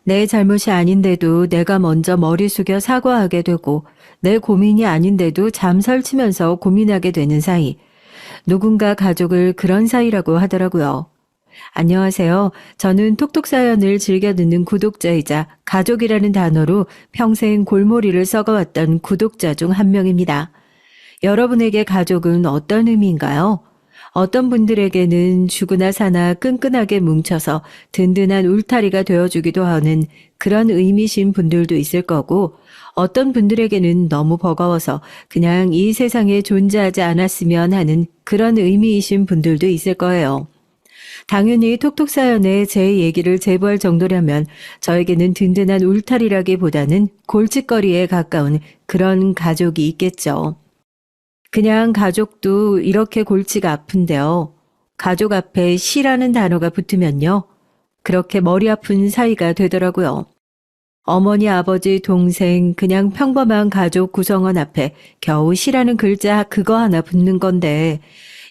내 잘못이 아닌데도 내가 먼저 머리 숙여 사과하게 되고 내 고민이 아닌데도 잠설치면서 고민하게 되는 사이. 누군가 가족을 그런 사이라고 하더라고요. 안녕하세요. 저는 톡톡 사연을 즐겨 듣는 구독자이자 가족이라는 단어로 평생 골머리를 썩어왔던 구독자 중 한 명입니다. 여러분에게 가족은 어떤 의미인가요? 어떤 분들에게는 죽으나 사나 끈끈하게 뭉쳐서 든든한 울타리가 되어주기도 하는 그런 의미신 분들도 있을 거고, 어떤 분들에게는 너무 버거워서 그냥 이 세상에 존재하지 않았으면 하는 그런 의미이신 분들도 있을 거예요. 당연히 톡톡 사연에 제 얘기를 제보할 정도라면 저에게는 든든한 울타리라기보다는 골칫거리에 가까운 그런 가족이 있겠죠. 그냥 가족도 이렇게 골치가 아픈데요. 가족 앞에 시라는 단어가 붙으면요. 그렇게 머리 아픈 사이가 되더라고요. 어머니, 아버지, 동생, 그냥 평범한 가족 구성원 앞에 겨우 시라는 글자 그거 하나 붙는 건데,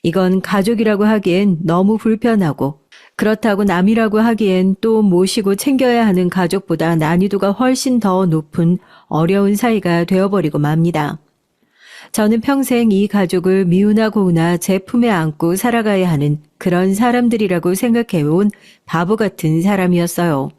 이건 가족이라고 하기엔 너무 불편하고, 그렇다고 남이라고 하기엔 또 모시고 챙겨야 하는 가족보다 난이도가 훨씬 더 높은 어려운 사이가 되어버리고 맙니다. 저는 평생 이 가족을 미우나 고우나 제 품에 안고 살아가야 하는 그런 사람들이라고 생각해온 바보 같은 사람이었어요.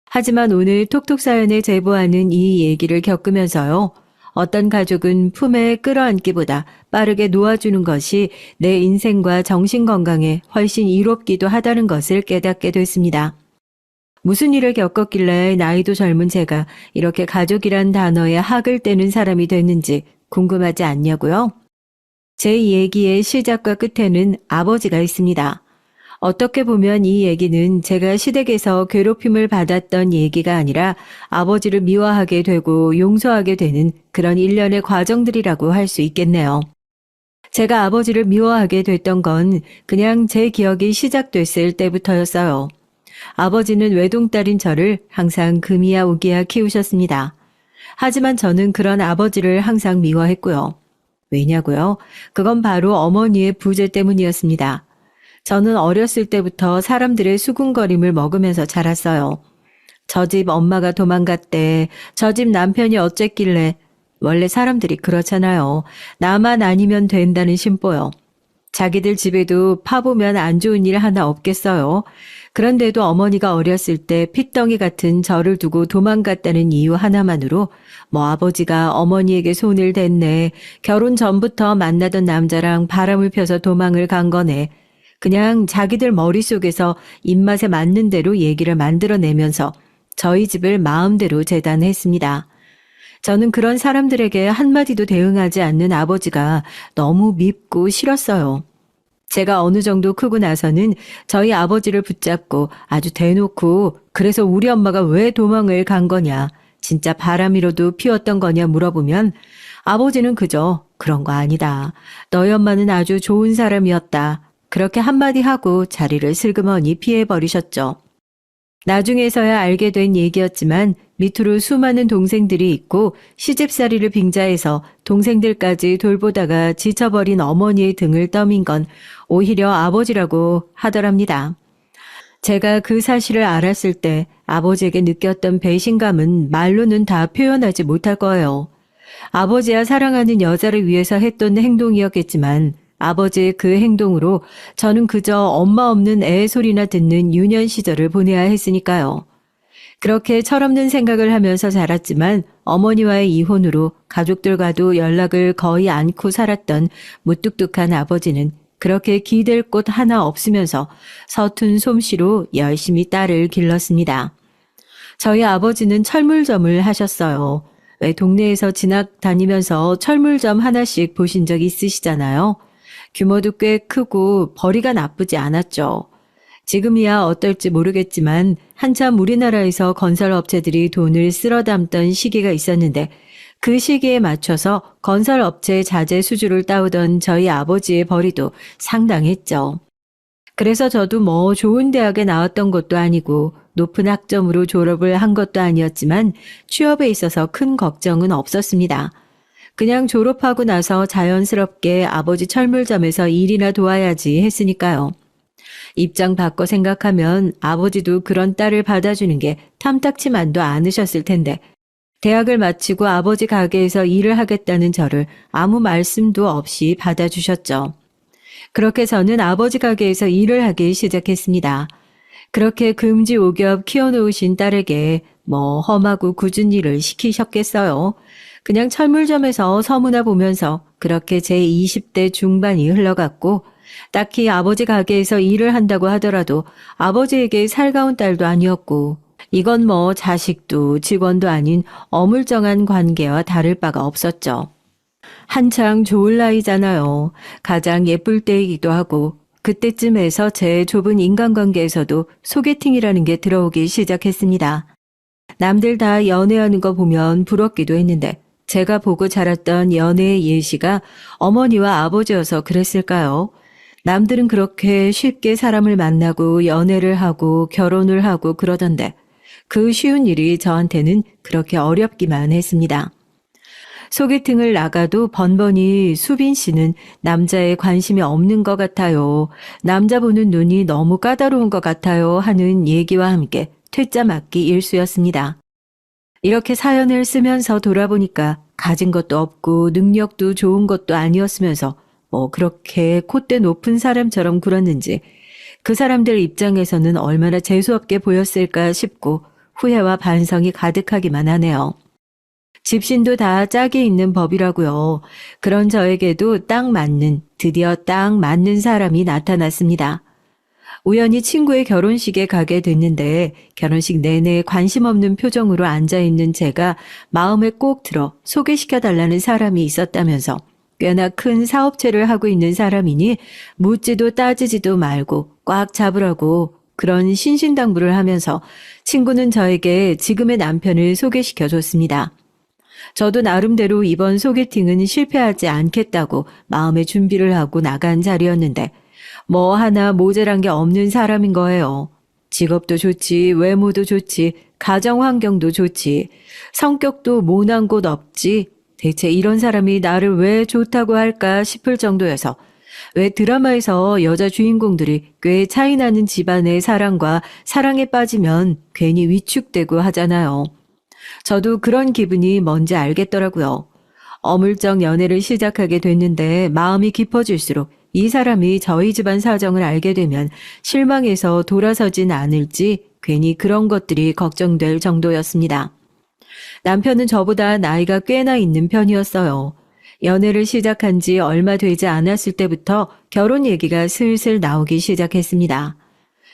하지만 오늘 톡톡 사연에 제보하는 이 얘기를 겪으면서요. 어떤 가족은 품에 끌어안기보다 빠르게 놓아주는 것이 내 인생과 정신 건강에 훨씬 이롭기도 하다는 것을 깨닫게 됐습니다. 무슨 일을 겪었길래 나이도 젊은 제가 이렇게 가족이란 단어에 학을 떼는 사람이 됐는지 궁금하지 않냐고요? 제 얘기의 시작과 끝에는 아버지가 있습니다. 어떻게 보면 이 얘기는 제가 시댁에서 괴롭힘을 받았던 얘기가 아니라 아버지를 미워하게 되고 용서하게 되는 그런 일련의 과정들이라고 할 수 있겠네요. 제가 아버지를 미워하게 됐던 건 그냥 제 기억이 시작됐을 때부터였어요. 아버지는 외동딸인 저를 항상 금이야 오기야 키우셨습니다. 하지만 저는 그런 아버지를 항상 미워했고요. 왜냐고요? 그건 바로 어머니의 부재 때문이었습니다. 저는 어렸을 때부터 사람들의 수군거림을 먹으면서 자랐어요. 저 집 엄마가 도망갔대. 저 집 남편이 어쨌길래. 원래 사람들이 그렇잖아요. 나만 아니면 된다는 심보요. 자기들 집에도 파보면 안 좋은 일 하나 없겠어요. 그런데도 어머니가 어렸을 때 핏덩이 같은 저를 두고 도망갔다는 이유 하나만으로 아버지가 어머니에게 손을 댔네. 결혼 전부터 만나던 남자랑 바람을 펴서 도망을 간 거네. 그냥 자기들 머릿속에서 입맛에 맞는 대로 얘기를 만들어내면서 저희 집을 마음대로 재단했습니다. 저는 그런 사람들에게 한마디도 대응하지 않는 아버지가 너무 밉고 싫었어요. 제가 어느 정도 크고 나서는 저희 아버지를 붙잡고 아주 대놓고 그래서 우리 엄마가 왜 도망을 간 거냐, 진짜 바람이라도 피웠던 거냐 물어보면 아버지는 그저 그런 거 아니다. 너희 엄마는 아주 좋은 사람이었다. 그렇게 한마디 하고 자리를 슬그머니 피해버리셨죠. 나중에서야 알게 된 얘기였지만 밑으로 수많은 동생들이 있고 시집살이를 빙자해서 동생들까지 돌보다가 지쳐버린 어머니의 등을 떠민 건 오히려 아버지라고 하더랍니다. 제가 그 사실을 알았을 때 아버지에게 느꼈던 배신감은 말로는 다 표현하지 못할 거예요. 아버지야 사랑하는 여자를 위해서 했던 행동이었겠지만 아버지의 그 행동으로 저는 그저 엄마 없는 애 소리나 듣는 유년 시절을 보내야 했으니까요. 그렇게 철없는 생각을 하면서 자랐지만 어머니와의 이혼으로 가족들과도 연락을 거의 않고 살았던 무뚝뚝한 아버지는 그렇게 기댈 곳 하나 없으면서 서툰 솜씨로 열심히 딸을 길렀습니다. 저희 아버지는 철물점을 하셨어요. 왜 동네에서 지나다니면서 철물점 하나씩 보신 적 있으시잖아요. 규모도 꽤 크고 벌이가 나쁘지 않았죠. 지금이야 어떨지 모르겠지만 한참 우리나라에서 건설업체들이 돈을 쓸어 담던 시기가 있었는데 그 시기에 맞춰서 건설업체 자재 수주를 따오던 저희 아버지의 벌이도 상당했죠. 그래서 저도 좋은 대학에 나왔던 것도 아니고 높은 학점으로 졸업을 한 것도 아니었지만 취업에 있어서 큰 걱정은 없었습니다. 그냥 졸업하고 나서 자연스럽게 아버지 철물점에서 일이나 도와야지 했으니까요. 입장 바꿔 생각하면 아버지도 그런 딸을 받아주는 게 탐탁치만도 않으셨을 텐데 대학을 마치고 아버지 가게에서 일을 하겠다는 저를 아무 말씀도 없이 받아주셨죠. 그렇게 저는 아버지 가게에서 일을 하기 시작했습니다. 그렇게 금지오겹 키워놓으신 딸에게 뭐 험하고 굳은 일을 시키셨겠어요. 그냥 철물점에서 서무나 보면서 그렇게 제 20대 중반이 흘러갔고 딱히 아버지 가게에서 일을 한다고 하더라도 아버지에게 살가운 딸도 아니었고 이건 뭐 자식도 직원도 아닌 어물쩡한 관계와 다를 바가 없었죠. 한창 좋을 나이잖아요. 가장 예쁠 때이기도 하고 그때쯤에서 제 좁은 인간관계에서도 소개팅이라는 게 들어오기 시작했습니다. 남들 다 연애하는 거 보면 부럽기도 했는데 제가 보고 자랐던 연애의 예시가 어머니와 아버지여서 그랬을까요? 남들은 그렇게 쉽게 사람을 만나고 연애를 하고 결혼을 하고 그러던데 그 쉬운 일이 저한테는 그렇게 어렵기만 했습니다. 소개팅을 나가도 번번이 수빈 씨는 남자에 관심이 없는 것 같아요. 남자 보는 눈이 너무 까다로운 것 같아요 하는 얘기와 함께 퇴짜 맞기 일쑤였습니다. 이렇게 사연을 쓰면서 돌아보니까 가진 것도 없고 능력도 좋은 것도 아니었으면서 뭐 그렇게 콧대 높은 사람처럼 굴었는지 그 사람들 입장에서는 얼마나 재수없게 보였을까 싶고 후회와 반성이 가득하기만 하네요. 집신도 다 짝이 있는 법이라고요. 그런 저에게도 드디어 딱 맞는 사람이 나타났습니다. 우연히 친구의 결혼식에 가게 됐는데 결혼식 내내 관심 없는 표정으로 앉아있는 제가 마음에 꼭 들어 소개시켜달라는 사람이 있었다면서 꽤나 큰 사업체를 하고 있는 사람이니 묻지도 따지지도 말고 꽉 잡으라고 그런 신신당부를 하면서 친구는 저에게 지금의 남편을 소개시켜줬습니다. 저도 나름대로 이번 소개팅은 실패하지 않겠다고 마음의 준비를 하고 나간 자리였는데 뭐 하나 모자란 게 없는 사람인 거예요. 직업도 좋지, 외모도 좋지, 가정 환경도 좋지, 성격도 모난 곳 없지. 대체 이런 사람이 나를 왜 좋다고 할까 싶을 정도여서 왜 드라마에서 여자 주인공들이 꽤 차이나는 집안의 사랑과 사랑에 빠지면 괜히 위축되고 하잖아요. 저도 그런 기분이 뭔지 알겠더라고요. 어물쩍 연애를 시작하게 됐는데 마음이 깊어질수록 이 사람이 저희 집안 사정을 알게 되면 실망해서 돌아서진 않을지 괜히 그런 것들이 걱정될 정도였습니다. 남편은 저보다 나이가 꽤나 있는 편이었어요. 연애를 시작한 지 얼마 되지 않았을 때부터 결혼 얘기가 슬슬 나오기 시작했습니다.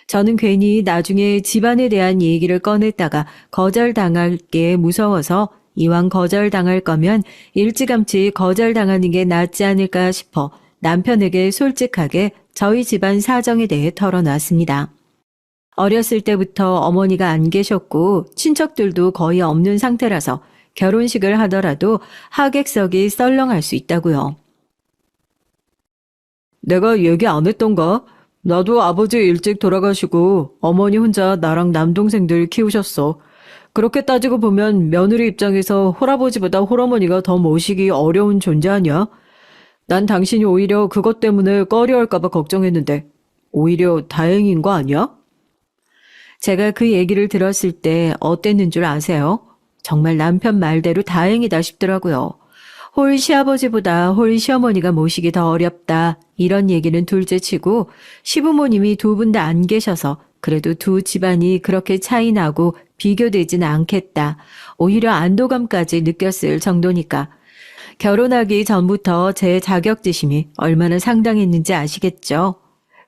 저는 괜히 나중에 집안에 대한 얘기를 꺼냈다가 거절당할 게 무서워서 이왕 거절당할 거면 일찌감치 거절당하는 게 낫지 않을까 싶어 남편에게 솔직하게 저희 집안 사정에 대해 털어놨습니다. 어렸을 때부터 어머니가 안 계셨고 친척들도 거의 없는 상태라서 결혼식을 하더라도 하객석이 썰렁할 수 있다고요. 내가 얘기 안 했던가? 나도 아버지 일찍 돌아가시고 어머니 혼자 나랑 남동생들 키우셨어. 그렇게 따지고 보면 며느리 입장에서 홀아버지보다 홀어머니가 더 모시기 어려운 존재 아니야? 난 당신이 오히려 그것 때문에 꺼려할까 봐 걱정했는데 오히려 다행인 거 아니야? 제가 그 얘기를 들었을 때 어땠는 줄 아세요? 정말 남편 말대로 다행이다 싶더라고요. 홀 시아버지보다 홀 시어머니가 모시기 더 어렵다. 이런 얘기는 둘째치고 시부모님이 두 분 다 안 계셔서 그래도 두 집안이 그렇게 차이 나고 비교되진 않겠다. 오히려 안도감까지 느꼈을 정도니까. 결혼하기 전부터 제 자격지심이 얼마나 상당했는지 아시겠죠?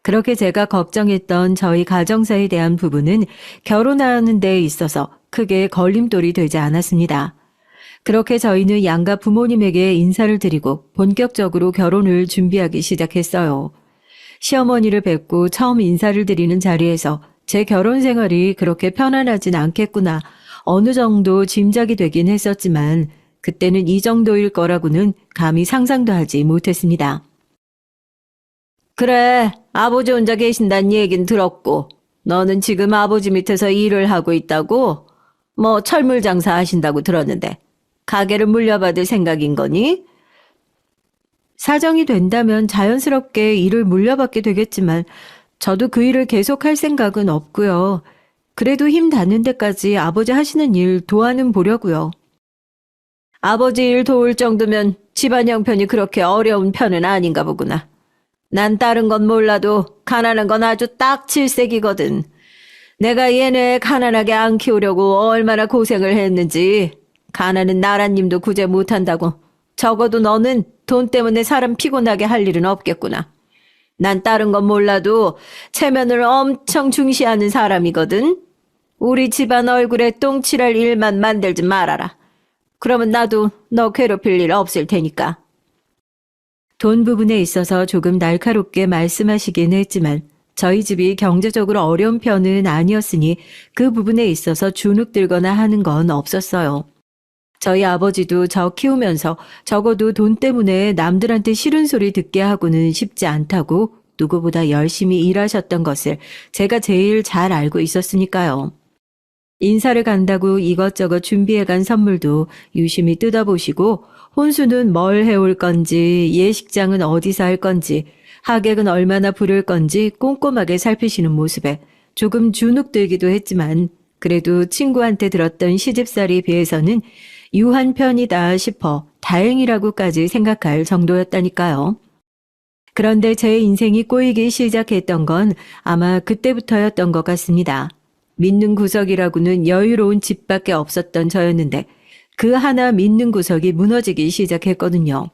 그렇게 제가 걱정했던 저희 가정사에 대한 부분은 결혼하는 데 있어서 크게 걸림돌이 되지 않았습니다. 그렇게 저희는 양가 부모님에게 인사를 드리고 본격적으로 결혼을 준비하기 시작했어요. 시어머니를 뵙고 처음 인사를 드리는 자리에서 제 결혼 생활이 그렇게 편안하진 않겠구나 어느 정도 짐작이 되긴 했었지만 그때는 이 정도일 거라고는 감히 상상도 하지 못했습니다. 그래, 아버지 혼자 계신다는 얘긴 들었고 너는 지금 아버지 밑에서 일을 하고 있다고? 뭐 철물 장사 하신다고 들었는데 가게를 물려받을 생각인 거니? 사정이 된다면 자연스럽게 일을 물려받게 되겠지만 저도 그 일을 계속할 생각은 없고요. 그래도 힘 닿는 데까지 아버지 하시는 일 도와는 보려고요. 아버지 일 도울 정도면 집안 형편이 그렇게 어려운 편은 아닌가 보구나. 난 다른 건 몰라도 가난한 건 아주 딱 질색이거든. 내가 얘네 가난하게 안 키우려고 얼마나 고생을 했는지. 가난은 나라님도 구제 못한다고. 적어도 너는 돈 때문에 사람 피곤하게 할 일은 없겠구나. 난 다른 건 몰라도 체면을 엄청 중시하는 사람이거든. 우리 집안 얼굴에 똥칠할 일만 만들지 말아라. 그러면 나도 너 괴롭힐 일 없을 테니까. 돈 부분에 있어서 조금 날카롭게 말씀하시긴 했지만 저희 집이 경제적으로 어려운 편은 아니었으니 그 부분에 있어서 주눅들거나 하는 건 없었어요. 저희 아버지도 저 키우면서 적어도 돈 때문에 남들한테 싫은 소리 듣게 하고는 싶지 않다고 누구보다 열심히 일하셨던 것을 제가 제일 잘 알고 있었으니까요. 인사를 간다고 이것저것 준비해간 선물도 유심히 뜯어보시고 혼수는 뭘 해올 건지, 예식장은 어디서 할 건지, 하객은 얼마나 부를 건지 꼼꼼하게 살피시는 모습에 조금 주눅들기도 했지만 그래도 친구한테 들었던 시집살이에 비해서는 유한 편이다 싶어 다행이라고까지 생각할 정도였다니까요. 그런데 제 인생이 꼬이기 시작했던 건 아마 그때부터였던 것 같습니다. 믿는 구석이라고는 여유로운 집밖에 없었던 저였는데 그 하나 믿는 구석이 무너지기 시작했거든요.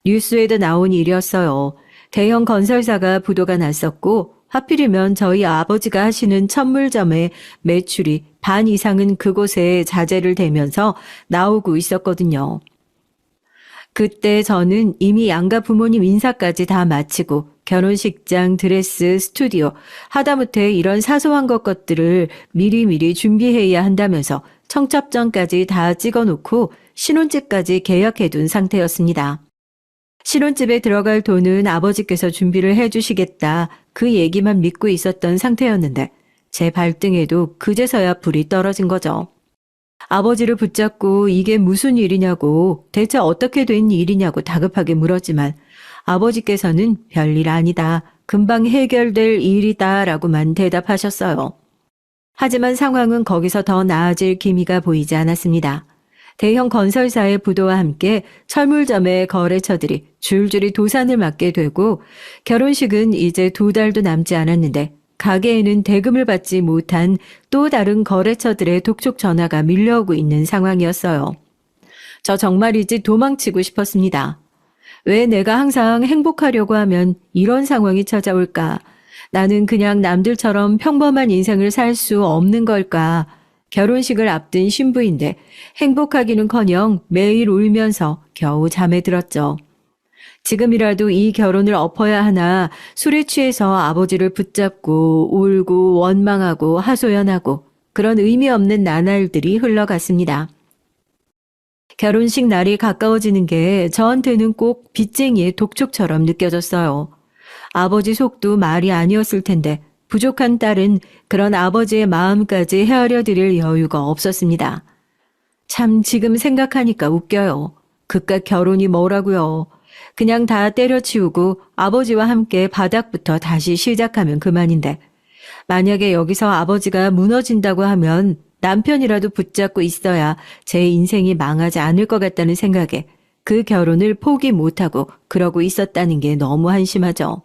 뉴스에도 나온 일이었어요. 대형 건설사가 부도가 났었고 하필이면 저희 아버지가 하시는 천물점의 매출이 반 이상은 그곳에 자재를 대면서 나오고 있었거든요. 그때 저는 이미 양가 부모님 인사까지 다 마치고 결혼식장, 드레스, 스튜디오, 하다못해 이런 사소한 것들을 미리미리 준비해야 한다면서 청첩장까지 다 찍어놓고 신혼집까지 계약해둔 상태였습니다. 신혼집에 들어갈 돈은 아버지께서 준비를 해주시겠다 그 얘기만 믿고 있었던 상태였는데 제 발등에도 그제서야 불이 떨어진 거죠. 아버지를 붙잡고 이게 무슨 일이냐고 대체 어떻게 된 일이냐고 다급하게 물었지만 아버지께서는 별일 아니다. 금방 해결될 일이다 라고만 대답하셨어요. 하지만 상황은 거기서 더 나아질 기미가 보이지 않았습니다. 대형 건설사의 부도와 함께 철물점의 거래처들이 줄줄이 도산을 맞게 되고 결혼식은 이제 2달도 남지 않았는데 가게에는 대금을 받지 못한 또 다른 거래처들의 독촉 전화가 밀려오고 있는 상황이었어요. 저 정말이지 도망치고 싶었습니다. 왜 내가 항상 행복하려고 하면 이런 상황이 찾아올까? 나는 그냥 남들처럼 평범한 인생을 살 수 없는 걸까? 결혼식을 앞둔 신부인데 행복하기는커녕 매일 울면서 겨우 잠에 들었죠. 지금이라도 이 결혼을 엎어야 하나 술에 취해서 아버지를 붙잡고 울고 원망하고 하소연하고 그런 의미 없는 나날들이 흘러갔습니다. 결혼식 날이 가까워지는 게 저한테는 꼭 빚쟁이의 독촉처럼 느껴졌어요. 아버지 속도 말이 아니었을 텐데 부족한 딸은 그런 아버지의 마음까지 헤아려 드릴 여유가 없었습니다. 참 지금 생각하니까 웃겨요. 그깟 결혼이 뭐라고요. 그냥 다 때려치우고 아버지와 함께 바닥부터 다시 시작하면 그만인데 만약에 여기서 아버지가 무너진다고 하면 남편이라도 붙잡고 있어야 제 인생이 망하지 않을 것 같다는 생각에 그 결혼을 포기 못하고 그러고 있었다는 게 너무 한심하죠.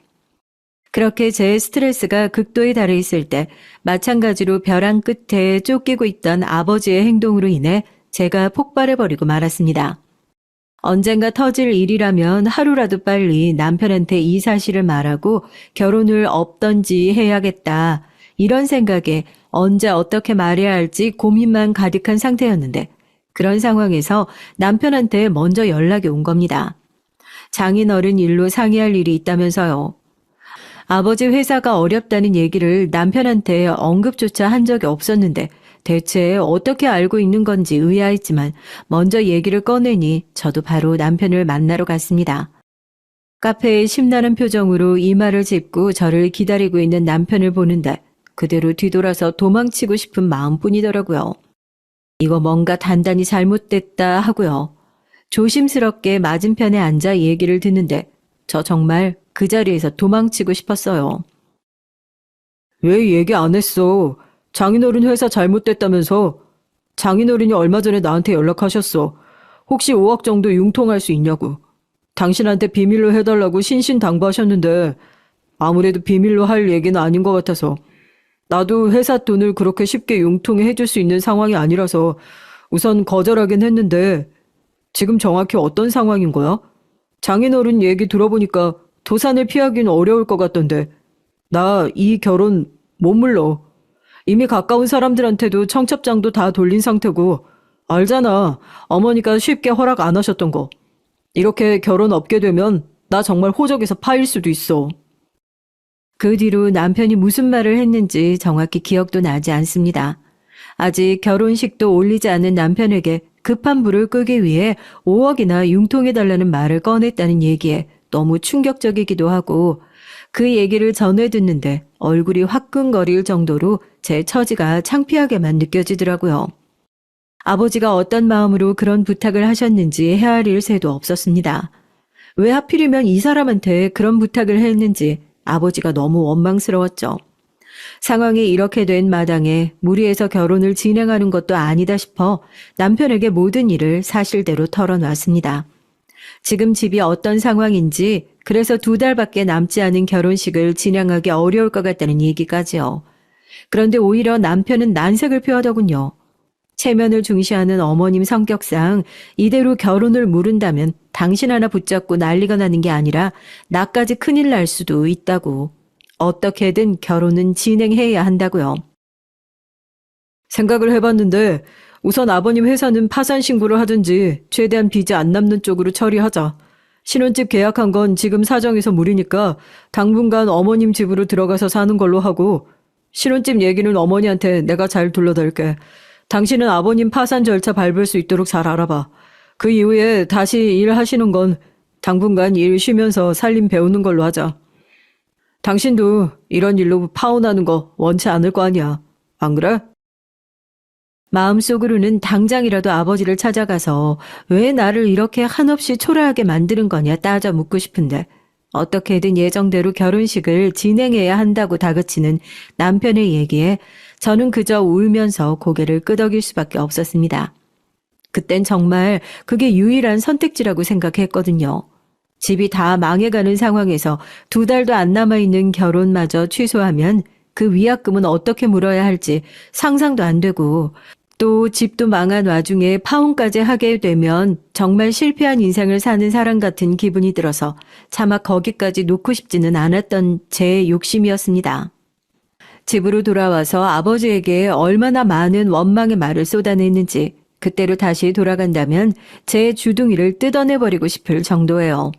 그렇게 제 스트레스가 극도에 달해 있을 때 마찬가지로 벼랑 끝에 쫓기고 있던 아버지의 행동으로 인해 제가 폭발해버리고 말았습니다. 언젠가 터질 일이라면 하루라도 빨리 남편한테 이 사실을 말하고 결혼을 없던지 해야겠다. 이런 생각에 언제 어떻게 말해야 할지 고민만 가득한 상태였는데 그런 상황에서 남편한테 먼저 연락이 온 겁니다. 장인어른 일로 상의할 일이 있다면서요. 아버지 회사가 어렵다는 얘기를 남편한테 언급조차 한 적이 없었는데 대체 어떻게 알고 있는 건지 의아했지만 먼저 얘기를 꺼내니 저도 바로 남편을 만나러 갔습니다. 카페에 심란한 표정으로 이마를 짚고 저를 기다리고 있는 남편을 보는데 그대로 뒤돌아서 도망치고 싶은 마음뿐이더라고요. 이거 뭔가 단단히 잘못됐다 하고요. 조심스럽게 맞은편에 앉아 얘기를 듣는데 저 정말 그 자리에서 도망치고 싶었어요. 왜 얘기 안 했어? 장인어른 회사 잘못됐다면서? 장인어른이 얼마 전에 나한테 연락하셨어. 혹시 5억 정도 융통할 수 있냐고. 당신한테 비밀로 해달라고 신신당부하셨는데 아무래도 비밀로 할 얘기는 아닌 것 같아서 나도 회사 돈을 그렇게 쉽게 융통해 해줄 수 있는 상황이 아니라서 우선 거절하긴 했는데 지금 정확히 어떤 상황인 거야? 장인어른 얘기 들어보니까 도산을 피하긴 어려울 것 같던데 나 이 결혼 못 물러. 이미 가까운 사람들한테도 청첩장도 다 돌린 상태고 알잖아. 어머니가 쉽게 허락 안 하셨던 거. 이렇게 결혼 없게 되면 나 정말 호적에서 파일 수도 있어. 그 뒤로 남편이 무슨 말을 했는지 정확히 기억도 나지 않습니다. 아직 결혼식도 올리지 않은 남편에게 급한 불을 끄기 위해 5억이나 융통해달라는 말을 꺼냈다는 얘기에 너무 충격적이기도 하고 그 얘기를 전해 듣는데 얼굴이 화끈거릴 정도로 제 처지가 창피하게만 느껴지더라고요. 아버지가 어떤 마음으로 그런 부탁을 하셨는지 헤아릴 새도 없었습니다. 왜 하필이면 이 사람한테 그런 부탁을 했는지 아버지가 너무 원망스러웠죠. 상황이 이렇게 된 마당에 무리해서 결혼을 진행하는 것도 아니다 싶어 남편에게 모든 일을 사실대로 털어놨습니다. 지금 집이 어떤 상황인지 그래서 2달밖에 남지 않은 결혼식을 진행하기 어려울 것 같다는 얘기까지요. 그런데 오히려 남편은 난색을 표하더군요. 체면을 중시하는 어머님 성격상 이대로 결혼을 미룬다면 당신 하나 붙잡고 난리가 나는 게 아니라 나까지 큰일 날 수도 있다고. 어떻게든 결혼은 진행해야 한다고요. 생각을 해봤는데 우선 아버님 회사는 파산 신고를 하든지 최대한 빚이 안 남는 쪽으로 처리하자. 신혼집 계약한 건 지금 사정에서 무리니까 당분간 어머님 집으로 들어가서 사는 걸로 하고 신혼집 얘기는 어머니한테 내가 잘 둘러댈게. 당신은 아버님 파산 절차 밟을 수 있도록 잘 알아봐. 그 이후에 다시 일하시는 건 당분간 일 쉬면서 살림 배우는 걸로 하자. 당신도 이런 일로 파혼하는 거 원치 않을 거 아니야. 안 그래? 마음속으로는 당장이라도 아버지를 찾아가서 왜 나를 이렇게 한없이 초라하게 만드는 거냐 따져 묻고 싶은데 어떻게든 예정대로 결혼식을 진행해야 한다고 다그치는 남편의 얘기에 저는 그저 울면서 고개를 끄덕일 수밖에 없었습니다. 그땐 정말 그게 유일한 선택지라고 생각했거든요. 집이 다 망해가는 상황에서 2달도 안 남아있는 결혼마저 취소하면 그 위약금은 어떻게 물어야 할지 상상도 안 되고 또 집도 망한 와중에 파혼까지 하게 되면 정말 실패한 인생을 사는 사람 같은 기분이 들어서 차마 거기까지 놓고 싶지는 않았던 제 욕심이었습니다. 집으로 돌아와서 아버지에게 얼마나 많은 원망의 말을 쏟아냈는지 그때로 다시 돌아간다면 제 주둥이를 뜯어내버리고 싶을 정도예요.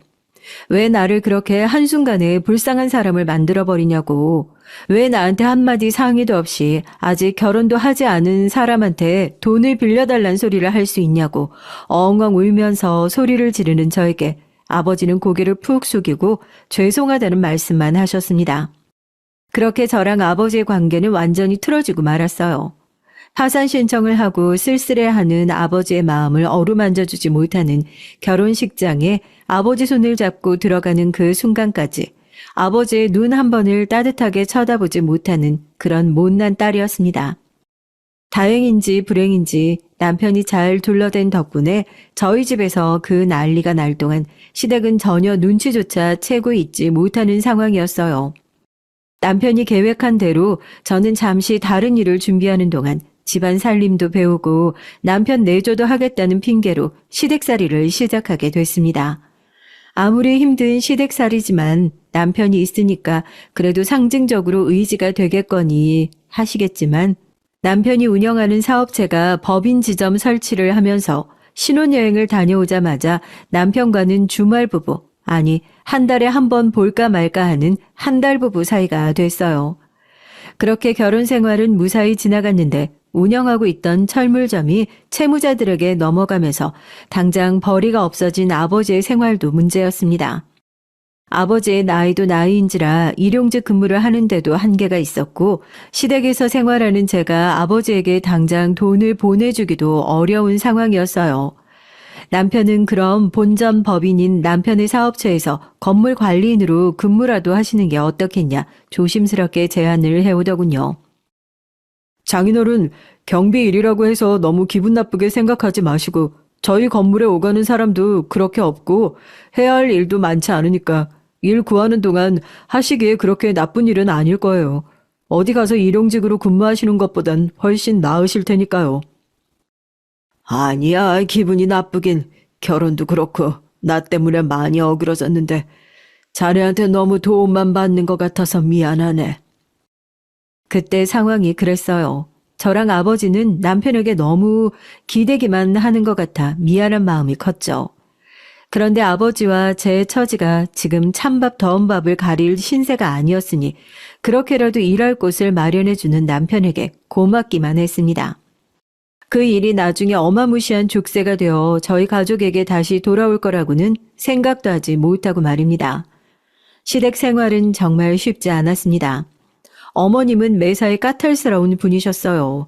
왜 나를 그렇게 한순간에 불쌍한 사람을 만들어버리냐고. 왜 나한테 한마디 상의도 없이 아직 결혼도 하지 않은 사람한테 돈을 빌려달란 소리를 할 수 있냐고 엉엉 울면서 소리를 지르는 저에게 아버지는 고개를 푹 숙이고 죄송하다는 말씀만 하셨습니다. 그렇게 저랑 아버지의 관계는 완전히 틀어지고 말았어요. 파산 신청을 하고 쓸쓸해하는 아버지의 마음을 어루만져주지 못하는 결혼식장에 아버지 손을 잡고 들어가는 그 순간까지 아버지의 눈 한 번을 따뜻하게 쳐다보지 못하는 그런 못난 딸이었습니다. 다행인지 불행인지 남편이 잘 둘러댄 덕분에 저희 집에서 그 난리가 날 동안 시댁은 전혀 눈치조차 채고 있지 못하는 상황이었어요. 남편이 계획한 대로 저는 잠시 다른 일을 준비하는 동안 집안 살림도 배우고 남편 내조도 하겠다는 핑계로 시댁살이를 시작하게 됐습니다. 아무리 힘든 시댁살이지만 남편이 있으니까 그래도 상징적으로 의지가 되겠거니 하시겠지만 남편이 운영하는 사업체가 법인 지점 설치를 하면서 신혼여행을 다녀오자마자 남편과는 주말 부부, 아니 한 달에 한 번 볼까 말까 하는 한 달 부부 사이가 됐어요. 그렇게 결혼 생활은 무사히 지나갔는데 운영하고 있던 철물점이 채무자들에게 넘어가면서 당장 벌이가 없어진 아버지의 생활도 문제였습니다. 아버지의 나이도 나이인지라 일용직 근무를 하는데도 한계가 있었고 시댁에서 생활하는 제가 아버지에게 당장 돈을 보내주기도 어려운 상황이었어요. 남편은 그럼 본점 법인인 남편의 사업처에서 건물 관리인으로 근무라도 하시는 게 어떻겠냐 조심스럽게 제안을 해오더군요. 장인어른, 경비 일이라고 해서 너무 기분 나쁘게 생각하지 마시고 저희 건물에 오가는 사람도 그렇게 없고 해야 할 일도 많지 않으니까 일 구하는 동안 하시기에 그렇게 나쁜 일은 아닐 거예요. 어디 가서 일용직으로 근무하시는 것보단 훨씬 나으실 테니까요. 아니야, 기분이 나쁘긴. 결혼도 그렇고 나 때문에 많이 어그러졌는데 자네한테 너무 도움만 받는 것 같아서 미안하네. 그때 상황이 그랬어요. 저랑 아버지는 남편에게 너무 기대기만 하는 것 같아 미안한 마음이 컸죠. 그런데 아버지와 제 처지가 지금 찬밥 더운 밥을 가릴 신세가 아니었으니 그렇게라도 일할 곳을 마련해주는 남편에게 고맙기만 했습니다. 그 일이 나중에 어마무시한 족쇄가 되어 저희 가족에게 다시 돌아올 거라고는 생각도 하지 못하고 말입니다. 시댁 생활은 정말 쉽지 않았습니다. 어머님은 매사에 까탈스러운 분이셨어요.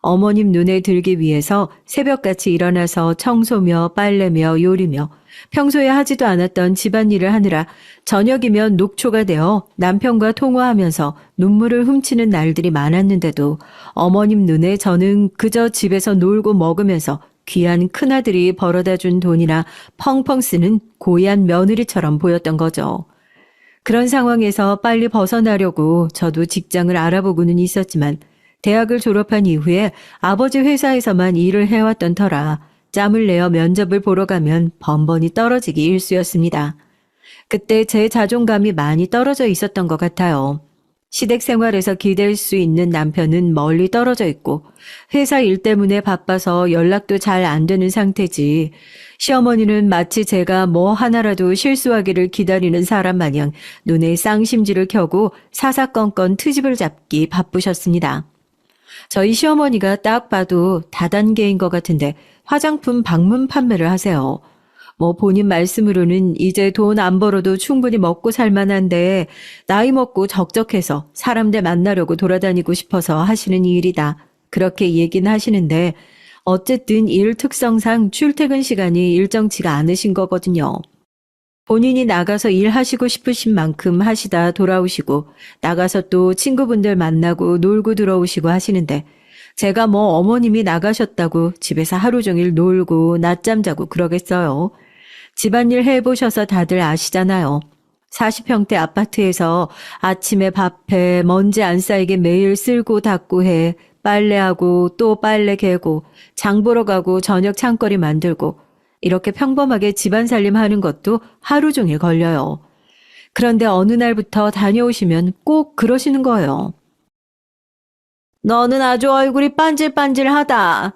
어머님 눈에 들기 위해서 새벽같이 일어나서 청소며 빨래며 요리며 평소에 하지도 않았던 집안일을 하느라 저녁이면 녹초가 되어 남편과 통화하면서 눈물을 훔치는 날들이 많았는데도 어머님 눈에 저는 그저 집에서 놀고 먹으면서 귀한 큰아들이 벌어다 준 돈이나 펑펑 쓰는 고얀 며느리처럼 보였던 거죠. 그런 상황에서 빨리 벗어나려고 저도 직장을 알아보고는 있었지만 대학을 졸업한 이후에 아버지 회사에서만 일을 해왔던 터라 짬을 내어 면접을 보러 가면 번번이 떨어지기 일쑤였습니다. 그때 제 자존감이 많이 떨어져 있었던 것 같아요. 시댁 생활에서 기댈 수 있는 남편은 멀리 떨어져 있고 회사 일 때문에 바빠서 연락도 잘 안 되는 상태지 시어머니는 마치 제가 뭐 하나라도 실수하기를 기다리는 사람 마냥 눈에 쌍심지를 켜고 사사건건 트집을 잡기 바쁘셨습니다. 저희 시어머니가 딱 봐도 다단계인 것 같은데 화장품 방문 판매를 하세요. 뭐 본인 말씀으로는 이제 돈 안 벌어도 충분히 먹고 살만한데 나이 먹고 적적해서 사람들 만나려고 돌아다니고 싶어서 하시는 일이다. 그렇게 얘기는 하시는데 어쨌든 일 특성상 출퇴근 시간이 일정치가 않으신 거거든요. 본인이 나가서 일하시고 싶으신 만큼 하시다 돌아오시고 나가서 또 친구분들 만나고 놀고 들어오시고 하시는데 제가 뭐 어머님이 나가셨다고 집에서 하루 종일 놀고 낮잠 자고 그러겠어요. 집안일 해보셔서 다들 아시잖아요. 40평대 아파트에서 아침에 밥해 먼지 안 쌓이게 매일 쓸고 닦고 해 빨래하고 또 빨래 개고 장 보러 가고 저녁 창거리 만들고 이렇게 평범하게 집안 살림 하는 것도 하루 종일 걸려요. 그런데 어느 날부터 다녀오시면 꼭 그러시는 거예요. 너는 아주 얼굴이 반질반질하다.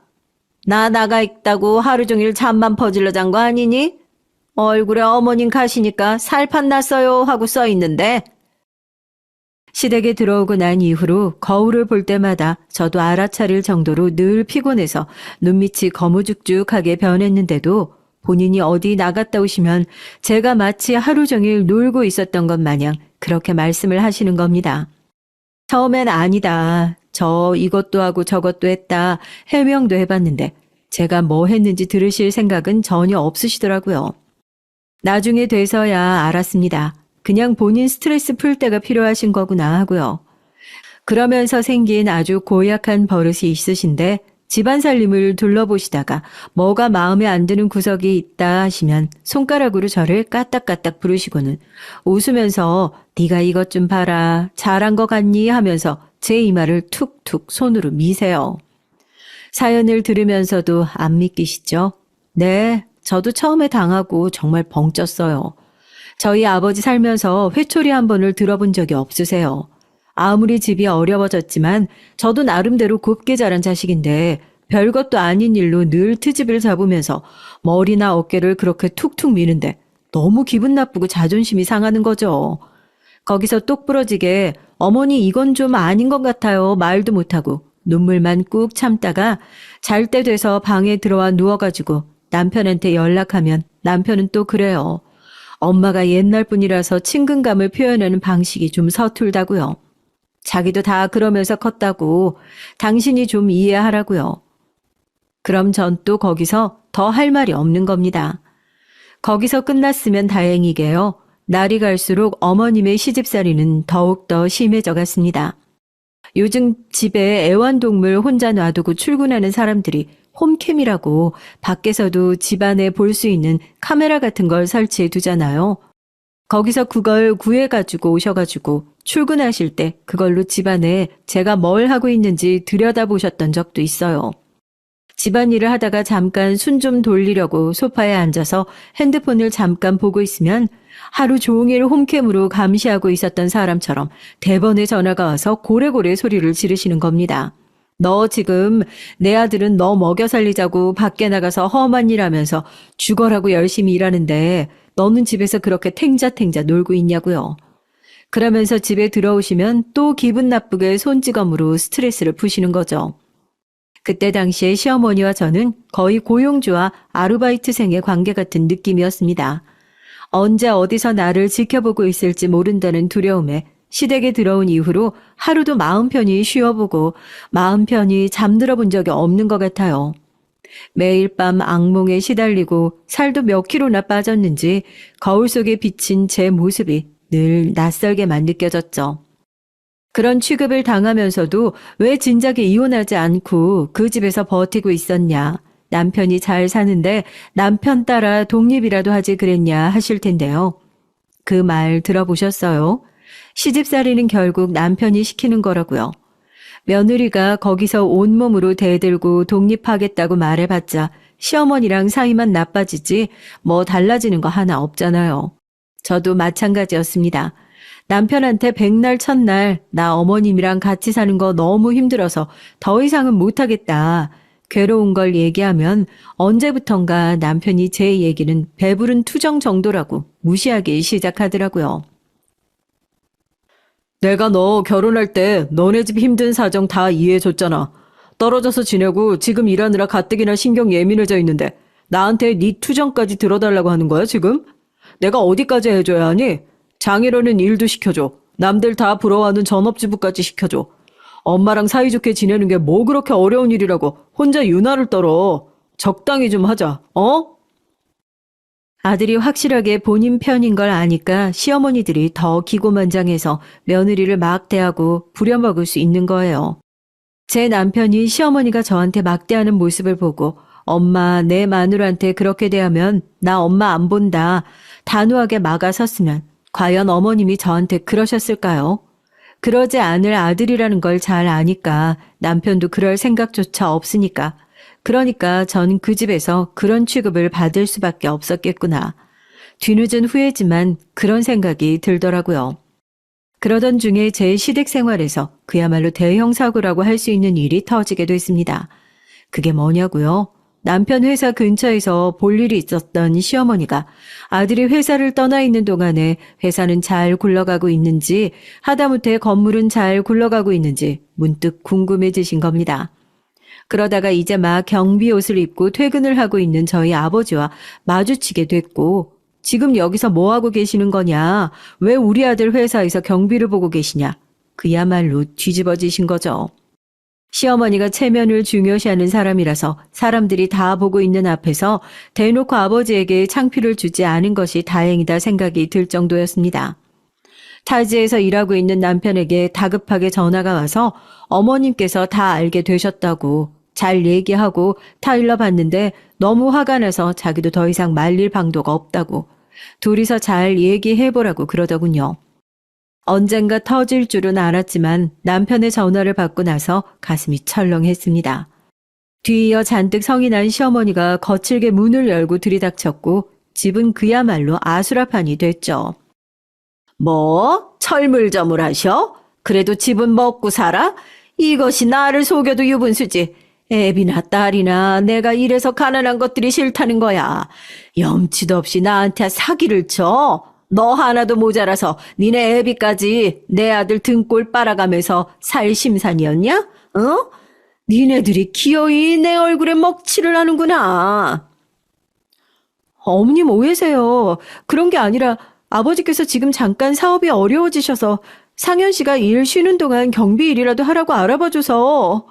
나 나가 있다고 하루 종일 잠만 퍼질러 잔 거 아니니? 얼굴에 어머님 가시니까 살판 났어요 하고 써 있는데. 시댁에 들어오고 난 이후로 거울을 볼 때마다 저도 알아차릴 정도로 늘 피곤해서 눈밑이 거무죽죽하게 변했는데도 본인이 어디 나갔다 오시면 제가 마치 하루 종일 놀고 있었던 것 마냥 그렇게 말씀을 하시는 겁니다. 처음엔 아니다. 저 이것도 하고 저것도 했다. 해명도 해봤는데 제가 뭐 했는지 들으실 생각은 전혀 없으시더라고요. 나중에 돼서야 알았습니다. 그냥 본인 스트레스 풀 때가 필요하신 거구나 하고요. 그러면서 생긴 아주 고약한 버릇이 있으신데 집안 살림을 둘러보시다가 뭐가 마음에 안 드는 구석이 있다 하시면 손가락으로 저를 까딱까딱 부르시고는 웃으면서 네가 이것 좀 봐라 잘한 거 같니 하면서 제 이마를 툭툭 손으로 미세요. 사연을 들으면서도 안 믿기시죠? 네, 저도 처음에 당하고 정말 벙쪘어요. 저희 아버지 살면서 회초리 한 번을 들어본 적이 없으세요. 아무리 집이 어려워졌지만 저도 나름대로 곱게 자란 자식인데 별것도 아닌 일로 늘 트집을 잡으면서 머리나 어깨를 그렇게 툭툭 미는데 너무 기분 나쁘고 자존심이 상하는 거죠. 거기서 똑 부러지게 어머니 이건 좀 아닌 것 같아요 말도 못하고 눈물만 꾹 참다가 잘 때 돼서 방에 들어와 누워가지고 남편한테 연락하면 남편은 또 그래요. 엄마가 옛날 분이라서 친근감을 표현하는 방식이 좀 서툴다고요. 자기도 다 그러면서 컸다고 당신이 좀 이해하라고요. 그럼 전 또 거기서 더 할 말이 없는 겁니다. 거기서 끝났으면 다행이게요. 날이 갈수록 어머님의 시집살이는 더욱더 심해져 갔습니다. 요즘 집에 애완동물 혼자 놔두고 출근하는 사람들이 홈캠이라고 밖에서도 집안에 볼 수 있는 카메라 같은 걸 설치해 두잖아요. 거기서 그걸 구해가지고 오셔가지고 출근하실 때 그걸로 집안에 제가 뭘 하고 있는지 들여다보셨던 적도 있어요. 집안일을 하다가 잠깐 순 좀 돌리려고 소파에 앉아서 핸드폰을 잠깐 보고 있으면 하루 종일 홈캠으로 감시하고 있었던 사람처럼 대번에 전화가 와서 고래고래 소리를 지르시는 겁니다. 너 지금 내 아들은 너 먹여 살리자고 밖에 나가서 험한 일 하면서 죽어라고 열심히 일하는데 너는 집에서 그렇게 탱자탱자 놀고 있냐고요. 그러면서 집에 들어오시면 또 기분 나쁘게 손찌검으로 스트레스를 푸시는 거죠. 그때 당시에 시어머니와 저는 거의 고용주와 아르바이트생의 관계 같은 느낌이었습니다. 언제 어디서 나를 지켜보고 있을지 모른다는 두려움에 시댁에 들어온 이후로 하루도 마음 편히 쉬어보고 마음 편히 잠들어 본 적이 없는 것 같아요. 매일 밤 악몽에 시달리고 살도 몇 킬로나 빠졌는지 거울 속에 비친 제 모습이 늘 낯설게만 느껴졌죠. 그런 취급을 당하면서도 왜 진작에 이혼하지 않고 그 집에서 버티고 있었냐. 남편이 잘 사는데 남편 따라 독립이라도 하지 그랬냐 하실 텐데요. 그 말 들어보셨어요? 시집살이는 결국 남편이 시키는 거라고요. 며느리가 거기서 온몸으로 대들고 독립하겠다고 말해봤자 시어머니랑 사이만 나빠지지 뭐 달라지는 거 하나 없잖아요. 저도 마찬가지였습니다. 남편한테 백날 첫날 나 어머님이랑 같이 사는 거 너무 힘들어서 더 이상은 못하겠다. 괴로운 걸 얘기하면 언제부턴가 남편이 제 얘기는 배부른 투정 정도라고 무시하기 시작하더라고요. 내가 너 결혼할 때 너네 집 힘든 사정 다 이해해줬잖아. 떨어져서 지내고 지금 일하느라 가뜩이나 신경 예민해져 있는데 나한테 네 투정까지 들어달라고 하는 거야 지금? 내가 어디까지 해줘야 하니? 장인어른 일도 시켜줘. 남들 다 부러워하는 전업주부까지 시켜줘. 엄마랑 사이좋게 지내는 게 뭐 그렇게 어려운 일이라고 혼자 유나를 떨어. 적당히 좀 하자. 어? 아들이 확실하게 본인 편인 걸 아니까 시어머니들이 더 기고만장해서 며느리를 막대하고 부려먹을 수 있는 거예요. 제 남편이 시어머니가 저한테 막대하는 모습을 보고 엄마 내 마누라한테 그렇게 대하면 나 엄마 안 본다 단호하게 막아섰으면 과연 어머님이 저한테 그러셨을까요? 그러지 않을 아들이라는 걸 잘 아니까 남편도 그럴 생각조차 없으니까 그러니까 전 그 집에서 그런 취급을 받을 수밖에 없었겠구나. 뒤늦은 후회지만 그런 생각이 들더라고요. 그러던 중에 제 시댁 생활에서 그야말로 대형 사고라고 할 수 있는 일이 터지게 됐습니다. 그게 뭐냐고요? 남편 회사 근처에서 볼 일이 있었던 시어머니가 아들이 회사를 떠나 있는 동안에 회사는 잘 굴러가고 있는지 하다못해 건물은 잘 굴러가고 있는지 문득 궁금해지신 겁니다. 그러다가 이제 막 경비 옷을 입고 퇴근을 하고 있는 저희 아버지와 마주치게 됐고 지금 여기서 뭐 하고 계시는 거냐? 왜 우리 아들 회사에서 경비를 보고 계시냐? 그야말로 뒤집어지신 거죠. 시어머니가 체면을 중요시하는 사람이라서 사람들이 다 보고 있는 앞에서 대놓고 아버지에게 창피를 주지 않은 것이 다행이다 생각이 들 정도였습니다. 타지에서 일하고 있는 남편에게 다급하게 전화가 와서 어머님께서 다 알게 되셨다고 잘 얘기하고 타일러 봤는데 너무 화가 나서 자기도 더 이상 말릴 방도가 없다고 둘이서 잘 얘기해보라고 그러더군요. 언젠가 터질 줄은 알았지만 남편의 전화를 받고 나서 가슴이 철렁했습니다. 뒤이어 잔뜩 성이 난 시어머니가 거칠게 문을 열고 들이닥쳤고 집은 그야말로 아수라판이 됐죠. 뭐? 철물점을 하셔? 그래도 집은 먹고 살아? 이것이 나를 속여도 유분수지. 애비나 딸이나 내가 이래서 가난한 것들이 싫다는 거야. 염치도 없이 나한테 사기를 쳐. 너 하나도 모자라서 니네 애비까지 내 아들 등골 빨아가면서 살 심산이었냐? 어? 니네들이 기어이 내 얼굴에 먹칠을 하는구나. 어머님 오해세요. 그런 게 아니라 아버지께서 지금 잠깐 사업이 어려워지셔서 상현 씨가 일 쉬는 동안 경비 일이라도 하라고 알아봐줘서.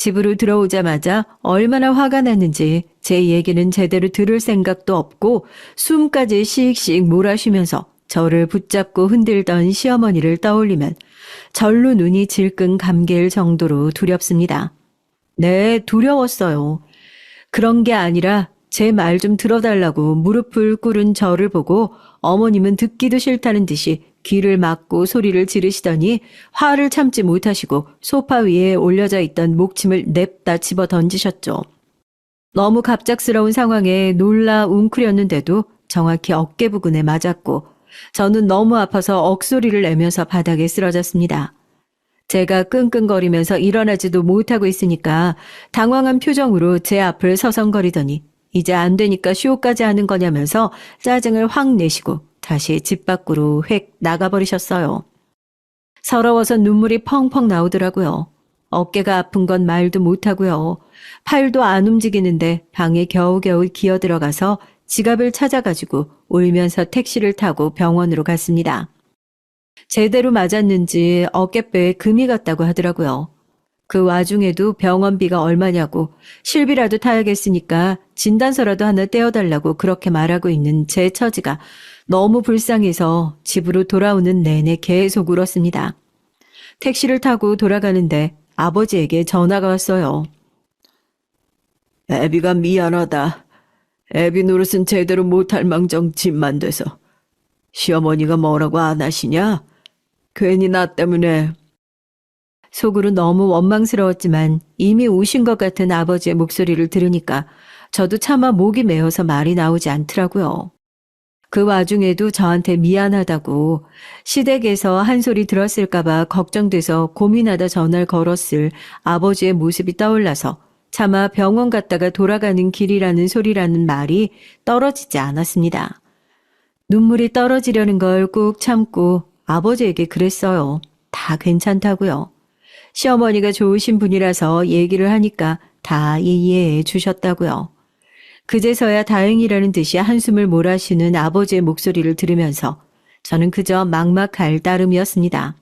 집으로 들어오자마자 얼마나 화가 났는지 제 얘기는 제대로 들을 생각도 없고 숨까지 씩씩 몰아쉬면서 저를 붙잡고 흔들던 시어머니를 떠올리면 절로 눈이 질끈 감길 정도로 두렵습니다. 네, 두려웠어요. 그런 게 아니라 제 말 좀 들어달라고 무릎을 꿇은 저를 보고 어머님은 듣기도 싫다는 듯이 귀를 막고 소리를 지르시더니 화를 참지 못하시고 소파 위에 올려져 있던 목침을 냅다 집어 던지셨죠. 너무 갑작스러운 상황에 놀라 웅크렸는데도 정확히 어깨 부근에 맞았고 저는 너무 아파서 억소리를 내면서 바닥에 쓰러졌습니다. 제가 끙끙거리면서 일어나지도 못하고 있으니까 당황한 표정으로 제 앞을 서성거리더니 이제 안 되니까 쇼까지 하는 거냐면서 짜증을 확 내시고 다시 집 밖으로 획 나가버리셨어요. 서러워서 눈물이 펑펑 나오더라고요. 어깨가 아픈 건 말도 못하고요. 팔도 안 움직이는데 방에 겨우겨우 기어들어가서 지갑을 찾아가지고 울면서 택시를 타고 병원으로 갔습니다. 제대로 맞았는지 어깨뼈에 금이 갔다고 하더라고요. 그 와중에도 병원비가 얼마냐고 실비라도 타야겠으니까 진단서라도 하나 떼어달라고 그렇게 말하고 있는 제 처지가 너무 불쌍해서 집으로 돌아오는 내내 계속 울었습니다. 택시를 타고 돌아가는데 아버지에게 전화가 왔어요. 애비가 미안하다. 애비 노릇은 제대로 못할 망정 집만 돼서. 시어머니가 뭐라고 안 하시냐? 괜히 나 때문에. 속으로 너무 원망스러웠지만 이미 우신 것 같은 아버지의 목소리를 들으니까 저도 차마 목이 메어서 말이 나오지 않더라고요. 그 와중에도 저한테 미안하다고 시댁에서 한 소리 들었을까봐 걱정돼서 고민하다 전화를 걸었을 아버지의 모습이 떠올라서 차마 병원 갔다가 돌아가는 길이라는 소리라는 말이 떨어지지 않았습니다. 눈물이 떨어지려는 걸 꾹 참고 아버지에게 그랬어요. 다 괜찮다고요. 시어머니가 좋으신 분이라서 얘기를 하니까 다 이해해 주셨다고요. 그제서야 다행이라는 듯이 한숨을 몰아쉬는 아버지의 목소리를 들으면서 저는 그저 막막할 따름이었습니다.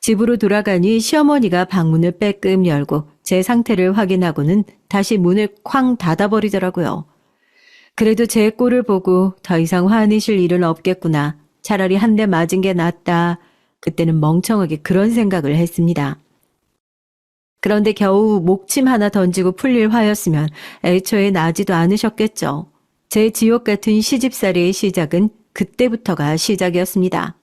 집으로 돌아가니 시어머니가 방문을 빼끔 열고 제 상태를 확인하고는 다시 문을 쾅 닫아버리더라고요. 그래도 제 꼴을 보고 더 이상 화내실 일은 없겠구나. 차라리 한 대 맞은 게 낫다. 그때는 멍청하게 그런 생각을 했습니다. 그런데 겨우 목침 하나 던지고 풀릴 화였으면 애초에 나지도 않으셨겠죠. 제 지옥 같은 시집살이의 시작은 그때부터가 시작이었습니다.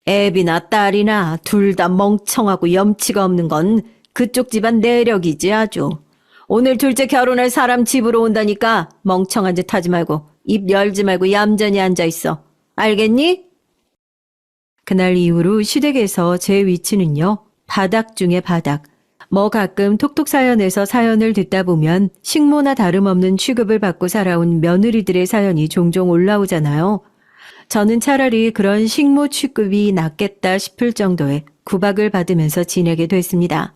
애비나 딸이나 둘 다 멍청하고 염치가 없는 건 그쪽 집안 내력이지 아주. 오늘 둘째 결혼할 사람 집으로 온다니까 멍청한 짓 하지 말고 입 열지 말고 얌전히 앉아있어. 알겠니? 그날 이후로 시댁에서 제 위치는요. 바닥 중에 바닥. 뭐 가끔 톡톡 사연에서 사연을 듣다 보면 식모나 다름없는 취급을 받고 살아온 며느리들의 사연이 종종 올라오잖아요. 저는 차라리 그런 식모 취급이 낫겠다 싶을 정도의 구박을 받으면서 지내게 됐습니다.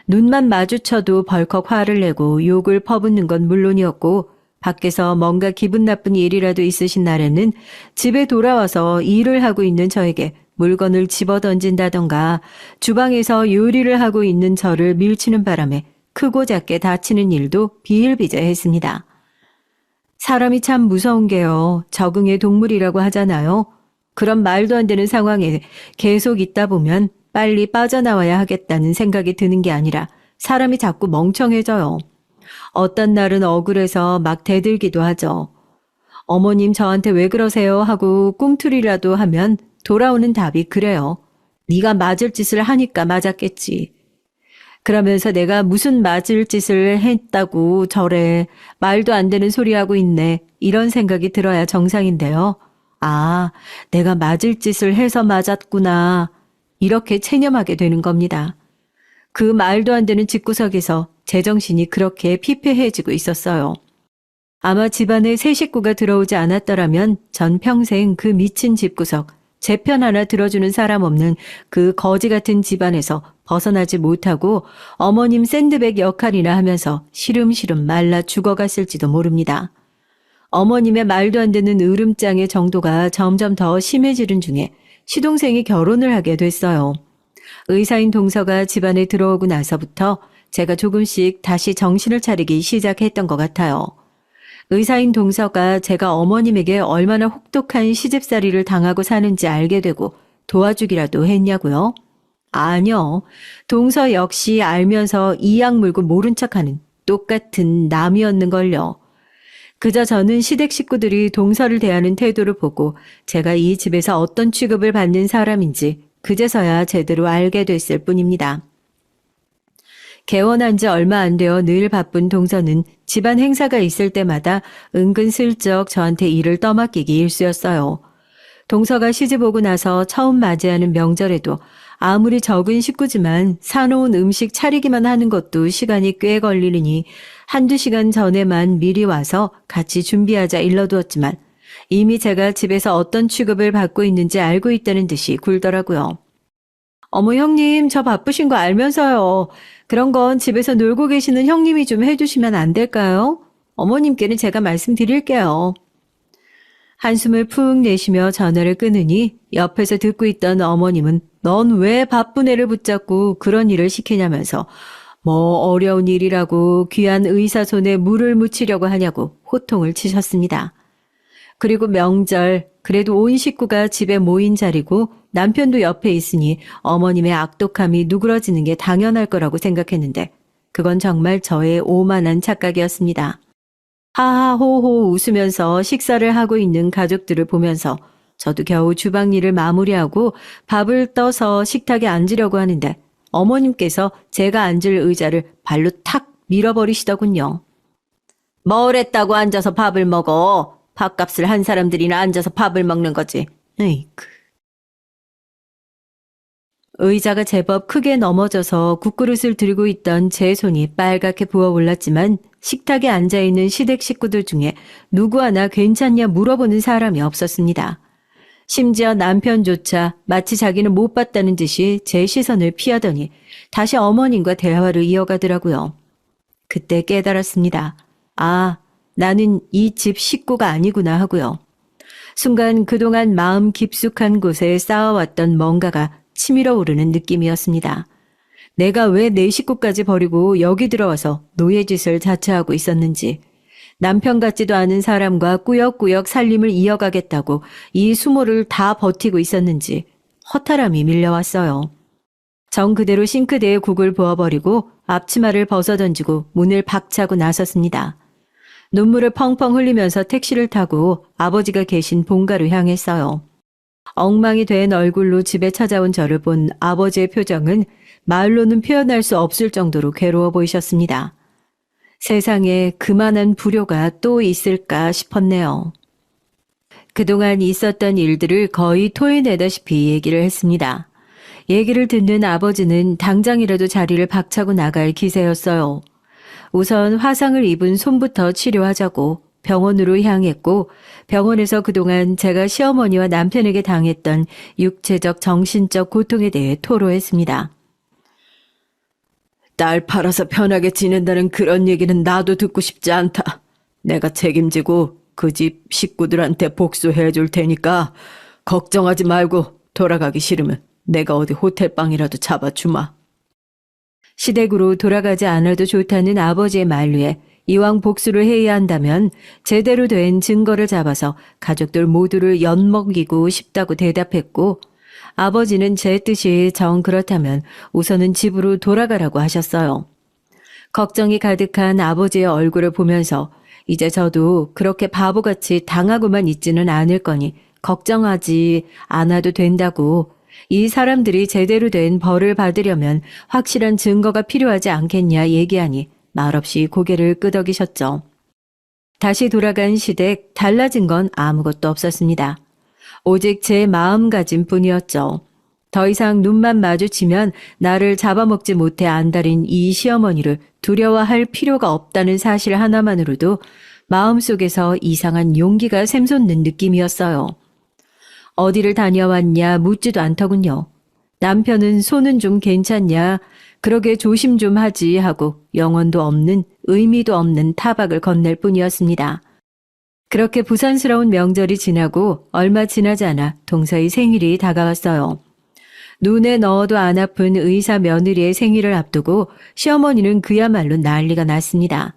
눈만 마주쳐도 벌컥 화를 내고 욕을 퍼붓는 건 물론이었고 밖에서 뭔가 기분 나쁜 일이라도 있으신 날에는 집에 돌아와서 일을 하고 있는 저에게 물건을 집어던진다던가 주방에서 요리를 하고 있는 저를 밀치는 바람에 크고 작게 다치는 일도 비일비재했습니다. 사람이 참 무서운 게요. 적응의 동물이라고 하잖아요. 그런 말도 안 되는 상황에 계속 있다 보면 빨리 빠져나와야 하겠다는 생각이 드는 게 아니라 사람이 자꾸 멍청해져요. 어떤 날은 억울해서 막 대들기도 하죠. 어머님 저한테 왜 그러세요 하고 꿈틀이라도 하면 돌아오는 답이 그래요. 네가 맞을 짓을 하니까 맞았겠지. 그러면서 내가 무슨 맞을 짓을 했다고 저래 말도 안 되는 소리 하고 있네. 이런 생각이 들어야 정상인데요. 아, 내가 맞을 짓을 해서 맞았구나. 이렇게 체념하게 되는 겁니다. 그 말도 안 되는 집구석에서 제정신이 그렇게 피폐해지고 있었어요. 아마 집안에 새 식구가 들어오지 않았더라면 전 평생 그 미친 집구석, 제 편 하나 들어주는 사람 없는 그 거지 같은 집안에서 벗어나지 못하고 어머님 샌드백 역할이나 하면서 시름시름 말라 죽어갔을지도 모릅니다. 어머님의 말도 안 되는 으름장의 정도가 점점 더 심해지는 중에 시동생이 결혼을 하게 됐어요. 의사인 동서가 집안에 들어오고 나서부터 제가 조금씩 다시 정신을 차리기 시작했던 것 같아요. 의사인 동서가 제가 어머님에게 얼마나 혹독한 시집살이를 당하고 사는지 알게 되고 도와주기라도 했냐고요? 아니요. 동서 역시 알면서 이악 물고 모른 척하는 똑같은 남이었는걸요. 그저 저는 시댁 식구들이 동서를 대하는 태도를 보고 제가 이 집에서 어떤 취급을 받는 사람인지 그제서야 제대로 알게 됐을 뿐입니다. 개원한 지 얼마 안 되어 늘 바쁜 동서는 집안 행사가 있을 때마다 은근슬쩍 저한테 일을 떠맡기기 일쑤였어요. 동서가 시집 오고 나서 처음 맞이하는 명절에도 아무리 적은 식구지만 사놓은 음식 차리기만 하는 것도 시간이 꽤 걸리느니 한두 시간 전에만 미리 와서 같이 준비하자 일러두었지만 이미 제가 집에서 어떤 취급을 받고 있는지 알고 있다는 듯이 굴더라고요. 어머 형님 저 바쁘신 거 알면서요. 그런 건 집에서 놀고 계시는 형님이 좀 해주시면 안 될까요? 어머님께는 제가 말씀드릴게요. 한숨을 푹 내쉬며 전화를 끊으니 옆에서 듣고 있던 어머님은 넌 왜 바쁜 애를 붙잡고 그런 일을 시키냐면서 뭐 어려운 일이라고 귀한 의사 손에 물을 묻히려고 하냐고 호통을 치셨습니다. 그리고 명절 그래도 온 식구가 집에 모인 자리고 남편도 옆에 있으니 어머님의 악독함이 누그러지는 게 당연할 거라고 생각했는데 그건 정말 저의 오만한 착각이었습니다. 하하호호 웃으면서 식사를 하고 있는 가족들을 보면서 저도 겨우 주방 일을 마무리하고 밥을 떠서 식탁에 앉으려고 하는데 어머님께서 제가 앉을 의자를 발로 탁 밀어버리시더군요. 뭘 했다고 앉아서 밥을 먹어? 밥값을 한 사람들이나 앉아서 밥을 먹는 거지. 에이크. 의자가 제법 크게 넘어져서 국그릇을 들고 있던 제 손이 빨갛게 부어올랐지만 식탁에 앉아있는 시댁 식구들 중에 누구 하나 괜찮냐 물어보는 사람이 없었습니다. 심지어 남편조차 마치 자기는 못 봤다는 듯이 제 시선을 피하더니 다시 어머님과 대화를 이어가더라고요. 그때 깨달았습니다. 아, 나는 이 집 식구가 아니구나 하고요. 순간 그동안 마음 깊숙한 곳에 쌓아왔던 뭔가가 치밀어 오르는 느낌이었습니다. 내가 왜 내 식구까지 버리고 여기 들어와서 노예짓을 자처하고 있었는지, 남편 같지도 않은 사람과 꾸역꾸역 살림을 이어가겠다고 이 수모를 다 버티고 있었는지 허탈함이 밀려왔어요. 정 그대로 싱크대에 국을 부어버리고 앞치마를 벗어던지고 문을 박차고 나섰습니다. 눈물을 펑펑 흘리면서 택시를 타고 아버지가 계신 본가로 향했어요. 엉망이 된 얼굴로 집에 찾아온 저를 본 아버지의 표정은 말로는 표현할 수 없을 정도로 괴로워 보이셨습니다. 세상에 그만한 불효가 또 있을까 싶었네요. 그동안 있었던 일들을 거의 토해내다시피 얘기를 했습니다. 얘기를 듣는 아버지는 당장이라도 자리를 박차고 나갈 기세였어요. 우선 화상을 입은 손부터 치료하자고 병원으로 향했고 병원에서 그동안 제가 시어머니와 남편에게 당했던 육체적 정신적 고통에 대해 토로했습니다. 딸 팔아서 편하게 지낸다는 그런 얘기는 나도 듣고 싶지 않다. 내가 책임지고 그 집 식구들한테 복수해 줄 테니까 걱정하지 말고 돌아가기 싫으면 내가 어디 호텔방이라도 잡아주마. 시댁으로 돌아가지 않아도 좋다는 아버지의 만류에 이왕 복수를 해야 한다면 제대로 된 증거를 잡아서 가족들 모두를 엿먹이고 싶다고 대답했고 아버지는 제 뜻이 정 그렇다면 우선은 집으로 돌아가라고 하셨어요. 걱정이 가득한 아버지의 얼굴을 보면서 이제 저도 그렇게 바보같이 당하고만 있지는 않을 거니 걱정하지 않아도 된다고 이 사람들이 제대로 된 벌을 받으려면 확실한 증거가 필요하지 않겠냐 얘기하니 말없이 고개를 끄덕이셨죠. 다시 돌아간 시댁 달라진 건 아무것도 없었습니다. 오직 제 마음가짐 뿐이었죠. 더 이상 눈만 마주치면 나를 잡아먹지 못해 안달인 이 시어머니를 두려워할 필요가 없다는 사실 하나만으로도 마음속에서 이상한 용기가 샘솟는 느낌이었어요. 어디를 다녀왔냐 묻지도 않더군요. 남편은 손은 좀 괜찮냐 그러게 조심 좀 하지 하고 영혼도 없는 의미도 없는 타박을 건넬 뿐이었습니다. 그렇게 부산스러운 명절이 지나고 얼마 지나지 않아 동서의 생일이 다가왔어요. 눈에 넣어도 안 아픈 의사 며느리의 생일을 앞두고 시어머니는 그야말로 난리가 났습니다.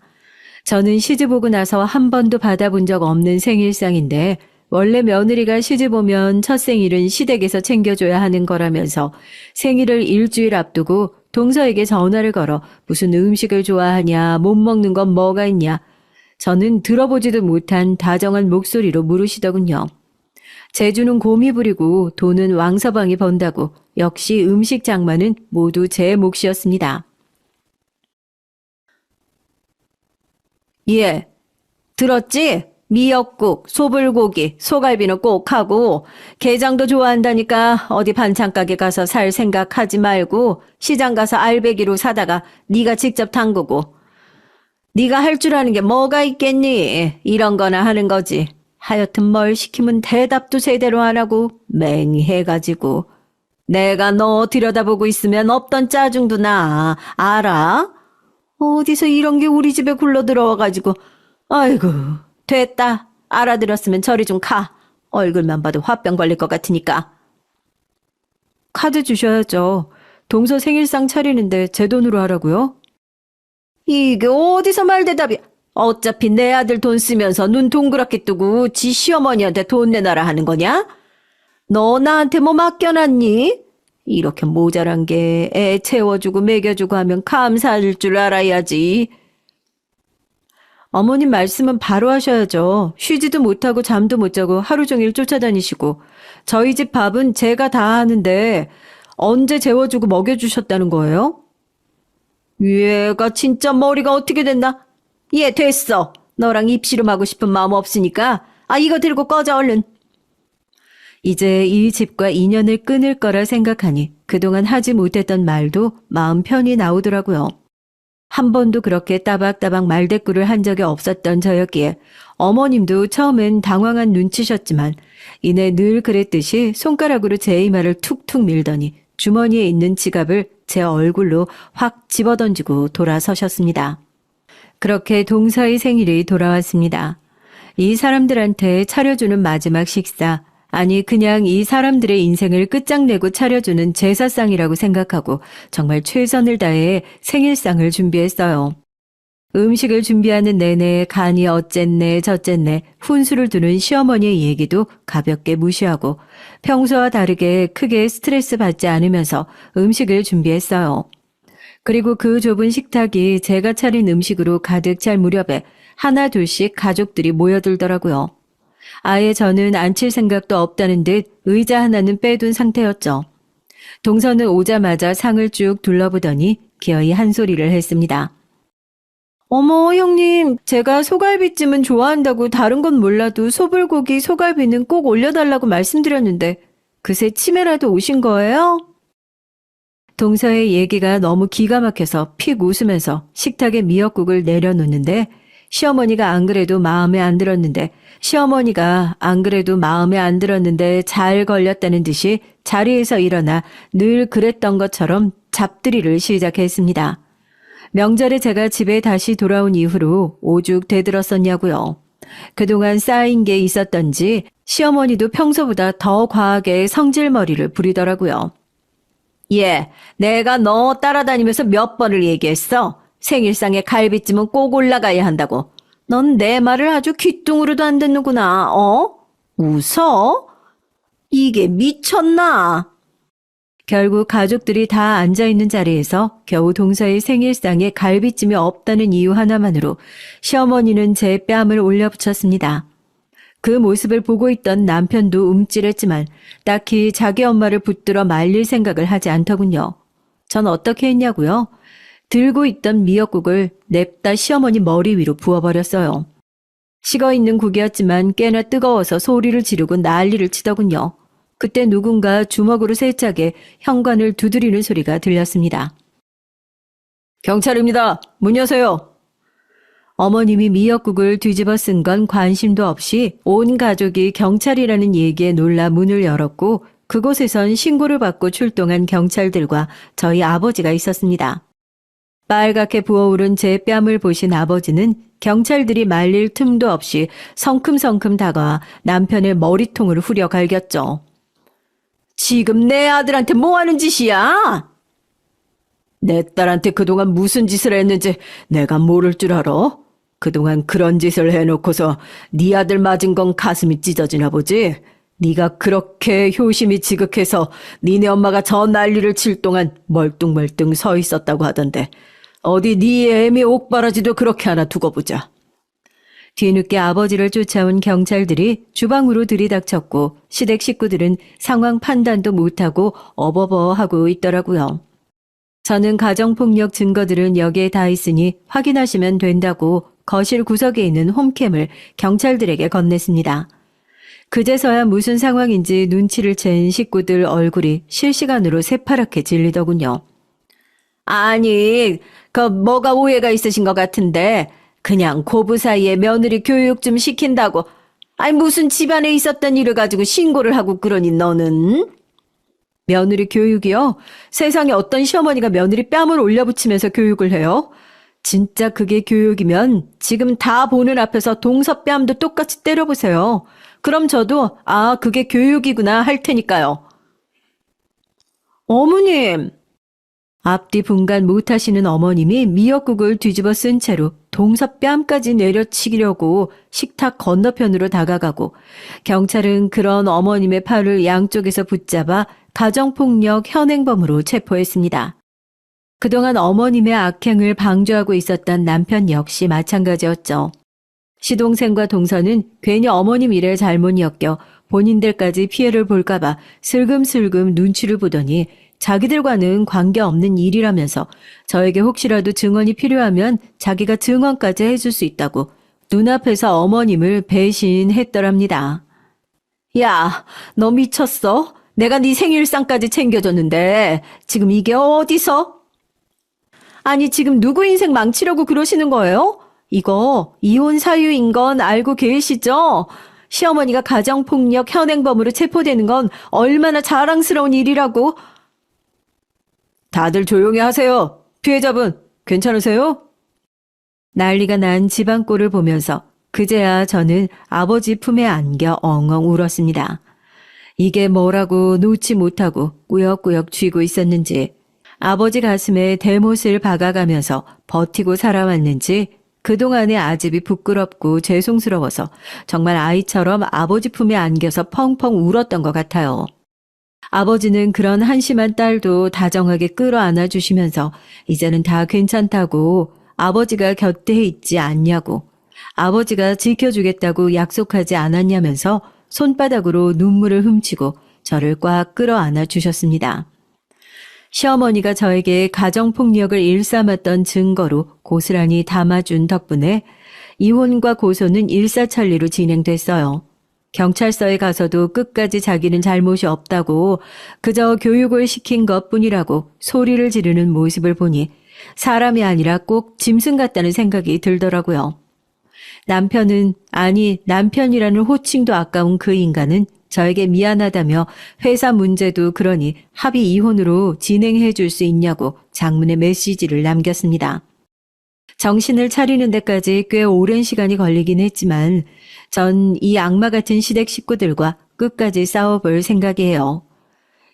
저는 시집 오고 나서 한 번도 받아본 적 없는 생일상인데 원래 며느리가 시집 오면 첫 생일은 시댁에서 챙겨줘야 하는 거라면서 생일을 일주일 앞두고 동서에게 전화를 걸어 무슨 음식을 좋아하냐, 못 먹는 건 뭐가 있냐. 저는 들어보지도 못한 다정한 목소리로 물으시더군요. 재주는 곰이 부리고 돈은 왕서방이 번다고 역시 음식 장만은 모두 제 몫이었습니다. 예, 들었지? 미역국, 소불고기, 소갈비는 꼭 하고 게장도 좋아한다니까 어디 반찬 가게 가서 살 생각하지 말고 시장 가서 알배기로 사다가 네가 직접 담그고 네가 할 줄 아는 게 뭐가 있겠니? 이런 거나 하는 거지. 하여튼 뭘 시키면 대답도 제대로 안 하고 맹해가지고 내가 너 들여다보고 있으면 없던 짜증도 나. 알아? 어디서 이런 게 우리 집에 굴러 들어와가지고 아이고 됐다. 알아들었으면 저리 좀 가. 얼굴만 봐도 화병 걸릴 것 같으니까. 카드 주셔야죠. 동서 생일상 차리는데 제 돈으로 하라고요? 이게 어디서 말대답이야. 어차피 내 아들 돈 쓰면서 눈 동그랗게 뜨고 지 시어머니한테 돈 내놔라 하는 거냐? 너 나한테 뭐 맡겨놨니? 이렇게 모자란 게 애 채워주고 먹여주고 하면 감사할 줄 알아야지. 어머님 말씀은 바로 하셔야죠. 쉬지도 못하고 잠도 못 자고 하루 종일 쫓아다니시고 저희 집 밥은 제가 다 하는데 언제 재워주고 먹여주셨다는 거예요? 얘가 진짜 머리가 어떻게 됐나? 얘 됐어. 너랑 입씨름하고 싶은 마음 없으니까 이거 들고 꺼져 얼른. 이제 이 집과 인연을 끊을 거라 생각하니 그동안 하지 못했던 말도 마음 편히 나오더라고요. 한 번도 그렇게 따박따박 말대꾸를 한 적이 없었던 저였기에 어머님도 처음엔 당황한 눈치셨지만 이내 늘 그랬듯이 손가락으로 제 이마를 툭툭 밀더니 주머니에 있는 지갑을 제 얼굴로 확 집어던지고 돌아서셨습니다. 그렇게 동서의 생일이 돌아왔습니다. 이 사람들한테 차려주는 마지막 식사, 아니 그냥 이 사람들의 인생을 끝장내고 차려주는 제사상이라고 생각하고 정말 최선을 다해 생일상을 준비했어요. 음식을 준비하는 내내 간이 어쨌네 저쨌네 훈수를 두는 시어머니의 얘기도 가볍게 무시하고 평소와 다르게 크게 스트레스 받지 않으면서 음식을 준비했어요. 그리고 그 좁은 식탁이 제가 차린 음식으로 가득 찰 무렵에 하나 둘씩 가족들이 모여들더라고요. 아예 저는 앉힐 생각도 없다는 듯 의자 하나는 빼둔 상태였죠. 동서는 오자마자 상을 쭉 둘러보더니 기어이 한 소리를 했습니다. 어머 형님, 제가 소갈비찜은 좋아한다고 다른 건 몰라도 소불고기, 소갈비는 꼭 올려달라고 말씀드렸는데 그새 치매라도 오신 거예요? 동서의 얘기가 너무 기가 막혀서 픽 웃으면서 식탁에 미역국을 내려놓는데 시어머니가 안 그래도 마음에 안 들었는데 잘 걸렸다는 듯이 자리에서 일어나 늘 그랬던 것처럼 잡들이를 시작했습니다. 명절에 제가 집에 다시 돌아온 이후로 오죽 대들었었냐고요. 그동안 쌓인 게 있었던지 시어머니도 평소보다 더 과하게 성질머리를 부리더라고요. 예, 내가 너 따라다니면서 몇 번을 얘기했어. 생일상에 갈비찜은 꼭 올라가야 한다고. 넌 내 말을 아주 귀뚱으로도 안 듣는구나. 웃어? 이게 미쳤나? 결국 가족들이 다 앉아있는 자리에서 겨우 동서의 생일상에 갈비찜이 없다는 이유 하나만으로 시어머니는 제 뺨을 올려붙였습니다. 그 모습을 보고 있던 남편도 움찔했지만 딱히 자기 엄마를 붙들어 말릴 생각을 하지 않더군요. 전 어떻게 했냐고요? 들고 있던 미역국을 냅다 시어머니 머리 위로 부어버렸어요. 식어있는 국이었지만 꽤나 뜨거워서 소리를 지르고 난리를 치더군요. 그때 누군가 주먹으로 세차게 현관을 두드리는 소리가 들렸습니다. 경찰입니다. 문 여세요. 어머님이 미역국을 뒤집어 쓴 건 관심도 없이 온 가족이 경찰이라는 얘기에 놀라 문을 열었고 그곳에선 신고를 받고 출동한 경찰들과 저희 아버지가 있었습니다. 빨갛게 부어오른 제 뺨을 보신 아버지는 경찰들이 말릴 틈도 없이 성큼성큼 다가와 남편의 머리통을 후려 갈겼죠. 지금 내 아들한테 뭐 하는 짓이야? 내 딸한테 그동안 무슨 짓을 했는지 내가 모를 줄 알아? 그동안 그런 짓을 해놓고서 네 아들 맞은 건 가슴이 찢어지나 보지? 네가 그렇게 효심이 지극해서 니네 엄마가 저 난리를 칠 동안 멀뚱멀뚱 서 있었다고 하던데 어디 네 애미 옥바라지도 그렇게 하나 두고 보자. 뒤늦게 아버지를 쫓아온 경찰들이 주방으로 들이닥쳤고 시댁 식구들은 상황 판단도 못하고 어버버하고 있더라고요. 저는 가정폭력 증거들은 여기에 다 있으니 확인하시면 된다고 거실 구석에 있는 홈캠을 경찰들에게 건넸습니다. 그제서야 무슨 상황인지 눈치를 챈 식구들 얼굴이 실시간으로 새파랗게 질리더군요. 아니, 뭐가 오해가 있으신 것 같은데 그냥 고부 사이에 며느리 교육 좀 시킨다고. 아니 무슨 집안에 있었던 일을 가지고 신고를 하고 그러니 너는? 며느리 교육이요? 세상에 어떤 시어머니가 며느리 뺨을 올려붙이면서 교육을 해요? 진짜 그게 교육이면 지금 다 보는 앞에서 동서 뺨도 똑같이 때려보세요. 그럼 저도 그게 교육이구나 할 테니까요. 어머님! 앞뒤 분간 못하시는 어머님이 미역국을 뒤집어 쓴 채로 동서 뺨까지 내려치려고 식탁 건너편으로 다가가고 경찰은 그런 어머님의 팔을 양쪽에서 붙잡아 가정폭력 현행범으로 체포했습니다. 그동안 어머님의 악행을 방조하고 있었던 남편 역시 마찬가지였죠. 시동생과 동서는 괜히 어머님 일에 잘못 엮여 본인들까지 피해를 볼까봐 슬금슬금 눈치를 보더니 자기들과는 관계없는 일이라면서 저에게 혹시라도 증언이 필요하면 자기가 증언까지 해줄 수 있다고 눈앞에서 어머님을 배신했더랍니다. 야, 너 미쳤어? 내가 네 생일상까지 챙겨줬는데 지금 이게 어디서? 아니 지금 누구 인생 망치려고 그러시는 거예요? 이거 이혼 사유인 건 알고 계시죠? 시어머니가 가정폭력 현행범으로 체포되는 건 얼마나 자랑스러운 일이라고. 다들 조용히 하세요. 피해자분, 괜찮으세요? 난리가 난 집안 꼴을 보면서 그제야 저는 아버지 품에 안겨 엉엉 울었습니다. 이게 뭐라고 놓지 못하고 꾸역꾸역 쥐고 있었는지 아버지 가슴에 대못을 박아가면서 버티고 살아왔는지 그동안의 아집이 부끄럽고 죄송스러워서 정말 아이처럼 아버지 품에 안겨서 펑펑 울었던 것 같아요. 아버지는 그런 한심한 딸도 다정하게 끌어안아 주시면서 이제는 다 괜찮다고 아버지가 곁에 있지 않냐고 아버지가 지켜주겠다고 약속하지 않았냐면서 손바닥으로 눈물을 훔치고 저를 꽉 끌어안아 주셨습니다. 시어머니가 저에게 가정폭력을 일삼았던 증거로 고스란히 담아준 덕분에 이혼과 고소는 일사천리로 진행됐어요. 경찰서에 가서도 끝까지 자기는 잘못이 없다고 그저 교육을 시킨 것뿐이라고 소리를 지르는 모습을 보니 사람이 아니라 꼭 짐승 같다는 생각이 들더라고요. 남편이라는 호칭도 아까운 그 인간은 저에게 미안하다며 회사 문제도 그러니 합의 이혼으로 진행해 줄 수 있냐고 장문의 메시지를 남겼습니다. 정신을 차리는 데까지 꽤 오랜 시간이 걸리긴 했지만 전 이 악마 같은 시댁 식구들과 끝까지 싸워볼 생각이에요.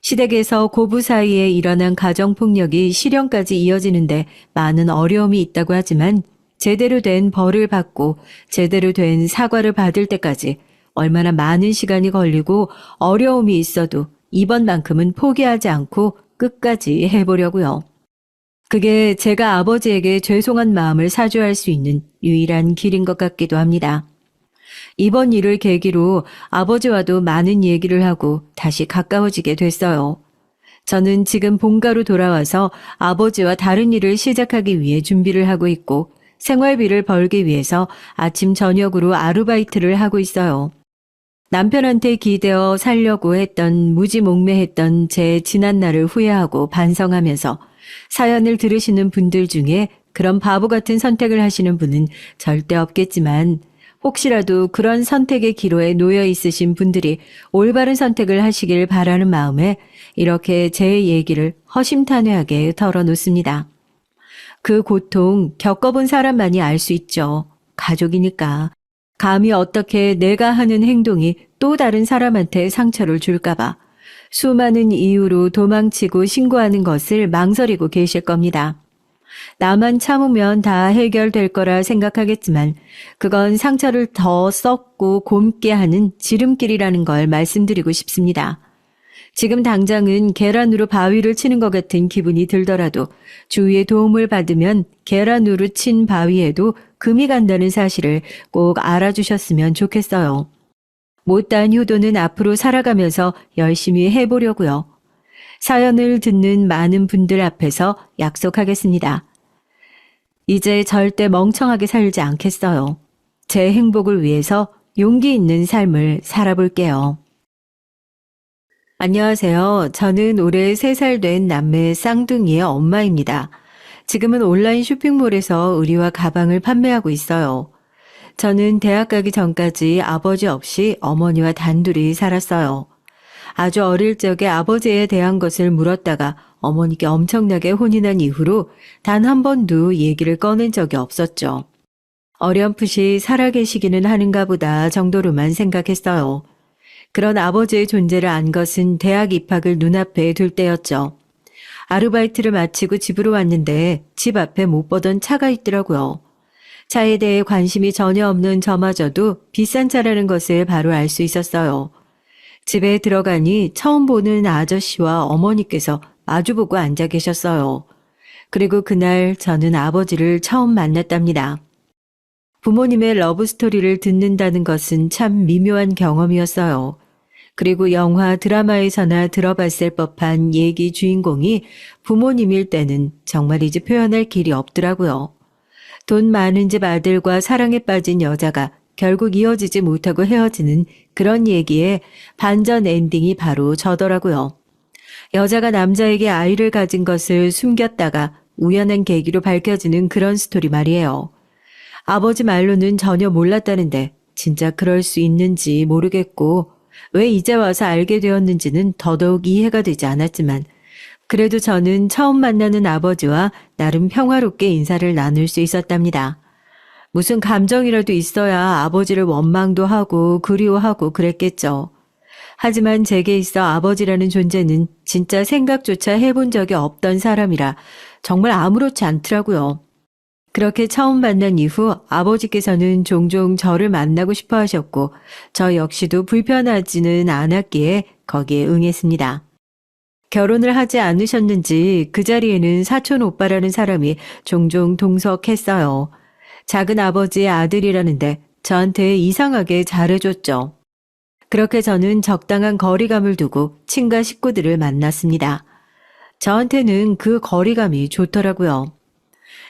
시댁에서 고부 사이에 일어난 가정폭력이 실형까지 이어지는데 많은 어려움이 있다고 하지만 제대로 된 벌을 받고 제대로 된 사과를 받을 때까지 얼마나 많은 시간이 걸리고 어려움이 있어도 이번만큼은 포기하지 않고 끝까지 해보려고요. 그게 제가 아버지에게 죄송한 마음을 사죄할 수 있는 유일한 길인 것 같기도 합니다. 이번 일을 계기로 아버지와도 많은 얘기를 하고 다시 가까워지게 됐어요. 저는 지금 본가로 돌아와서 아버지와 다른 일을 시작하기 위해 준비를 하고 있고 생활비를 벌기 위해서 아침 저녁으로 아르바이트를 하고 있어요. 남편한테 기대어 살려고 했던 무지몽매했던 제 지난 날을 후회하고 반성하면서 사연을 들으시는 분들 중에 그런 바보 같은 선택을 하시는 분은 절대 없겠지만 혹시라도 그런 선택의 기로에 놓여 있으신 분들이 올바른 선택을 하시길 바라는 마음에 이렇게 제 얘기를 허심탄회하게 털어놓습니다. 그 고통 겪어본 사람만이 알 수 있죠. 가족이니까. 감히 어떻게 내가 하는 행동이 또 다른 사람한테 상처를 줄까봐 수많은 이유로 도망치고 신고하는 것을 망설이고 계실 겁니다. 나만 참으면 다 해결될 거라 생각하겠지만 그건 상처를 더 썩고 곪게 하는 지름길이라는 걸 말씀드리고 싶습니다. 지금 당장은 계란으로 바위를 치는 것 같은 기분이 들더라도 주위의 도움을 받으면 계란으로 친 바위에도 금이 간다는 사실을 꼭 알아주셨으면 좋겠어요. 못다한 효도는 앞으로 살아가면서 열심히 해보려고요. 사연을 듣는 많은 분들 앞에서 약속하겠습니다. 이제 절대 멍청하게 살지 않겠어요. 제 행복을 위해서 용기 있는 삶을 살아볼게요. 안녕하세요. 저는 올해 3살 된 남매 쌍둥이의 엄마입니다. 지금은 온라인 쇼핑몰에서 의류와 가방을 판매하고 있어요. 저는 대학 가기 전까지 아버지 없이 어머니와 단둘이 살았어요. 아주 어릴 적에 아버지에 대한 것을 물었다가 어머니께 엄청나게 혼이 난 이후로 단 한 번도 얘기를 꺼낸 적이 없었죠. 어렴풋이 살아계시기는 하는가 보다 정도로만 생각했어요. 그런 아버지의 존재를 안 것은 대학 입학을 눈앞에 둘 때였죠. 아르바이트를 마치고 집으로 왔는데 집 앞에 못 보던 차가 있더라고요. 차에 대해 관심이 전혀 없는 저마저도 비싼 차라는 것을 바로 알 수 있었어요. 집에 들어가니 처음 보는 아저씨와 어머니께서 마주보고 앉아 계셨어요. 그리고 그날 저는 아버지를 처음 만났답니다. 부모님의 러브스토리를 듣는다는 것은 참 미묘한 경험이었어요. 그리고 영화, 드라마에서나 들어봤을 법한 얘기 주인공이 부모님일 때는 정말이지 표현할 길이 없더라고요. 돈 많은 집 아들과 사랑에 빠진 여자가 결국 이어지지 못하고 헤어지는 그런 얘기에 반전 엔딩이 바로 저더라고요. 여자가 남자에게 아이를 가진 것을 숨겼다가 우연한 계기로 밝혀지는 그런 스토리 말이에요. 아버지 말로는 전혀 몰랐다는데 진짜 그럴 수 있는지 모르겠고 왜 이제 와서 알게 되었는지는 더더욱 이해가 되지 않았지만 그래도 저는 처음 만나는 아버지와 나름 평화롭게 인사를 나눌 수 있었답니다. 무슨 감정이라도 있어야 아버지를 원망도 하고 그리워하고 그랬겠죠. 하지만 제게 있어 아버지라는 존재는 진짜 생각조차 해본 적이 없던 사람이라 정말 아무렇지 않더라고요. 그렇게 처음 만난 이후 아버지께서는 종종 저를 만나고 싶어 하셨고 저 역시도 불편하지는 않았기에 거기에 응했습니다. 결혼을 하지 않으셨는지 그 자리에는 사촌 오빠라는 사람이 종종 동석했어요. 작은 아버지의 아들이라는데 저한테 이상하게 잘해줬죠. 그렇게 저는 적당한 거리감을 두고 친가 식구들을 만났습니다. 저한테는 그 거리감이 좋더라고요.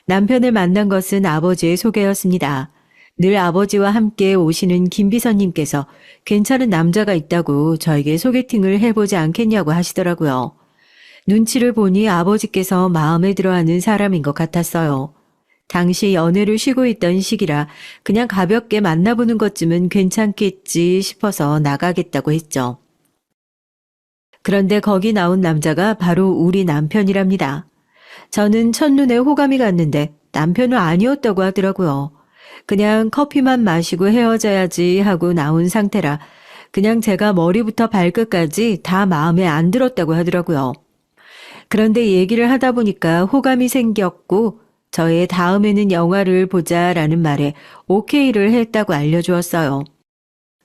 남편을 만난 것은 아버지의 소개였습니다. 늘 아버지와 함께 오시는 김비서님께서 괜찮은 남자가 있다고 저에게 소개팅을 해보지 않겠냐고 하시더라고요. 눈치를 보니 아버지께서 마음에 들어하는 사람인 것 같았어요. 당시 연애를 쉬고 있던 시기라 그냥 가볍게 만나보는 것쯤은 괜찮겠지 싶어서 나가겠다고 했죠. 그런데 거기 나온 남자가 바로 우리 남편이랍니다. 저는 첫눈에 호감이 갔는데 남편은 아니었다고 하더라고요. 그냥 커피만 마시고 헤어져야지 하고 나온 상태라 그냥 제가 머리부터 발끝까지 다 마음에 안 들었다고 하더라고요. 그런데 얘기를 하다 보니까 호감이 생겼고 저의 다음에는 영화를 보자라는 말에 오케이를 했다고 알려주었어요.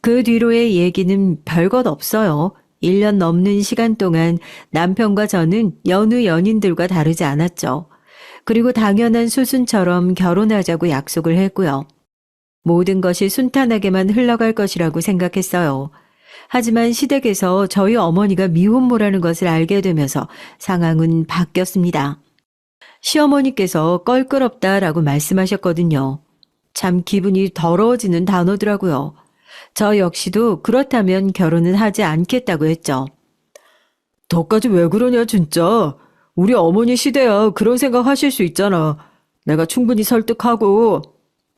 그 뒤로의 얘기는 별것 없어요. 1년 넘는 시간 동안 남편과 저는 여느 연인들과 다르지 않았죠. 그리고 당연한 수순처럼 결혼하자고 약속을 했고요. 모든 것이 순탄하게만 흘러갈 것이라고 생각했어요. 하지만 시댁에서 저희 어머니가 미혼모라는 것을 알게 되면서 상황은 바뀌었습니다. 시어머니께서 껄끄럽다라고 말씀하셨거든요. 참 기분이 더러워지는 단어더라고요. 저 역시도 그렇다면 결혼은 하지 않겠다고 했죠. 너까지 왜 그러냐 진짜. 우리 어머니 시대야 그런 생각 하실 수 있잖아. 내가 충분히 설득하고.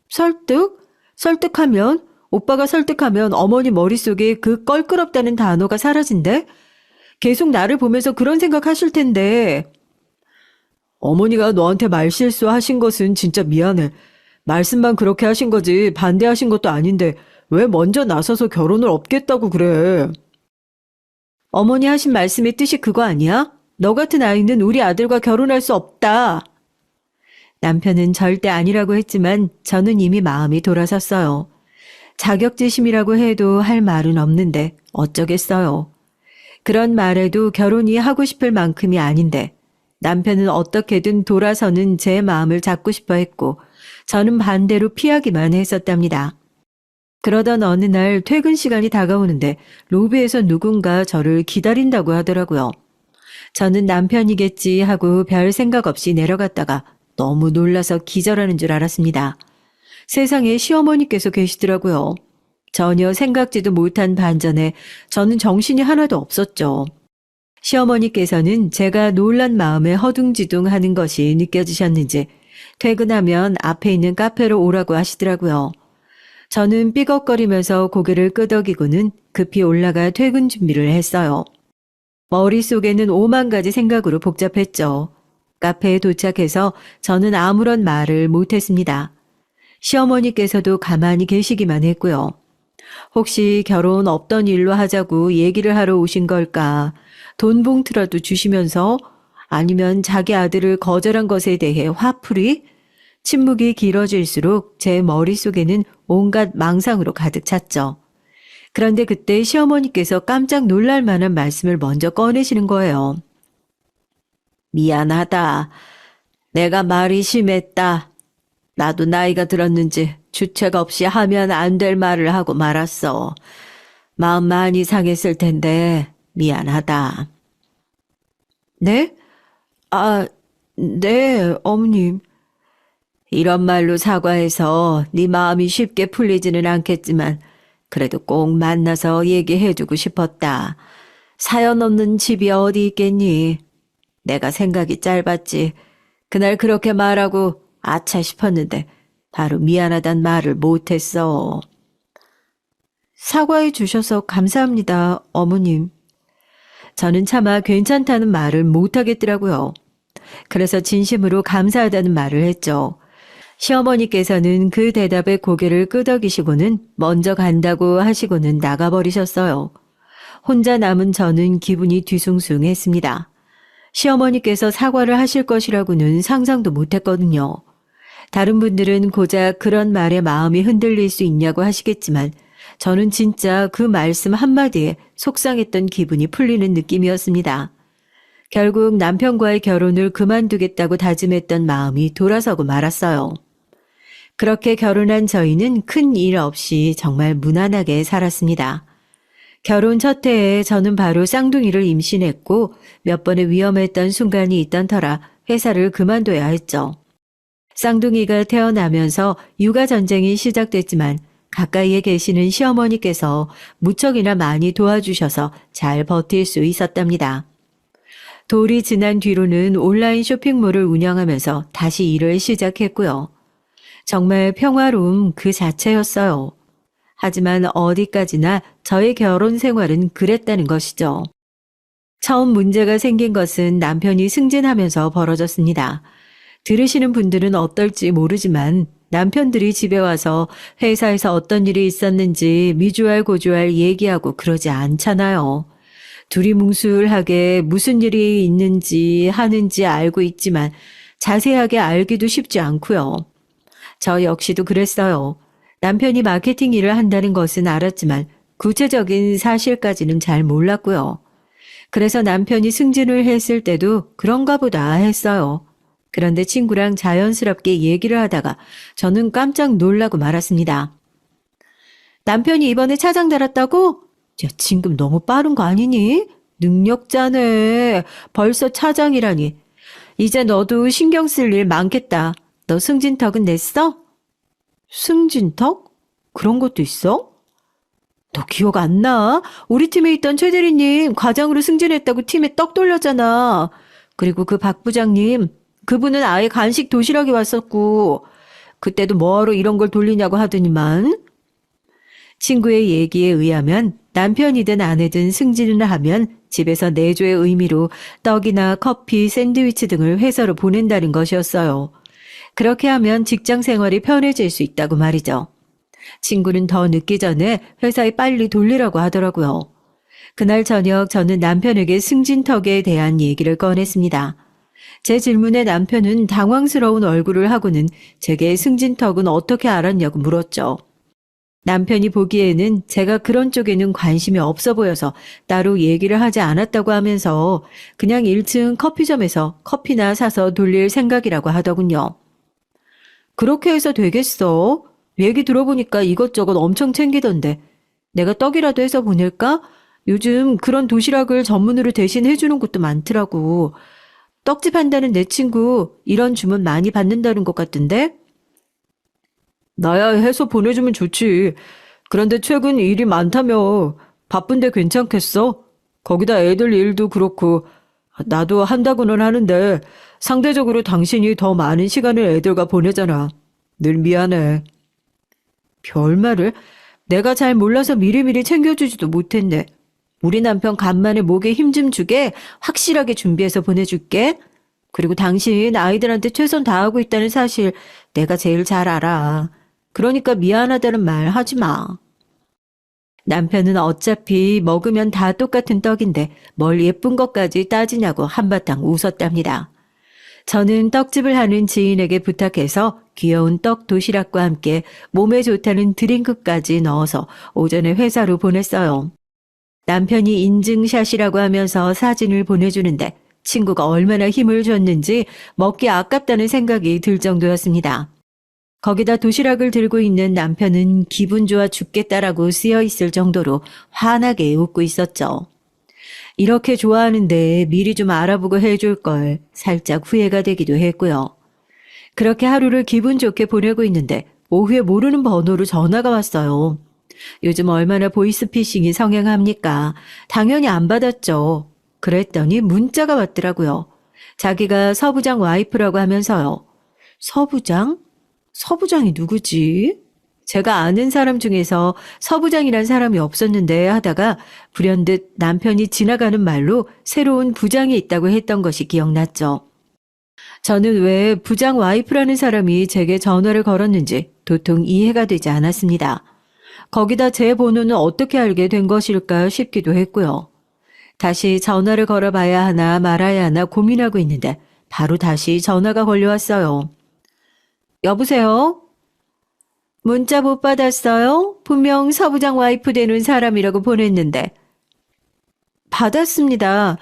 설득? 설득하면? 오빠가 설득하면 어머니 머릿속에 그 껄끄럽다는 단어가 사라진대? 계속 나를 보면서 그런 생각 하실 텐데. 어머니가 너한테 말실수 하신 것은 진짜 미안해. 말씀만 그렇게 하신 거지 반대하신 것도 아닌데 왜 먼저 나서서 결혼을 업겠다고 그래. 어머니 하신 말씀의 뜻이 그거 아니야? 너 같은 아이는 우리 아들과 결혼할 수 없다. 남편은 절대 아니라고 했지만 저는 이미 마음이 돌아섰어요. 자격지심이라고 해도 할 말은 없는데 어쩌겠어요. 그런 말에도 결혼이 하고 싶을 만큼이 아닌데 남편은 어떻게든 돌아서는 제 마음을 잡고 싶어 했고 저는 반대로 피하기만 했었답니다. 그러던 어느 날 퇴근 시간이 다가오는데 로비에서 누군가 저를 기다린다고 하더라고요. 저는 남편이겠지 하고 별 생각 없이 내려갔다가 너무 놀라서 기절하는 줄 알았습니다. 세상에 시어머니께서 계시더라고요. 전혀 생각지도 못한 반전에 저는 정신이 하나도 없었죠. 시어머니께서는 제가 놀란 마음에 허둥지둥 하는 것이 느껴지셨는지 퇴근하면 앞에 있는 카페로 오라고 하시더라고요. 저는 삐걱거리면서 고개를 끄덕이고는 급히 올라가 퇴근 준비를 했어요. 머릿속에는 오만 가지 생각으로 복잡했죠. 카페에 도착해서 저는 아무런 말을 못했습니다. 시어머니께서도 가만히 계시기만 했고요. 혹시 결혼 없던 일로 하자고 얘기를 하러 오신 걸까? 돈 봉투라도 주시면서 아니면 자기 아들을 거절한 것에 대해 화풀이? 침묵이 길어질수록 제 머릿속에는 온갖 망상으로 가득 찼죠. 그런데 그때 시어머니께서 깜짝 놀랄 만한 말씀을 먼저 꺼내시는 거예요. 미안하다. 내가 말이 심했다. 나도 나이가 들었는지 주책 없이 하면 안 될 말을 하고 말았어. 마음 많이 상했을 텐데 미안하다. 네? 네, 어머님. 이런 말로 사과해서 네 마음이 쉽게 풀리지는 않겠지만 그래도 꼭 만나서 얘기해주고 싶었다. 사연 없는 집이 어디 있겠니? 내가 생각이 짧았지. 그날 그렇게 말하고 아차 싶었는데 바로 미안하단 말을 못했어. 사과해 주셔서 감사합니다, 어머님. 저는 차마 괜찮다는 말을 못하겠더라고요. 그래서 진심으로 감사하다는 말을 했죠. 시어머니께서는 그 대답에 고개를 끄덕이시고는 먼저 간다고 하시고는 나가버리셨어요. 혼자 남은 저는 기분이 뒤숭숭했습니다. 시어머니께서 사과를 하실 것이라고는 상상도 못했거든요. 다른 분들은 고작 그런 말에 마음이 흔들릴 수 있냐고 하시겠지만 저는 진짜 그 말씀 한마디에 속상했던 기분이 풀리는 느낌이었습니다. 결국 남편과의 결혼을 그만두겠다고 다짐했던 마음이 돌아서고 말았어요. 그렇게 결혼한 저희는 큰 일 없이 정말 무난하게 살았습니다. 결혼 첫 해에 저는 바로 쌍둥이를 임신했고 몇 번의 위험했던 순간이 있던 터라 회사를 그만둬야 했죠. 쌍둥이가 태어나면서 육아 전쟁이 시작됐지만 가까이에 계시는 시어머니께서 무척이나 많이 도와주셔서 잘 버틸 수 있었답니다. 돌이 지난 뒤로는 온라인 쇼핑몰을 운영하면서 다시 일을 시작했고요. 정말 평화로움 그 자체였어요. 하지만 어디까지나 저의 결혼 생활은 그랬다는 것이죠. 처음 문제가 생긴 것은 남편이 승진하면서 벌어졌습니다. 들으시는 분들은 어떨지 모르지만 남편들이 집에 와서 회사에서 어떤 일이 있었는지 미주알 고주알 얘기하고 그러지 않잖아요. 두리뭉술하게 무슨 일이 있는지 하는지 알고 있지만 자세하게 알기도 쉽지 않고요. 저 역시도 그랬어요. 남편이 마케팅 일을 한다는 것은 알았지만 구체적인 사실까지는 잘 몰랐고요. 그래서 남편이 승진을 했을 때도 그런가 보다 했어요. 그런데 친구랑 자연스럽게 얘기를 하다가 저는 깜짝 놀라고 말았습니다. 남편이 이번에 차장 달았다고? 야, 진급 너무 빠른 거 아니니? 능력자네. 벌써 차장이라니. 이제 너도 신경 쓸 일 많겠다. 너 승진턱은 냈어? 승진턱? 그런 것도 있어? 너 기억 안 나? 우리 팀에 있던 최 대리님 과장으로 승진했다고 팀에 떡 돌렸잖아. 그리고 그 박 부장님, 그분은 아예 간식 도시락이 왔었고 그때도 뭐하러 이런 걸 돌리냐고 하더니만. 친구의 얘기에 의하면 남편이든 아내든 승진을 하면 집에서 내조의 의미로 떡이나 커피, 샌드위치 등을 회사로 보낸다는 것이었어요. 그렇게 하면 직장 생활이 편해질 수 있다고 말이죠. 친구는 더 늦기 전에 회사에 빨리 돌리라고 하더라고요. 그날 저녁 저는 남편에게 승진턱에 대한 얘기를 꺼냈습니다. 제 질문에 남편은 당황스러운 얼굴을 하고는 제게 승진턱은 어떻게 알았냐고 물었죠. 남편이 보기에는 제가 그런 쪽에는 관심이 없어 보여서 따로 얘기를 하지 않았다고 하면서 그냥 1층 커피점에서 커피나 사서 돌릴 생각이라고 하더군요. 그렇게 해서 되겠어? 얘기 들어보니까 이것저것 엄청 챙기던데. 내가 떡이라도 해서 보낼까? 요즘 그런 도시락을 전문으로 대신 해주는 곳도 많더라고. 떡집 한다는 내 친구 이런 주문 많이 받는다는 것 같던데? 나야 해서 보내주면 좋지. 그런데 최근 일이 많다며. 바쁜데 괜찮겠어? 거기다 애들 일도 그렇고 나도 한다고는 하는데 상대적으로 당신이 더 많은 시간을 애들과 보내잖아. 늘 미안해. 별말을 내가 잘 몰라서 미리미리 챙겨주지도 못했네. 우리 남편 간만에 목에 힘 좀 주게 확실하게 준비해서 보내줄게. 그리고 당신 아이들한테 최선 다하고 있다는 사실 내가 제일 잘 알아. 그러니까 미안하다는 말 하지 마. 남편은 어차피 먹으면 다 똑같은 떡인데 뭘 예쁜 것까지 따지냐고 한바탕 웃었답니다. 저는 떡집을 하는 지인에게 부탁해서 귀여운 떡 도시락과 함께 몸에 좋다는 드링크까지 넣어서 오전에 회사로 보냈어요. 남편이 인증샷이라고 하면서 사진을 보내주는데 친구가 얼마나 힘을 줬는지 먹기 아깝다는 생각이 들 정도였습니다. 거기다 도시락을 들고 있는 남편은 기분 좋아 죽겠다라고 쓰여 있을 정도로 환하게 웃고 있었죠. 이렇게 좋아하는데 미리 좀 알아보고 해줄 걸 살짝 후회가 되기도 했고요. 그렇게 하루를 기분 좋게 보내고 있는데 오후에 모르는 번호로 전화가 왔어요. 요즘 얼마나 보이스피싱이 성행합니까? 당연히 안 받았죠. 그랬더니 문자가 왔더라고요. 자기가 서부장 와이프라고 하면서요. 서부장? 서부장이 누구지? 제가 아는 사람 중에서 서부장이란 사람이 없었는데 하다가 불현듯 남편이 지나가는 말로 새로운 부장이 있다고 했던 것이 기억났죠. 저는 왜 부장 와이프라는 사람이 제게 전화를 걸었는지 도통 이해가 되지 않았습니다. 거기다 제 번호는 어떻게 알게 된 것일까 싶기도 했고요. 다시 전화를 걸어봐야 하나 말아야 하나 고민하고 있는데 바로 다시 전화가 걸려왔어요. 여보세요? 문자 못 받았어요? 분명 서부장 와이프 되는 사람이라고 보냈는데. 받았습니다.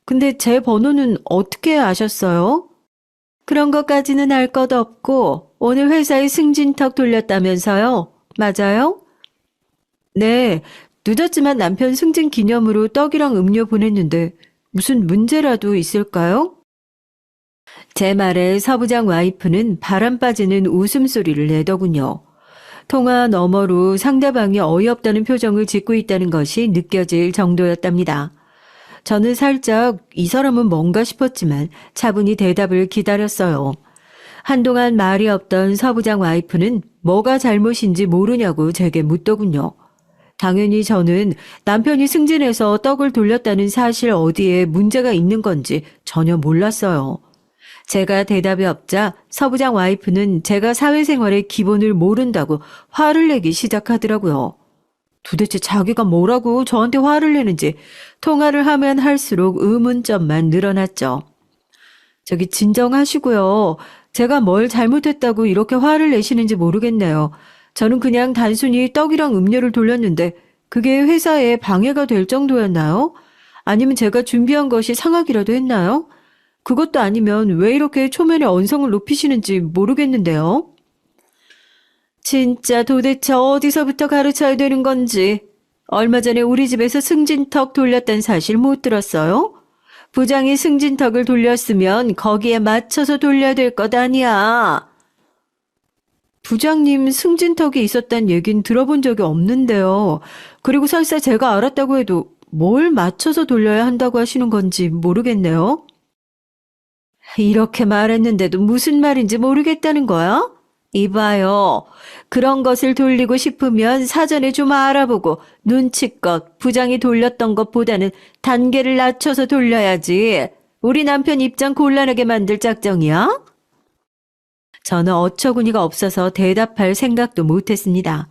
근데 제 번호는 어떻게 아셨어요? 그런 것까지는 알 것 없고 오늘 회사에 승진턱 돌렸다면서요? 맞아요? 네, 늦었지만 남편 승진 기념으로 떡이랑 음료 보냈는데 무슨 문제라도 있을까요? 제 말에 서부장 와이프는 바람 빠지는 웃음소리를 내더군요. 통화 너머로 상대방이 어이없다는 표정을 짓고 있다는 것이 느껴질 정도였답니다. 저는 살짝 이 사람은 뭔가 싶었지만 차분히 대답을 기다렸어요. 한동안 말이 없던 서부장 와이프는 뭐가 잘못인지 모르냐고 제게 묻더군요. 당연히 저는 남편이 승진해서 떡을 돌렸다는 사실 어디에 문제가 있는 건지 전혀 몰랐어요. 제가 대답이 없자 서부장 와이프는 제가 사회생활의 기본을 모른다고 화를 내기 시작하더라고요. 도대체 자기가 뭐라고 저한테 화를 내는지 통화를 하면 할수록 의문점만 늘어났죠. 저기 진정하시고요. 제가 뭘 잘못했다고 이렇게 화를 내시는지 모르겠네요. 저는 그냥 단순히 떡이랑 음료를 돌렸는데 그게 회사에 방해가 될 정도였나요? 아니면 제가 준비한 것이 상하기라도 했나요? 그것도 아니면 왜 이렇게 초면에 언성을 높이시는지 모르겠는데요. 진짜 도대체 어디서부터 가르쳐야 되는 건지. 얼마 전에 우리 집에서 승진턱 돌렸다는 사실 못 들었어요? 부장이 승진턱을 돌렸으면 거기에 맞춰서 돌려야 될 것 아니야. 부장님 승진턱이 있었단 얘긴 들어본 적이 없는데요. 그리고 설사 제가 알았다고 해도 뭘 맞춰서 돌려야 한다고 하시는 건지 모르겠네요. 이렇게 말했는데도 무슨 말인지 모르겠다는 거야? 이봐요. 그런 것을 돌리고 싶으면 사전에 좀 알아보고 눈치껏 부장이 돌렸던 것보다는 단계를 낮춰서 돌려야지. 우리 남편 입장 곤란하게 만들 작정이야? 저는 어처구니가 없어서 대답할 생각도 못했습니다.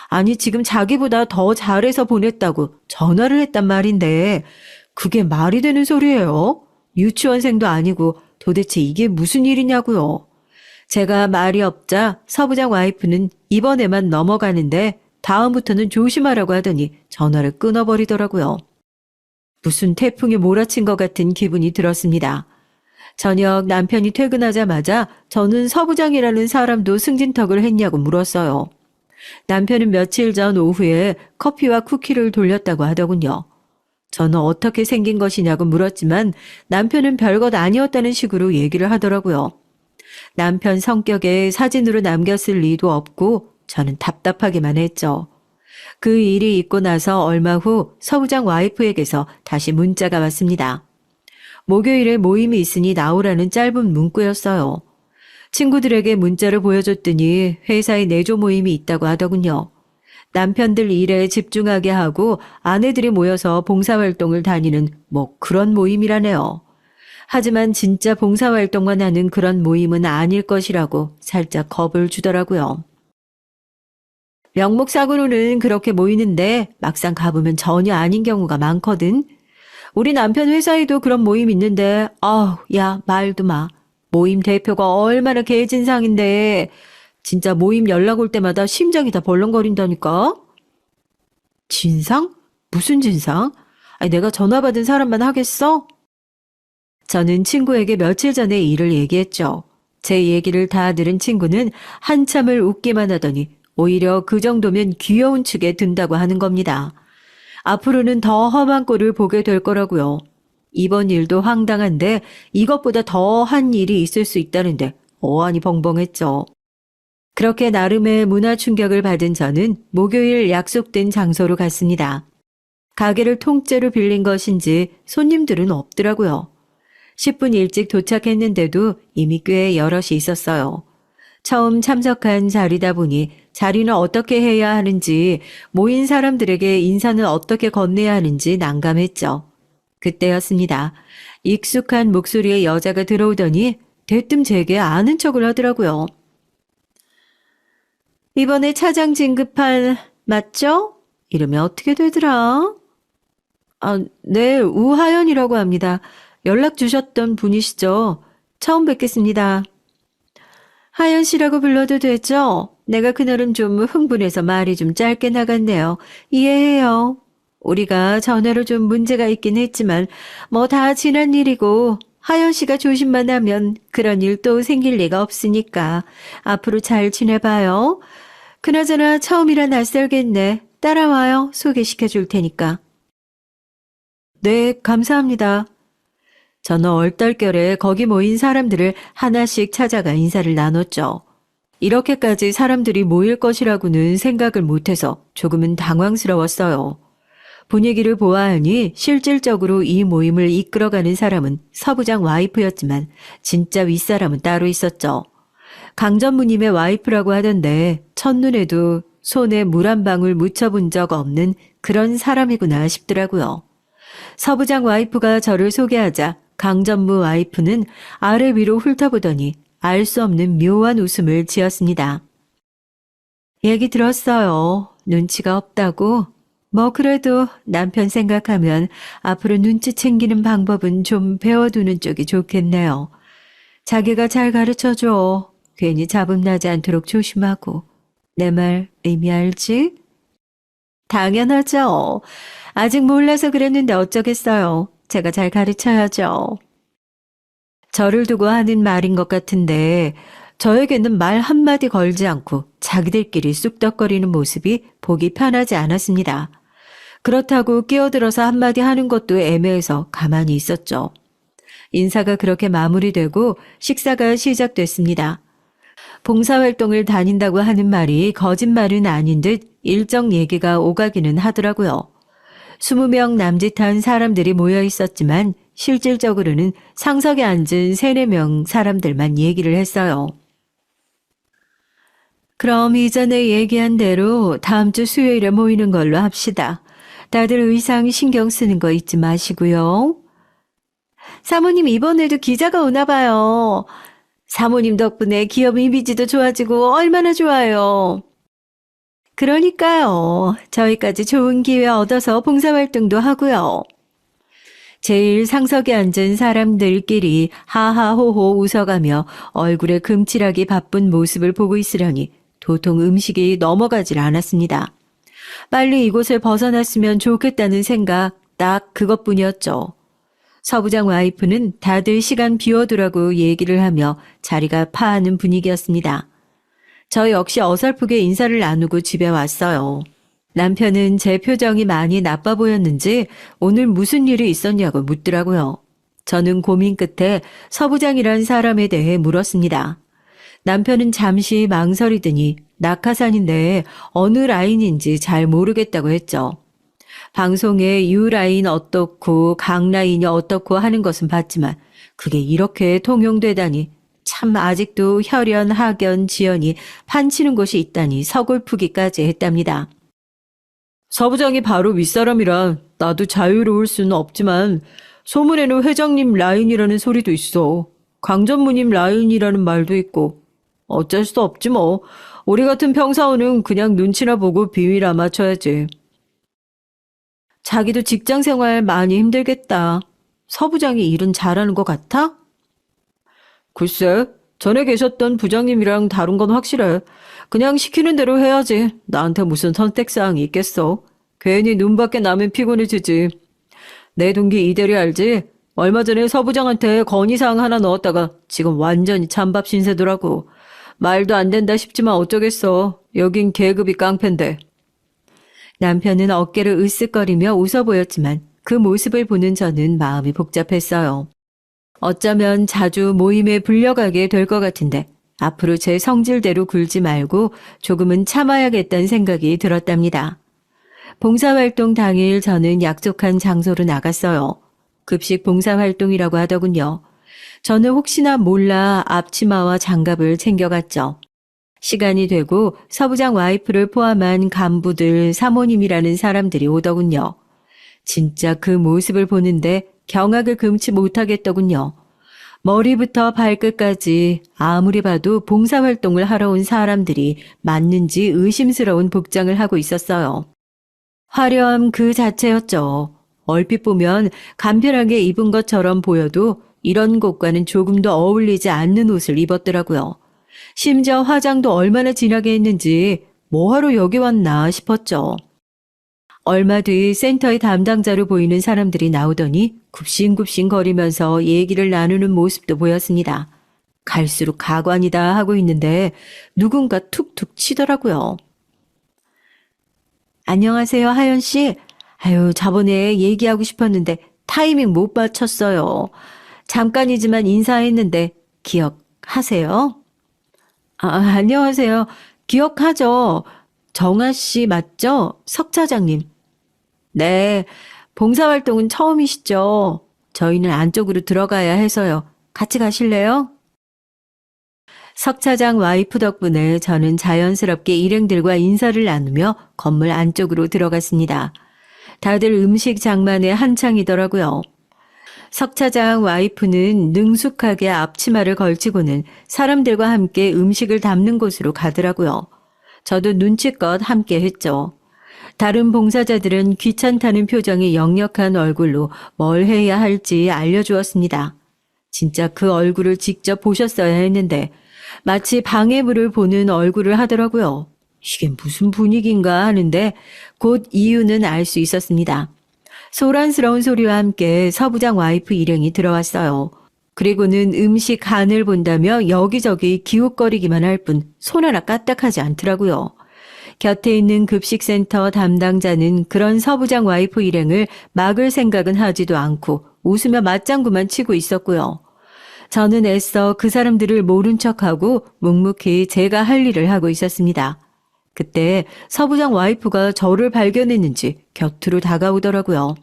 아니, 지금 자기보다 더 잘해서 보냈다고 전화를 했단 말인데, 그게 말이 되는 소리예요? 유치원생도 아니고 도대체 이게 무슨 일이냐고요. 제가 말이 없자 서부장 와이프는 이번에만 넘어가는데 다음부터는 조심하라고 하더니 전화를 끊어버리더라고요. 무슨 태풍이 몰아친 것 같은 기분이 들었습니다. 저녁 남편이 퇴근하자마자 저는 서부장이라는 사람도 승진턱을 했냐고 물었어요. 남편은 며칠 전 오후에 커피와 쿠키를 돌렸다고 하더군요. 저는 어떻게 생긴 것이냐고 물었지만 남편은 별것 아니었다는 식으로 얘기를 하더라고요. 남편 성격에 사진으로 남겼을 리도 없고 저는 답답하기만 했죠. 그 일이 있고 나서 얼마 후 서부장 와이프에게서 다시 문자가 왔습니다. 목요일에 모임이 있으니 나오라는 짧은 문구였어요. 친구들에게 문자를 보여줬더니 회사에 내조 모임이 있다고 하더군요. 남편들 일에 집중하게 하고 아내들이 모여서 봉사활동을 다니는 그런 모임이라네요. 하지만 진짜 봉사활동만 하는 그런 모임은 아닐 것이라고 살짝 겁을 주더라고요. 명목상으로는 그렇게 모이는데 막상 가보면 전혀 아닌 경우가 많거든. 우리 남편 회사에도 그런 모임 있는데 야 말도 마. 모임 대표가 얼마나 개진상인데 진짜 모임 연락 올 때마다 심장이 다 벌렁거린다니까. 진상? 무슨 진상? 아니, 내가 전화 받은 사람만 하겠어? 저는 친구에게 며칠 전에 일을 얘기했죠. 제 얘기를 다 들은 친구는 한참을 웃기만 하더니 오히려 그 정도면 귀여운 축에 든다고 하는 겁니다. 앞으로는 더 험한 꼴을 보게 될 거라고요. 이번 일도 황당한데 이것보다 더한 일이 있을 수 있다는데 어안이 벙벙했죠. 그렇게 나름의 문화 충격을 받은 저는 목요일 약속된 장소로 갔습니다. 가게를 통째로 빌린 것인지 손님들은 없더라고요. 10분 일찍 도착했는데도 이미 꽤 여럿이 있었어요. 처음 참석한 자리다 보니 자리는 어떻게 해야 하는지, 모인 사람들에게 인사는 어떻게 건네야 하는지 난감했죠. 그때였습니다. 익숙한 목소리의 여자가 들어오더니 대뜸 제게 아는 척을 하더라고요. 이번에 차장 진급한 맞죠? 이름이 어떻게 되더라? 네, 우하연이라고 합니다. 연락 주셨던 분이시죠? 처음 뵙겠습니다. 하연 씨라고 불러도 되죠? 내가 그날은 좀 흥분해서 말이 좀 짧게 나갔네요. 이해해요. 우리가 전화로 좀 문제가 있긴 했지만 다 지난 일이고 하연 씨가 조심만 하면 그런 일 또 생길 리가 없으니까 앞으로 잘 지내봐요. 그나저나 처음이라 낯설겠네. 따라와요. 소개시켜 줄 테니까. 네, 감사합니다. 저는 얼떨결에 거기 모인 사람들을 하나씩 찾아가 인사를 나눴죠. 이렇게까지 사람들이 모일 것이라고는 생각을 못해서 조금은 당황스러웠어요. 분위기를 보아하니 실질적으로 이 모임을 이끌어가는 사람은 서부장 와이프였지만 진짜 윗사람은 따로 있었죠. 강전무님의 와이프라고 하던데 첫눈에도 손에 물 한 방울 묻혀본 적 없는 그런 사람이구나 싶더라고요. 서부장 와이프가 저를 소개하자 강전무 와이프는 아래 위로 훑어보더니 알 수 없는 묘한 웃음을 지었습니다. 얘기 들었어요. 눈치가 없다고? 그래도 남편 생각하면 앞으로 눈치 챙기는 방법은 좀 배워두는 쪽이 좋겠네요. 자기가 잘 가르쳐줘. 괜히 잡음 나지 않도록 조심하고. 내 말 의미 알지? 당연하죠. 아직 몰라서 그랬는데 어쩌겠어요. 제가 잘 가르쳐야죠. 저를 두고 하는 말인 것 같은데 저에게는 말 한마디 걸지 않고 자기들끼리 쑥덕거리는 모습이 보기 편하지 않았습니다. 그렇다고 끼어들어서 한마디 하는 것도 애매해서 가만히 있었죠. 인사가 그렇게 마무리되고 식사가 시작됐습니다. 봉사활동을 다닌다고 하는 말이 거짓말은 아닌 듯 일정 얘기가 오가기는 하더라고요. 20명 남짓한 사람들이 모여 있었지만 실질적으로는 상석에 앉은 3-4명 사람들만 얘기를 했어요. 그럼 이전에 얘기한 대로 다음 주 수요일에 모이는 걸로 합시다. 다들 의상 신경 쓰는 거 잊지 마시고요. 사모님 이번에도 기자가 오나 봐요. 사모님 덕분에 기업 이미지도 좋아지고 얼마나 좋아요. 그러니까요. 저희까지 좋은 기회 얻어서 봉사활동도 하고요. 제일 상석에 앉은 사람들끼리 하하호호 웃어가며 얼굴에 금칠하기 바쁜 모습을 보고 있으려니 도통 음식이 넘어가질 않았습니다. 빨리 이곳을 벗어났으면 좋겠다는 생각 딱 그것뿐이었죠. 서부장 와이프는 다들 시간 비워두라고 얘기를 하며 자리가 파하는 분위기였습니다. 저 역시 어설프게 인사를 나누고 집에 왔어요. 남편은 제 표정이 많이 나빠 보였는지 오늘 무슨 일이 있었냐고 묻더라고요. 저는 고민 끝에 서부장이란 사람에 대해 물었습니다. 남편은 잠시 망설이더니 낙하산인데 어느 라인인지 잘 모르겠다고 했죠. 방송에 U 라인 어떻고 강 라인이 어떻고 하는 것은 봤지만 그게 이렇게 통용되다니 참 아직도 혈연, 학연, 지연이 판치는 곳이 있다니 서글프기까지 했답니다. 서부장이 바로 윗사람이라 나도 자유로울 수는 없지만 소문에는 회장님 라인이라는 소리도 있어. 강전무님 라인이라는 말도 있고. 어쩔 수 없지 뭐. 우리 같은 평사원은 그냥 눈치나 보고 비밀 아맞춰야지. 자기도 직장 생활 많이 힘들겠다. 서부장이 일은 잘하는 것 같아? 글쎄, 전에 계셨던 부장님이랑 다른 건 확실해. 그냥 시키는 대로 해야지. 나한테 무슨 선택사항이 있겠어. 괜히 눈밖에 나면 피곤해지지. 내 동기 이대리 알지? 얼마 전에 서부장한테 건의사항 하나 넣었다가 지금 완전히 찬밥 신세더라고. 말도 안 된다 싶지만 어쩌겠어. 여긴 계급이 깡패인데. 남편은 어깨를 으쓱거리며 웃어 보였지만 그 모습을 보는 저는 마음이 복잡했어요. 어쩌면 자주 모임에 불려가게 될 것 같은데 앞으로 제 성질대로 굴지 말고 조금은 참아야겠다는 생각이 들었답니다. 봉사활동 당일 저는 약속한 장소로 나갔어요. 급식 봉사활동이라고 하더군요. 저는 혹시나 몰라 앞치마와 장갑을 챙겨갔죠. 시간이 되고 서부장 와이프를 포함한 간부들, 사모님이라는 사람들이 오더군요. 진짜 그 모습을 보는데 경악을 금치 못하겠더군요. 머리부터 발끝까지 아무리 봐도 봉사활동을 하러 온 사람들이 맞는지 의심스러운 복장을 하고 있었어요. 화려함 그 자체였죠. 얼핏 보면 간편하게 입은 것처럼 보여도 이런 곳과는 조금 더 어울리지 않는 옷을 입었더라고요. 심지어 화장도 얼마나 진하게 했는지 뭐하러 여기 왔나 싶었죠. 얼마 뒤 센터의 담당자로 보이는 사람들이 나오더니 굽신굽신 거리면서 얘기를 나누는 모습도 보였습니다. 갈수록 가관이다 하고 있는데 누군가 툭툭 치더라고요. 안녕하세요, 하연 씨. 아유, 저번에 얘기하고 싶었는데 타이밍 못 맞췄어요. 잠깐이지만 인사했는데 기억하세요? 안녕하세요. 기억하죠? 정아 씨 맞죠? 석 차장님. 네, 봉사활동은 처음이시죠? 저희는 안쪽으로 들어가야 해서요. 같이 가실래요? 석 차장 와이프 덕분에 저는 자연스럽게 일행들과 인사를 나누며 건물 안쪽으로 들어갔습니다. 다들 음식 장만에 한창이더라고요. 석 차장 와이프는 능숙하게 앞치마를 걸치고는 사람들과 함께 음식을 담는 곳으로 가더라고요. 저도 눈치껏 함께 했죠. 다른 봉사자들은 귀찮다는 표정이 역력한 얼굴로 뭘 해야 할지 알려주었습니다. 진짜 그 얼굴을 직접 보셨어야 했는데 마치 방해물을 보는 얼굴을 하더라고요. 이게 무슨 분위기인가 하는데 곧 이유는 알 수 있었습니다. 소란스러운 소리와 함께 서부장 와이프 일행이 들어왔어요. 그리고는 음식 간을 본다며 여기저기 기웃거리기만 할 뿐 손 하나 까딱하지 않더라고요. 곁에 있는 급식센터 담당자는 그런 서부장 와이프 일행을 막을 생각은 하지도 않고 웃으며 맞장구만 치고 있었고요. 저는 애써 그 사람들을 모른 척하고 묵묵히 제가 할 일을 하고 있었습니다. 그때 서부장 와이프가 저를 발견했는지 곁으로 다가오더라고요.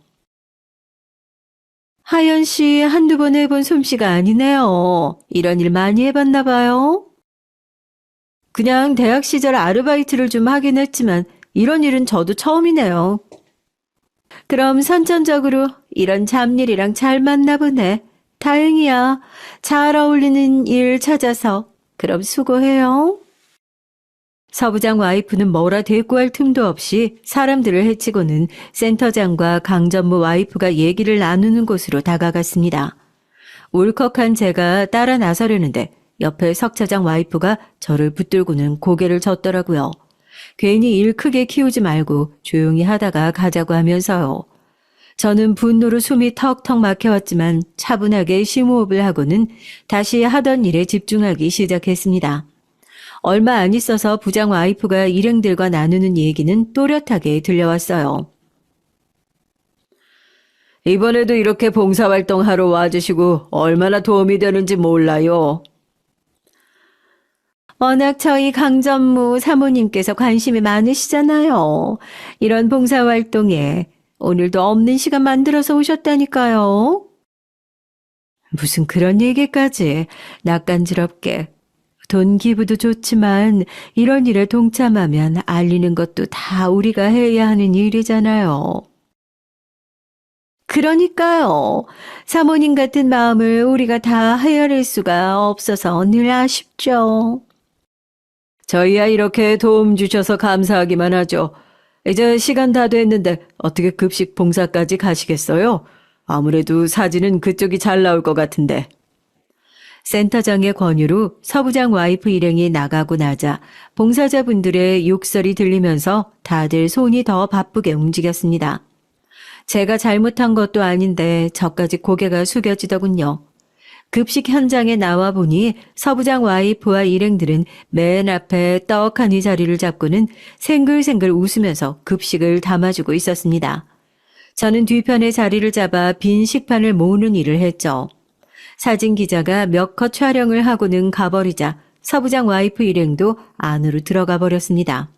하연 씨 한두 번 해본 솜씨가 아니네요. 이런 일 많이 해봤나 봐요. 그냥 대학 시절 아르바이트를 좀 하긴 했지만 이런 일은 저도 처음이네요. 그럼 선천적으로 이런 잡일이랑 잘 맞나 보네. 다행이야. 잘 어울리는 일 찾아서. 그럼 수고해요. 서부장 와이프는 뭐라 대꾸할 틈도 없이 사람들을 해치고는 센터장과 강전무 와이프가 얘기를 나누는 곳으로 다가갔습니다. 울컥한 제가 따라 나서려는데 옆에 석 차장 와이프가 저를 붙들고는 고개를 젓더라고요. 괜히 일 크게 키우지 말고 조용히 하다가 가자고 하면서요. 저는 분노로 숨이 턱턱 막혀왔지만 차분하게 심호흡을 하고는 다시 하던 일에 집중하기 시작했습니다. 얼마 안 있어서 부장 와이프가 일행들과 나누는 얘기는 또렷하게 들려왔어요. 이번에도 이렇게 봉사활동하러 와주시고 얼마나 도움이 되는지 몰라요. 워낙 저희 강전무 사모님께서 관심이 많으시잖아요. 이런 봉사활동에 오늘도 없는 시간 만들어서 오셨다니까요. 무슨 그런 얘기까지 낯간지럽게. 돈 기부도 좋지만 이런 일에 동참하면 알리는 것도 다 우리가 해야 하는 일이잖아요. 그러니까요. 사모님 같은 마음을 우리가 다 헤아릴 수가 없어서 늘 아쉽죠. 저희야 이렇게 도움 주셔서 감사하기만 하죠. 이제 시간 다 됐는데 어떻게 급식 봉사까지 가시겠어요? 아무래도 사진은 그쪽이 잘 나올 것 같은데. 센터장의 권유로 서부장 와이프 일행이 나가고 나자 봉사자분들의 욕설이 들리면서 다들 손이 더 바쁘게 움직였습니다. 제가 잘못한 것도 아닌데 저까지 고개가 숙여지더군요. 급식 현장에 나와 보니 서부장 와이프와 일행들은 맨 앞에 떡하니 자리를 잡고는 생글생글 웃으면서 급식을 담아주고 있었습니다. 저는 뒤편에 자리를 잡아 빈 식판을 모으는 일을 했죠. 사진 기자가 몇 컷 촬영을 하고는 가버리자 서부장 와이프 일행도 안으로 들어가 버렸습니다.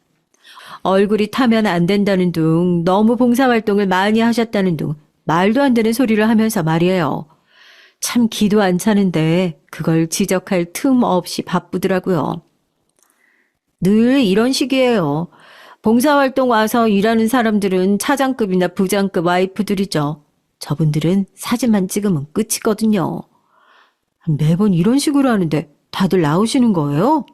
얼굴이 타면 안 된다는 둥, 너무 봉사활동을 많이 하셨다는 둥, 말도 안 되는 소리를 하면서 말이에요. 참 기도 안 차는데 그걸 지적할 틈 없이 바쁘더라고요. 늘 이런 식이에요. 봉사활동 와서 일하는 사람들은 차장급이나 부장급 와이프들이죠. 저분들은 사진만 찍으면 끝이거든요. 매번 이런 식으로 하는데 다들 나오시는 거예요?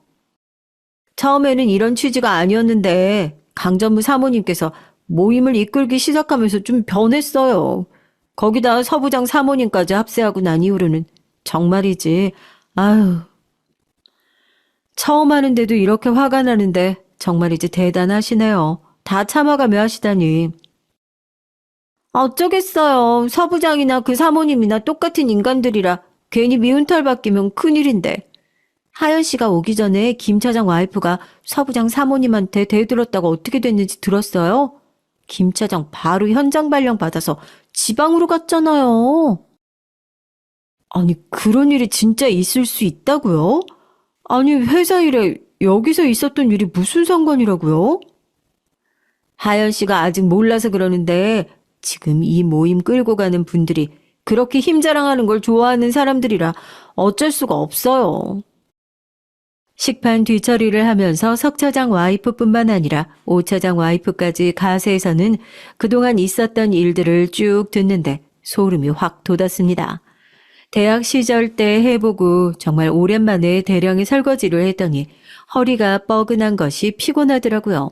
처음에는 이런 취지가 아니었는데 강전무 사모님께서 모임을 이끌기 시작하면서 좀 변했어요. 거기다 서부장 사모님까지 합세하고 난 이후로는 정말이지. 아유. 처음 하는데도 이렇게 화가 나는데 정말이지 대단하시네요. 다 참아가며 하시다니. 어쩌겠어요. 서부장이나 그 사모님이나 똑같은 인간들이라 괜히 미운 털 바뀌면 큰일인데. 하연 씨가 오기 전에 김 차장 와이프가 서부장 사모님한테 대들었다고 어떻게 됐는지 들었어요? 김 차장 바로 현장 발령 받아서 지방으로 갔잖아요. 아니, 그런 일이 진짜 있을 수 있다고요? 아니, 회사 일에 여기서 있었던 일이 무슨 상관이라고요? 하연 씨가 아직 몰라서 그러는데 지금 이 모임 끌고 가는 분들이 그렇게 힘자랑하는 걸 좋아하는 사람들이라 어쩔 수가 없어요. 식판 뒤처리를 하면서 석 차장 와이프뿐만 아니라 오 차장 와이프까지 가세에서는 그동안 있었던 일들을 쭉 듣는데 소름이 확 돋았습니다. 대학 시절 때 해보고 정말 오랜만에 대량의 설거지를 했더니 허리가 뻐근한 것이 피곤하더라고요.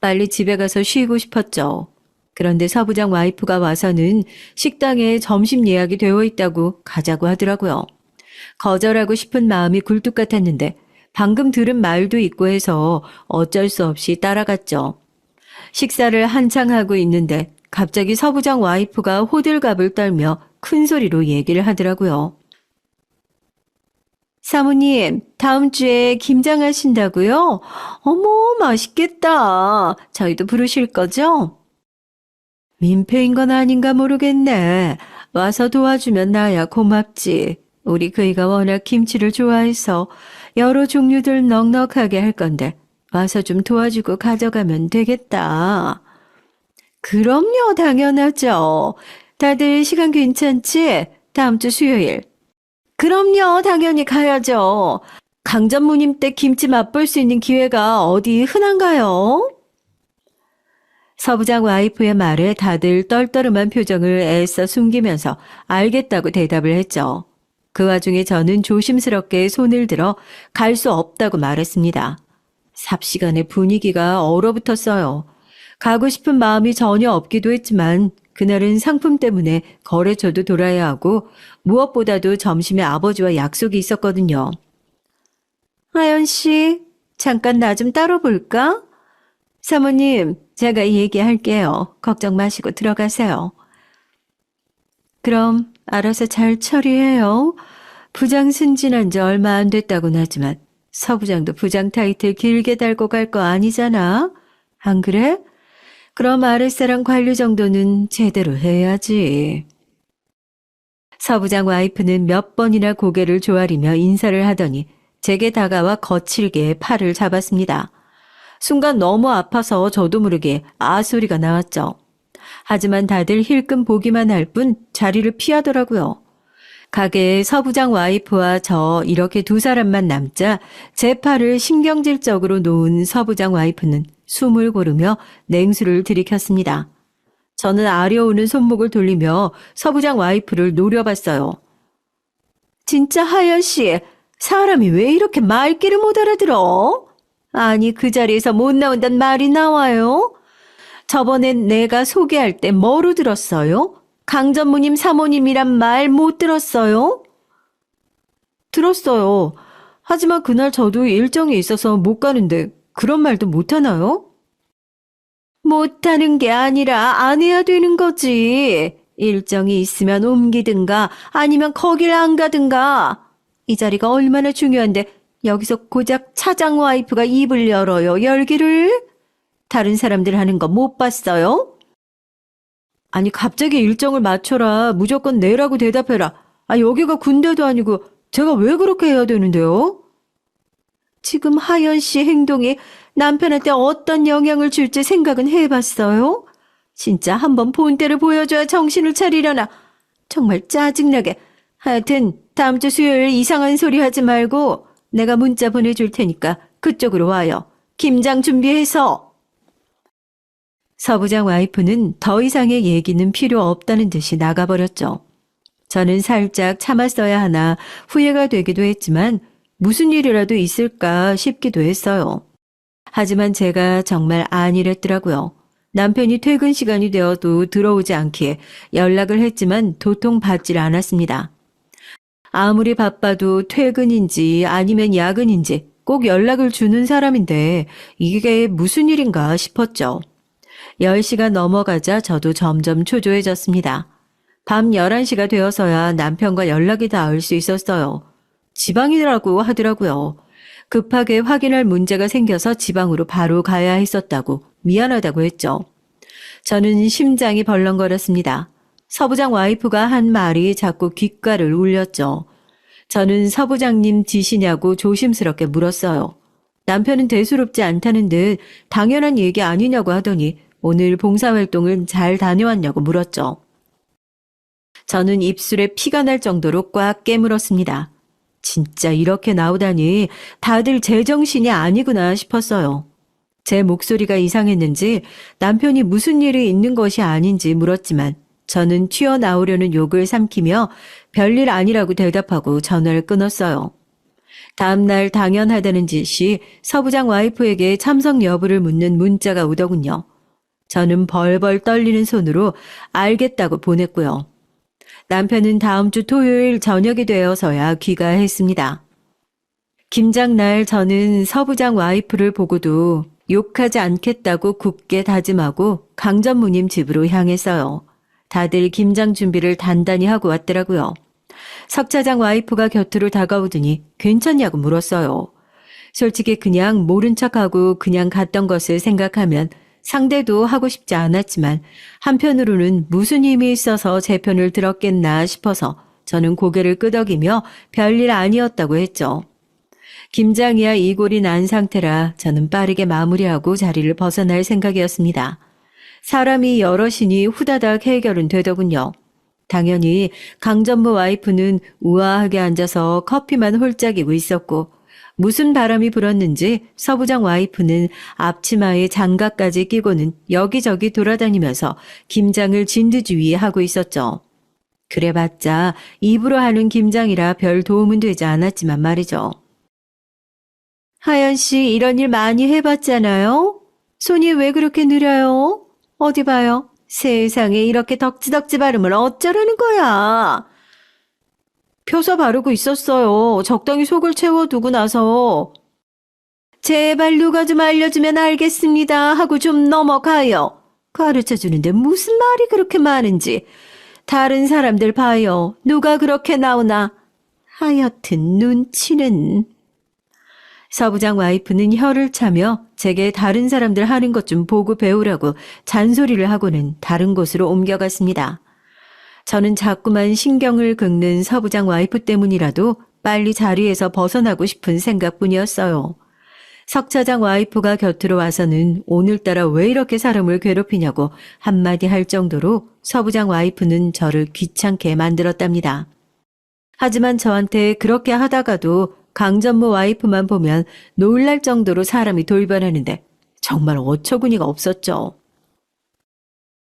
빨리 집에 가서 쉬고 싶었죠. 그런데 서부장 와이프가 와서는 식당에 점심 예약이 되어 있다고 가자고 하더라고요. 거절하고 싶은 마음이 굴뚝 같았는데 방금 들은 말도 있고 해서 어쩔 수 없이 따라갔죠. 식사를 한창 하고 있는데 갑자기 서부장 와이프가 호들갑을 떨며 큰 소리로 얘기를 하더라고요. 사모님, 다음 주에 김장하신다고요? 어머, 맛있겠다. 저희도 부르실 거죠? 민폐인 건 아닌가 모르겠네. 와서 도와주면 나야 고맙지. 우리 그이가 워낙 김치를 좋아해서 여러 종류들 넉넉하게 할 건데 와서 좀 도와주고 가져가면 되겠다. 그럼요, 당연하죠. 다들 시간 괜찮지? 다음 주 수요일. 그럼요, 당연히 가야죠. 강전무님 댁 김치 맛볼 수 있는 기회가 어디 흔한가요? 서부장 와이프의 말에 다들 떨떠름한 표정을 애써 숨기면서 알겠다고 대답을 했죠. 그 와중에 저는 조심스럽게 손을 들어 갈 수 없다고 말했습니다. 삽시간에 분위기가 얼어붙었어요. 가고 싶은 마음이 전혀 없기도 했지만 그날은 상품 때문에 거래처도 돌아야 하고 무엇보다도 점심에 아버지와 약속이 있었거든요. 하연 씨, 잠깐 나 좀 따로 볼까? 사모님, 제가 얘기할게요. 걱정 마시고 들어가세요. 그럼 알아서 잘 처리해요. 부장 승진한 지 얼마 안 됐다고는 하지만 서부장도 부장 타이틀 길게 달고 갈 거 아니잖아. 안 그래? 그럼 아랫사람 관리 정도는 제대로 해야지. 서부장 와이프는 몇 번이나 고개를 조아리며 인사를 하더니 제게 다가와 거칠게 팔을 잡았습니다. 순간 너무 아파서 저도 모르게 아 소리가 나왔죠. 하지만 다들 힐끔 보기만 할 뿐 자리를 피하더라고요. 가게에 서부장 와이프와 저 이렇게 두 사람만 남자 제 팔을 신경질적으로 놓은 서부장 와이프는 숨을 고르며 냉수를 들이켰습니다. 저는 아려오는 손목을 돌리며 서부장 와이프를 노려봤어요. 진짜 하연 씨, 사람이 왜 이렇게 말귀를 못 알아들어? 아니 그 자리에서 못 나온단 말이 나와요? 저번엔 내가 소개할 때 뭐로 들었어요? 강전무님 사모님이란 말 못 들었어요? 들었어요. 하지만 그날 저도 일정이 있어서 못 가는데 그런 말도 못하나요? 못하는 게 아니라 안 해야 되는 거지. 일정이 있으면 옮기든가 아니면 거길 안 가든가. 이 자리가 얼마나 중요한데 여기서 고작 차장 와이프가 입을 열어요. 열기를. 다른 사람들 하는 거 못 봤어요? 아니 갑자기 일정을 맞춰라. 무조건 내라고 대답해라. 아 여기가 군대도 아니고 제가 왜 그렇게 해야 되는데요? 지금 하연 씨 행동이 남편한테 어떤 영향을 줄지 생각은 해봤어요? 진짜 한번 본때를 보여줘야 정신을 차리려나. 정말 짜증나게. 하여튼 다음 주 수요일 이상한 소리 하지 말고 내가 문자 보내줄 테니까 그쪽으로 와요. 김장 준비해서. 서부장 와이프는 더 이상의 얘기는 필요 없다는 듯이 나가버렸죠. 저는 살짝 참았어야 하나 후회가 되기도 했지만 무슨 일이라도 있을까 싶기도 했어요. 하지만 제가 정말 안일했더라고요. 남편이 퇴근 시간이 되어도 들어오지 않기에 연락을 했지만 도통 받질 않았습니다. 아무리 바빠도 퇴근인지 아니면 야근인지 꼭 연락을 주는 사람인데 이게 무슨 일인가 싶었죠. 10시가 넘어가자 저도 점점 초조해졌습니다. 밤 11시가 되어서야 남편과 연락이 닿을 수 있었어요. 지방이라고 하더라고요. 급하게 확인할 문제가 생겨서 지방으로 바로 가야 했었다고 미안하다고 했죠. 저는 심장이 벌렁거렸습니다. 서부장 와이프가 한 말이 자꾸 귓가를 울렸죠. 저는 서부장님 지시냐고 조심스럽게 물었어요. 남편은 대수롭지 않다는 듯 당연한 얘기 아니냐고 하더니 오늘 봉사활동을 잘 다녀왔냐고 물었죠. 저는 입술에 피가 날 정도로 꽉 깨물었습니다. 진짜 이렇게 나오다니 다들 제정신이 아니구나 싶었어요. 제 목소리가 이상했는지 남편이 무슨 일이 있는 것이 아닌지 물었지만 저는 튀어나오려는 욕을 삼키며 별일 아니라고 대답하고 전화를 끊었어요. 다음날 당연하다는 듯이 서부장 와이프에게 참석 여부를 묻는 문자가 오더군요. 저는 벌벌 떨리는 손으로 알겠다고 보냈고요. 남편은 다음 주 토요일 저녁이 되어서야 귀가했습니다. 김장날 저는 서부장 와이프를 보고도 욕하지 않겠다고 굳게 다짐하고 강전무님 집으로 향했어요. 다들 김장 준비를 단단히 하고 왔더라고요. 석 차장 와이프가 곁으로 다가오더니 괜찮냐고 물었어요. 솔직히 그냥 모른 척하고 그냥 갔던 것을 생각하면 상대도 하고 싶지 않았지만 한편으로는 무슨 힘이 있어서 제 편을 들었겠나 싶어서 저는 고개를 끄덕이며 별일 아니었다고 했죠. 김장이야 이골이 난 상태라 저는 빠르게 마무리하고 자리를 벗어날 생각이었습니다. 사람이 여럿이니 후다닥 해결은 되더군요. 당연히 강전무 와이프는 우아하게 앉아서 커피만 홀짝이고 있었고 무슨 바람이 불었는지 서부장 와이프는 앞치마에 장갑까지 끼고는 여기저기 돌아다니면서 김장을 진두지휘하고 있었죠. 그래봤자 입으로 하는 김장이라 별 도움은 되지 않았지만 말이죠. 하연 씨, 이런 일 많이 해봤잖아요? 손이 왜 그렇게 느려요? 어디 봐요. 세상에 이렇게 덕지덕지 바르면 어쩌라는 거야? 펴서 바르고 있었어요. 적당히 속을 채워두고 나서. 제발 누가 좀 알려주면 알겠습니다 하고 좀 넘어가요. 가르쳐주는데 무슨 말이 그렇게 많은지. 다른 사람들 봐요. 누가 그렇게 나오나. 하여튼 눈치는. 서부장 와이프는 혀를 차며 제게 다른 사람들 하는 것 좀 보고 배우라고 잔소리를 하고는 다른 곳으로 옮겨갔습니다. 저는 자꾸만 신경을 긁는 서부장 와이프 때문이라도 빨리 자리에서 벗어나고 싶은 생각뿐이었어요. 석 차장 와이프가 곁으로 와서는 오늘따라 왜 이렇게 사람을 괴롭히냐고 한마디 할 정도로 서부장 와이프는 저를 귀찮게 만들었답니다. 하지만 저한테 그렇게 하다가도 강전무 와이프만 보면 놀랄 정도로 사람이 돌변하는데 정말 어처구니가 없었죠.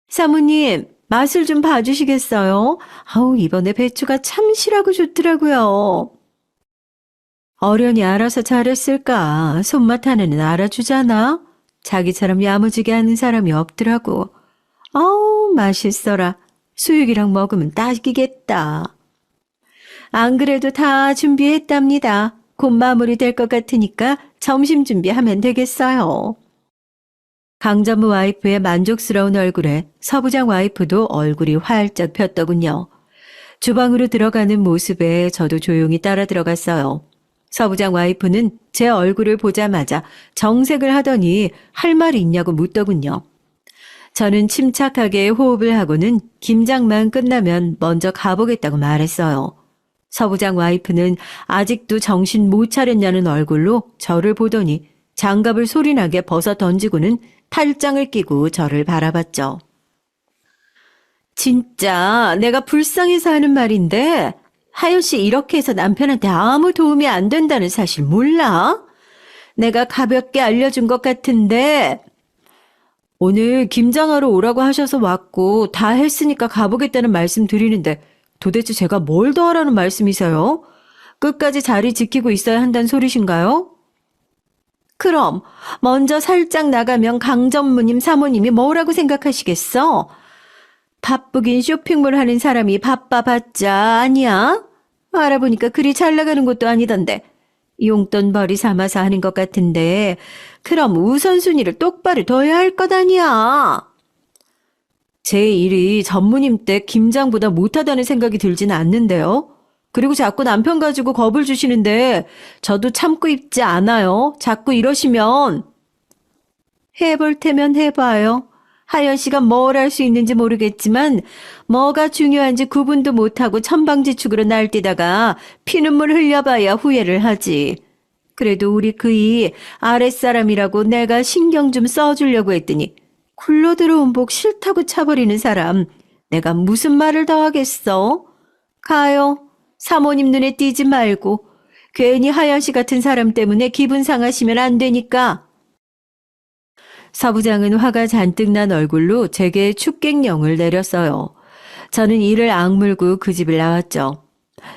사모님, 맛을 좀 봐주시겠어요? 아우, 이번에 배추가 참 실하고 좋더라고요. 어련히 알아서 잘했을까? 손맛 하나는 알아주잖아? 자기처럼 야무지게 하는 사람이 없더라고. 아우, 맛있어라. 수육이랑 먹으면 딱이겠다. 안 그래도 다 준비했답니다. 곧 마무리될 것 같으니까 점심 준비하면 되겠어요. 강전무 와이프의 만족스러운 얼굴에 서부장 와이프도 얼굴이 활짝 폈더군요. 주방으로 들어가는 모습에 저도 조용히 따라 들어갔어요. 서부장 와이프는 제 얼굴을 보자마자 정색을 하더니 할 말이 있냐고 묻더군요. 저는 침착하게 호흡을 하고는 김장만 끝나면 먼저 가보겠다고 말했어요. 서부장 와이프는 아직도 정신 못 차렸냐는 얼굴로 저를 보더니 장갑을 소리나게 벗어 던지고는 팔짱을 끼고 저를 바라봤죠. 진짜 내가 불쌍해서 하는 말인데 하연 씨 이렇게 해서 남편한테 아무 도움이 안 된다는 사실 몰라? 내가 가볍게 알려준 것 같은데 오늘 김장하러 오라고 하셔서 왔고 다 했으니까 가보겠다는 말씀 드리는데 도대체 제가 뭘 더 하라는 말씀이세요? 끝까지 자리 지키고 있어야 한다는 소리신가요? 그럼 먼저 살짝 나가면 강전무님 사모님이 뭐라고 생각하시겠어? 바쁘긴 쇼핑몰 하는 사람이 바빠봤자 아니야? 알아보니까 그리 잘 나가는 것도 아니던데 용돈벌이 삼아서 하는 것 같은데 그럼 우선순위를 똑바로 둬야 할 것 아니야? 제 일이 전무님 때 김장보다 못하다는 생각이 들지는 않는데요. 그리고 자꾸 남편 가지고 겁을 주시는데 저도 참고 있지 않아요. 자꾸 이러시면. 해볼 테면 해봐요. 하연 씨가 뭘 할 수 있는지 모르겠지만 뭐가 중요한지 구분도 못하고 천방지축으로 날뛰다가 피눈물 흘려봐야 후회를 하지. 그래도 우리 그이 아랫사람이라고 내가 신경 좀 써주려고 했더니 굴러 들어온 복 싫다고 차버리는 사람 내가 무슨 말을 더 하겠어? 가요. 사모님 눈에 띄지 말고 괜히 하연 씨 같은 사람 때문에 기분 상하시면 안 되니까. 서부장은 화가 잔뜩 난 얼굴로 제게 축객령을 내렸어요. 저는 이를 악물고 그 집을 나왔죠.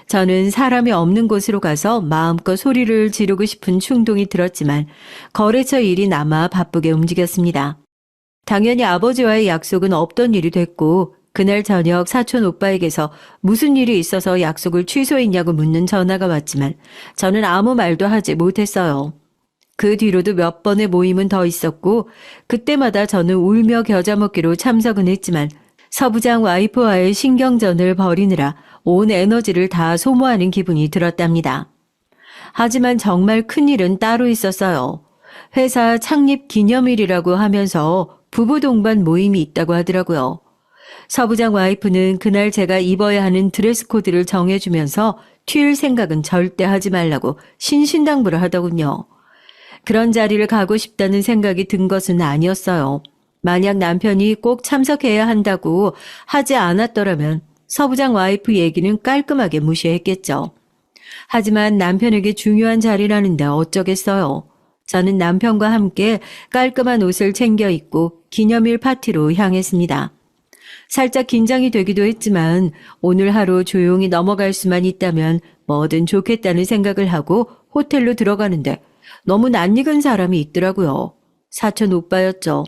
저는 사람이 없는 곳으로 가서 마음껏 소리를 지르고 싶은 충동이 들었지만 거래처 일이 남아 바쁘게 움직였습니다. 당연히 아버지와의 약속은 없던 일이 됐고 그날 저녁 사촌 오빠에게서 무슨 일이 있어서 약속을 취소했냐고 묻는 전화가 왔지만 저는 아무 말도 하지 못했어요. 그 뒤로도 몇 번의 모임은 더 있었고 그때마다 저는 울며 겨자 먹기로 참석은 했지만 서부장 와이프와의 신경전을 벌이느라 온 에너지를 다 소모하는 기분이 들었답니다. 하지만 정말 큰일은 따로 있었어요. 회사 창립 기념일이라고 하면서 부부 동반 모임이 있다고 하더라고요. 서부장 와이프는 그날 제가 입어야 하는 드레스 코드를 정해주면서 튈 생각은 절대 하지 말라고 신신당부를 하더군요. 그런 자리를 가고 싶다는 생각이 든 것은 아니었어요. 만약 남편이 꼭 참석해야 한다고 하지 않았더라면 서부장 와이프 얘기는 깔끔하게 무시했겠죠. 하지만 남편에게 중요한 자리라는데 어쩌겠어요. 저는 남편과 함께 깔끔한 옷을 챙겨 입고 기념일 파티로 향했습니다. 살짝 긴장이 되기도 했지만 오늘 하루 조용히 넘어갈 수만 있다면 뭐든 좋겠다는 생각을 하고 호텔로 들어가는데 너무 낯익은 사람이 있더라고요. 사촌 오빠였죠.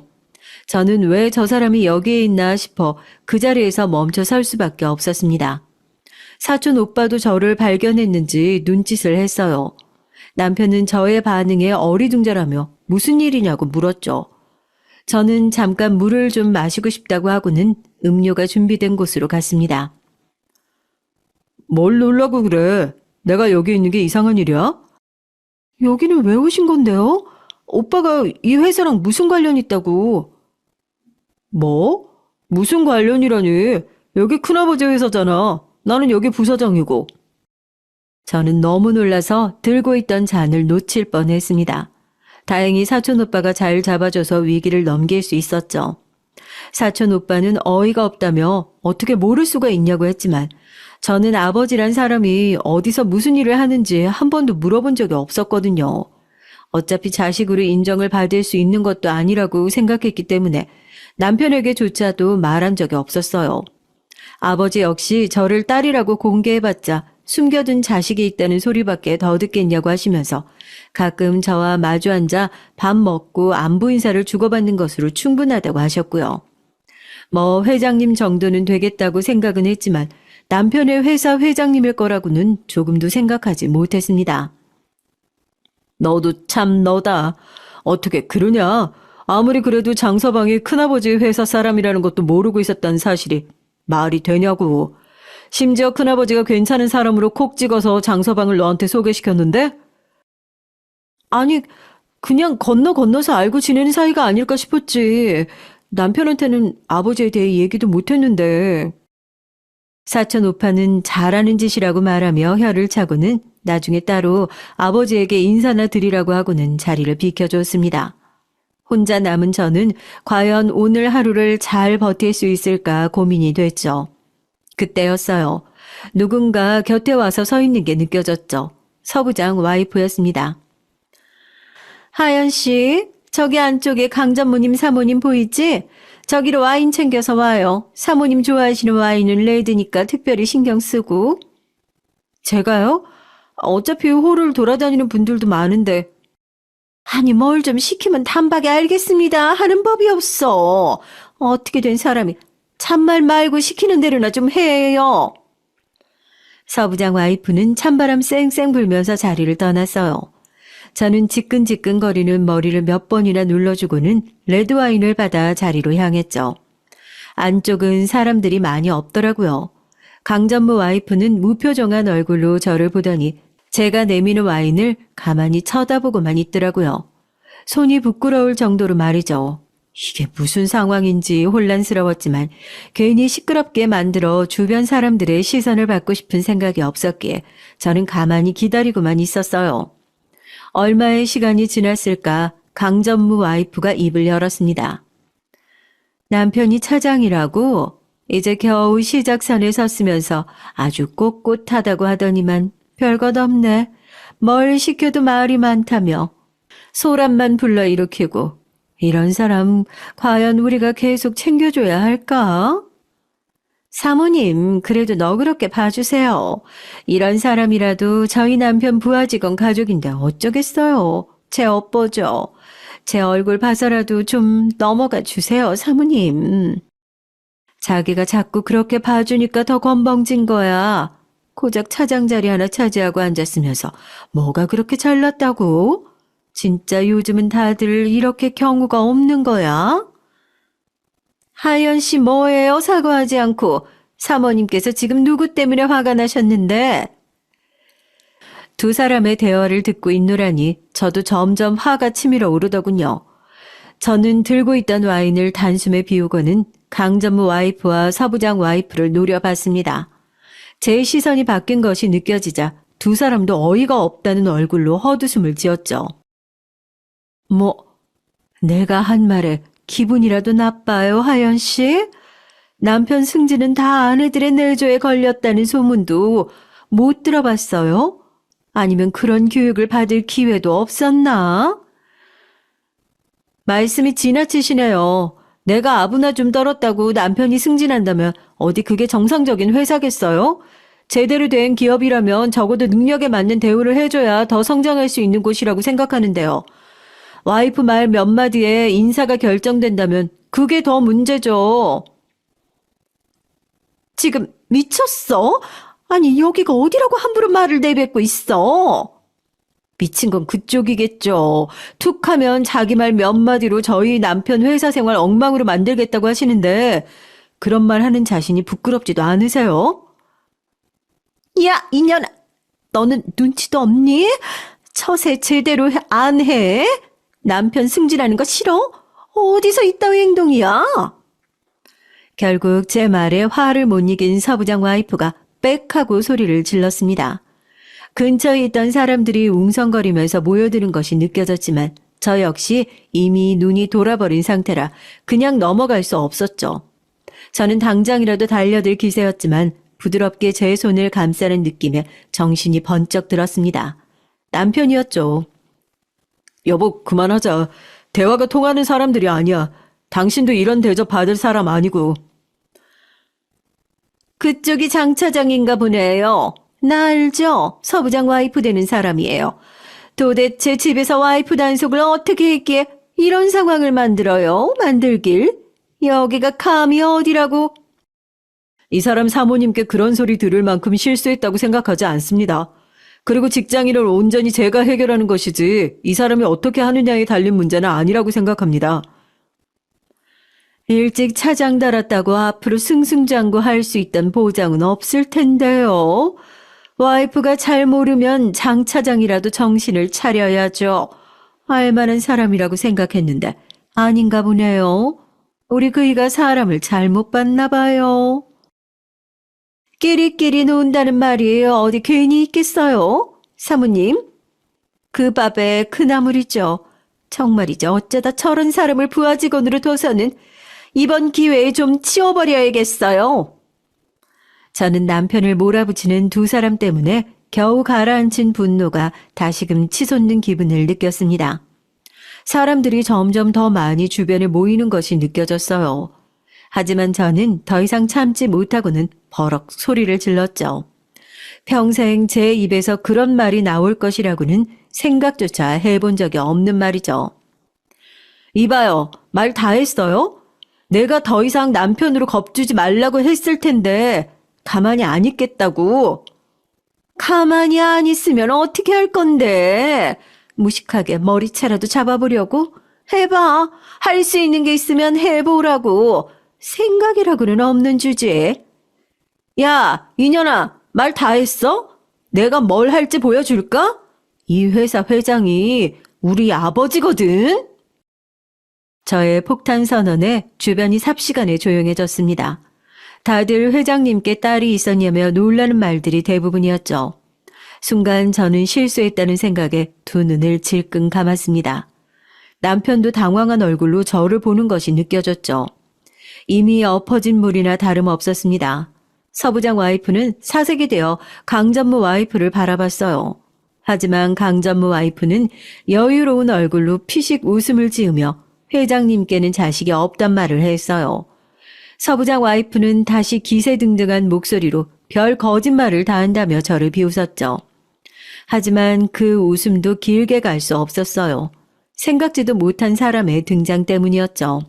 저는 왜 저 사람이 여기에 있나 싶어 그 자리에서 멈춰 설 수밖에 없었습니다. 사촌 오빠도 저를 발견했는지 눈짓을 했어요. 남편은 저의 반응에 어리둥절하며 무슨 일이냐고 물었죠. 저는 잠깐 물을 좀 마시고 싶다고 하고는 음료가 준비된 곳으로 갔습니다. 뭘 놀라고 그래? 내가 여기 있는 게 이상한 일이야? 여기는 왜 오신 건데요? 오빠가 이 회사랑 무슨 관련 있다고? 뭐? 무슨 관련이라니? 여기 큰아버지 회사잖아. 나는 여기 부사장이고. 저는 너무 놀라서 들고 있던 잔을 놓칠 뻔했습니다. 다행히 사촌 오빠가 잘 잡아줘서 위기를 넘길 수 있었죠. 사촌 오빠는 어이가 없다며 어떻게 모를 수가 있냐고 했지만 저는 아버지란 사람이 어디서 무슨 일을 하는지 한 번도 물어본 적이 없었거든요. 어차피 자식으로 인정을 받을 수 있는 것도 아니라고 생각했기 때문에 남편에게조차도 말한 적이 없었어요. 아버지 역시 저를 딸이라고 공개해봤자 숨겨둔 자식이 있다는 소리밖에 더 듣겠냐고 하시면서 가끔 저와 마주 앉아 밥 먹고 안부 인사를 주고받는 것으로 충분하다고 하셨고요. 뭐 회장님 정도는 되겠다고 생각은 했지만 남편의 회사 회장님일 거라고는 조금도 생각하지 못했습니다. 너도 참 너다. 어떻게 그러냐? 아무리 그래도 장서방이 큰아버지 회사 사람이라는 것도 모르고 있었다는 사실이 말이 되냐고. 심지어 큰아버지가 괜찮은 사람으로 콕 찍어서 장서방을 너한테 소개시켰는데? 아니, 그냥 건너서 알고 지내는 사이가 아닐까 싶었지. 남편한테는 아버지에 대해 얘기도 못했는데. 사촌 오빠는 잘하는 짓이라고 말하며 혀를 차고는 나중에 따로 아버지에게 인사나 드리라고 하고는 자리를 비켜줬습니다. 혼자 남은 저는 과연 오늘 하루를 잘 버틸 수 있을까 고민이 됐죠. 그때였어요. 누군가 곁에 와서 서 있는 게 느껴졌죠. 서부장 와이프였습니다. 하연 씨, 저기 안쪽에 강전무님 사모님 보이지? 저기로 와인 챙겨서 와요. 사모님 좋아하시는 와인은 레드니까 특별히 신경 쓰고. 제가요? 어차피 홀을 돌아다니는 분들도 많은데. 아니 뭘 좀 시키면 단박에 알겠습니다 하는 법이 없어. 어떻게 된 사람이 참말 말고 시키는 대로나 좀 해요. 서부장 와이프는 찬바람 쌩쌩 불면서 자리를 떠났어요. 저는 지끈지끈거리는 머리를 몇 번이나 눌러주고는 레드와인을 받아 자리로 향했죠. 안쪽은 사람들이 많이 없더라고요. 강전무 와이프는 무표정한 얼굴로 저를 보더니 제가 내미는 와인을 가만히 쳐다보고만 있더라고요. 손이 부끄러울 정도로 말이죠. 이게 무슨 상황인지 혼란스러웠지만 괜히 시끄럽게 만들어 주변 사람들의 시선을 받고 싶은 생각이 없었기에 저는 가만히 기다리고만 있었어요. 얼마의 시간이 지났을까 강전무 와이프가 입을 열었습니다. 남편이 차장이라고 이제 겨우 시작선에 섰으면서 아주 꼿꼿하다고 하더니만 별것 없네. 뭘 시켜도 말이 많다며 소란만 불러일으키고 이런 사람 과연 우리가 계속 챙겨줘야 할까? 사모님, 그래도 너그럽게 봐주세요. 이런 사람이라도 저희 남편 부하 직원 가족인데 어쩌겠어요. 제 업보죠. 제 얼굴 봐서라도 좀 넘어가 주세요, 사모님. 자기가 자꾸 그렇게 봐주니까 더 건방진 거야. 고작 차장 자리 하나 차지하고 앉았으면서 뭐가 그렇게 잘났다고? 진짜 요즘은 다들 이렇게 경우가 없는 거야? 하연 씨 뭐예요? 사과하지 않고. 사모님께서 지금 누구 때문에 화가 나셨는데? 두 사람의 대화를 듣고 있노라니 저도 점점 화가 치밀어 오르더군요. 저는 들고 있던 와인을 단숨에 비우고는 강전무 와이프와 서부장 와이프를 노려봤습니다. 제 시선이 바뀐 것이 느껴지자 두 사람도 어이가 없다는 얼굴로 헛웃음을 지었죠. 내가 한 말에 기분이라도 나빠요, 하연 씨? 남편 승진은 다 아내들의 내조에 걸렸다는 소문도 못 들어봤어요? 아니면 그런 교육을 받을 기회도 없었나? 말씀이 지나치시네요. 내가 아부나 좀 떨었다고 남편이 승진한다면 어디 그게 정상적인 회사겠어요? 제대로 된 기업이라면 적어도 능력에 맞는 대우를 해줘야 더 성장할 수 있는 곳이라고 생각하는데요. 와이프 말 몇 마디에 인사가 결정된다면 그게 더 문제죠. 지금 미쳤어? 아니, 여기가 어디라고 함부로 말을 내뱉고 있어? 미친 건 그쪽이겠죠. 툭 하면 자기 말 몇 마디로 저희 남편 회사 생활 엉망으로 만들겠다고 하시는데 그런 말 하는 자신이 부끄럽지도 않으세요? 야, 이년아, 너는 눈치도 없니? 처세 제대로 안 해? 남편 승진하는 거 싫어? 어디서 이따위 행동이야? 결국 제 말에 화를 못 이긴 서부장 와이프가 빽 하고 소리를 질렀습니다. 근처에 있던 사람들이 웅성거리면서 모여드는 것이 느껴졌지만 저 역시 이미 눈이 돌아버린 상태라 그냥 넘어갈 수 없었죠. 저는 당장이라도 달려들 기세였지만 부드럽게 제 손을 감싸는 느낌에 정신이 번쩍 들었습니다. 남편이었죠. 여보, 그만하자. 대화가 통하는 사람들이 아니야. 당신도 이런 대접 받을 사람 아니고. 그쪽이 장 차장인가 보네요. 나 알죠? 서부장 와이프 되는 사람이에요. 도대체 집에서 와이프 단속을 어떻게 했기에 이런 상황을 만들어요? 만들길? 여기가 감히 어디라고? 이 사람 사모님께 그런 소리 들을 만큼 실수했다고 생각하지 않습니다. 그리고 직장인을 온전히 제가 해결하는 것이지 이 사람이 어떻게 하느냐에 달린 문제는 아니라고 생각합니다. 일찍 차장 달았다고 앞으로 승승장구할 수 있던 보장은 없을 텐데요. 와이프가 잘 모르면 장 차장이라도 정신을 차려야죠. 알만한 사람이라고 생각했는데 아닌가 보네요. 우리 그이가 사람을 잘못 봤나 봐요. 끼리끼리 논다는 말이 어디 괜히 있겠어요? 사모님, 그 밥에 그 나물이죠. 정말이죠. 어쩌다 저런 사람을 부하 직원으로 둬서는 이번 기회에 좀 치워버려야겠어요. 저는 남편을 몰아붙이는 두 사람 때문에 겨우 가라앉힌 분노가 다시금 치솟는 기분을 느꼈습니다. 사람들이 점점 더 많이 주변에 모이는 것이 느껴졌어요. 하지만 저는 더 이상 참지 못하고는 버럭 소리를 질렀죠. 평생 제 입에서 그런 말이 나올 것이라고는 생각조차 해본 적이 없는 말이죠. 이봐요, 말 다 했어요? 내가 더 이상 남편으로 겁주지 말라고 했을 텐데 가만히 안 있겠다고. 가만히 안 있으면 어떻게 할 건데? 무식하게 머리채라도 잡아보려고? 해봐. 할 수 있는 게 있으면 해보라고. 생각이라고는 없는 주제에. 야, 이년아, 말 다 했어? 내가 뭘 할지 보여줄까? 이 회사 회장이 우리 아버지거든? 저의 폭탄 선언에 주변이 삽시간에 조용해졌습니다. 다들 회장님께 딸이 있었냐며 놀라는 말들이 대부분이었죠. 순간 저는 실수했다는 생각에 두 눈을 질끈 감았습니다. 남편도 당황한 얼굴로 저를 보는 것이 느껴졌죠. 이미 엎어진 물이나 다름없었습니다. 서부장 와이프는 사색이 되어 강전무 와이프를 바라봤어요. 하지만 강전무 와이프는 여유로운 얼굴로 피식 웃음을 지으며 회장님께는 자식이 없단 말을 했어요. 서부장 와이프는 다시 기세등등한 목소리로 별 거짓말을 다 한다며 저를 비웃었죠. 하지만 그 웃음도 길게 갈 수 없었어요. 생각지도 못한 사람의 등장 때문이었죠.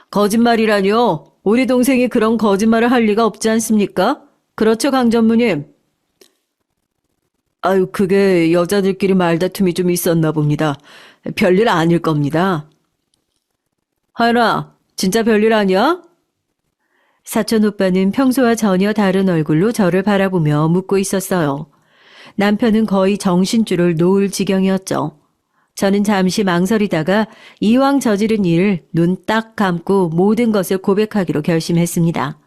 거짓말이라뇨? 우리 동생이 그런 거짓말을 할 리가 없지 않습니까? 그렇죠, 강 전무님? 아유, 그게 여자들끼리 말다툼이 좀 있었나 봅니다. 별일 아닐 겁니다. 하연아, 진짜 별일 아니야? 사촌 오빠는 평소와 전혀 다른 얼굴로 저를 바라보며 묻고 있었어요. 남편은 거의 정신줄을 놓을 지경이었죠. 저는 잠시 망설이다가 이왕 저지른 일을 눈 딱 감고 모든 것을 고백하기로 결심했습니다.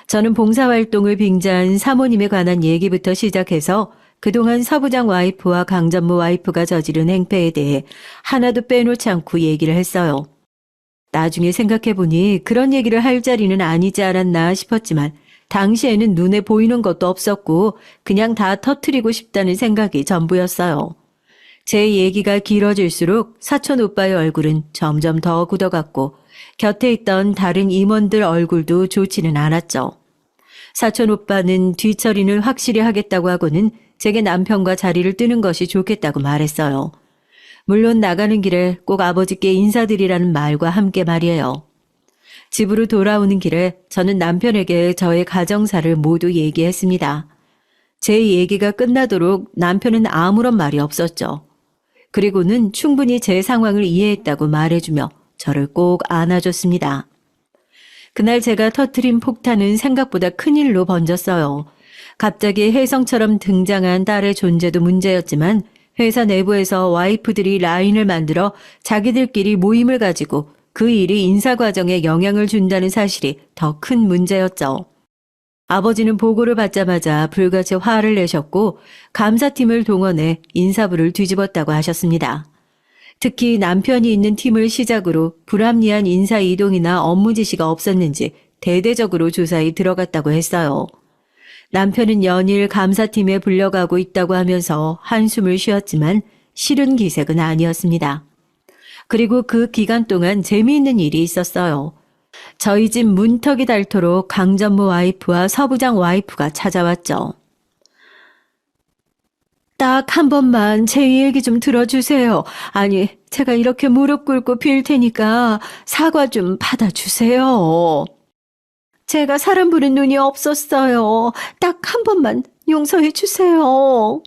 저는 봉사활동을 빙자한 사모님에 관한 얘기부터 시작해서 그동안 서부장 와이프와 강전무 와이프가 저지른 행패에 대해 하나도 빼놓지 않고 얘기를 했어요. 나중에 생각해보니 그런 얘기를 할 자리는 아니지 않았나 싶었지만 당시에는 눈에 보이는 것도 없었고 그냥 다 터뜨리고 싶다는 생각이 전부였어요. 제 얘기가 길어질수록 사촌 오빠의 얼굴은 점점 더 굳어갔고 곁에 있던 다른 임원들 얼굴도 좋지는 않았죠. 사촌 오빠는 뒤처리는 확실히 하겠다고 하고는 제게 남편과 자리를 뜨는 것이 좋겠다고 말했어요. 물론 나가는 길에 꼭 아버지께 인사드리라는 말과 함께 말이에요. 집으로 돌아오는 길에 저는 남편에게 저의 가정사를 모두 얘기했습니다. 제 얘기가 끝나도록 남편은 아무런 말이 없었죠. 그리고는 충분히 제 상황을 이해했다고 말해주며 저를 꼭 안아줬습니다. 그날 제가 터트린 폭탄은 생각보다 큰일로 번졌어요. 갑자기 혜성처럼 등장한 딸의 존재도 문제였지만 회사 내부에서 와이프들이 라인을 만들어 자기들끼리 모임을 가지고 그 일이 인사 과정에 영향을 준다는 사실이 더 큰 문제였죠. 아버지는 보고를 받자마자 불같이 화를 내셨고 감사팀을 동원해 인사부를 뒤집었다고 하셨습니다. 특히 남편이 있는 팀을 시작으로 불합리한 인사 이동이나 업무 지시가 없었는지 대대적으로 조사에 들어갔다고 했어요. 남편은 연일 감사팀에 불려가고 있다고 하면서 한숨을 쉬었지만 싫은 기색은 아니었습니다. 그리고 그 기간 동안 재미있는 일이 있었어요. 저희 집 문턱이 닳도록 강 전무 와이프와 서 부장 와이프가 찾아왔죠. 딱 한 번만 제 얘기 좀 들어주세요. 아니, 제가 이렇게 무릎 꿇고 빌 테니까 사과 좀 받아주세요. 제가 사람 보는 눈이 없었어요. 딱 한 번만 용서해 주세요.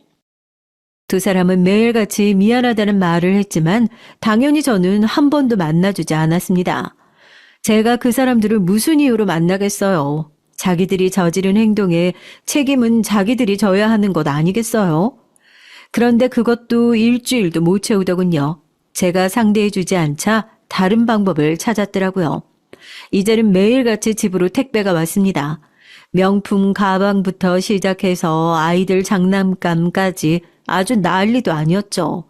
두 사람은 매일같이 미안하다는 말을 했지만 당연히 저는 한 번도 만나주지 않았습니다. 제가 그 사람들을 무슨 이유로 만나겠어요. 자기들이 저지른 행동에 책임은 자기들이 져야 하는 것 아니겠어요? 그런데 그것도 일주일도 못 채우더군요. 제가 상대해주지 않자 다른 방법을 찾았더라고요. 이제는 매일같이 집으로 택배가 왔습니다. 명품 가방부터 시작해서 아이들 장난감까지 아주 난리도 아니었죠.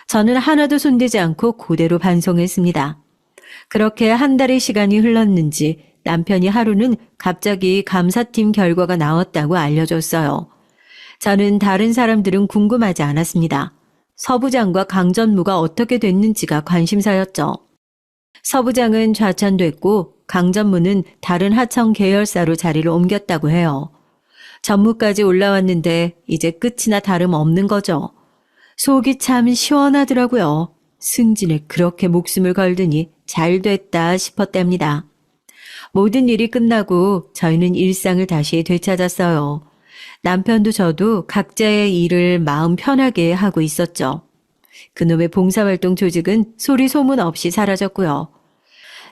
저는 하나도 손대지 않고 그대로 반송했습니다. 그렇게 한 달의 시간이 흘렀는지 남편이 하루는 갑자기 감사팀 결과가 나왔다고 알려줬어요. 저는 다른 사람들은 궁금하지 않았습니다. 서 부장과 강 전무가 어떻게 됐는지가 관심사였죠. 서 부장은 좌천됐고 강 전무는 다른 하청 계열사로 자리를 옮겼다고 해요. 전무까지 올라왔는데 이제 끝이나 다름없는 거죠. 속이 참 시원하더라고요. 승진에 그렇게 목숨을 걸더니 잘 됐다 싶었답니다. 모든 일이 끝나고 저희는 일상을 다시 되찾았어요. 남편도 저도 각자의 일을 마음 편하게 하고 있었죠. 그놈의 봉사활동 조직은 소리 소문 없이 사라졌고요.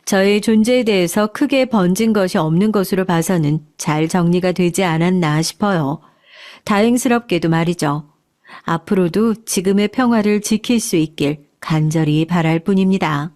저의 존재에 대해서 크게 번진 것이 없는 것으로 봐서는 잘 정리가 되지 않았나 싶어요. 다행스럽게도 말이죠. 앞으로도 지금의 평화를 지킬 수 있길 간절히 바랄 뿐입니다.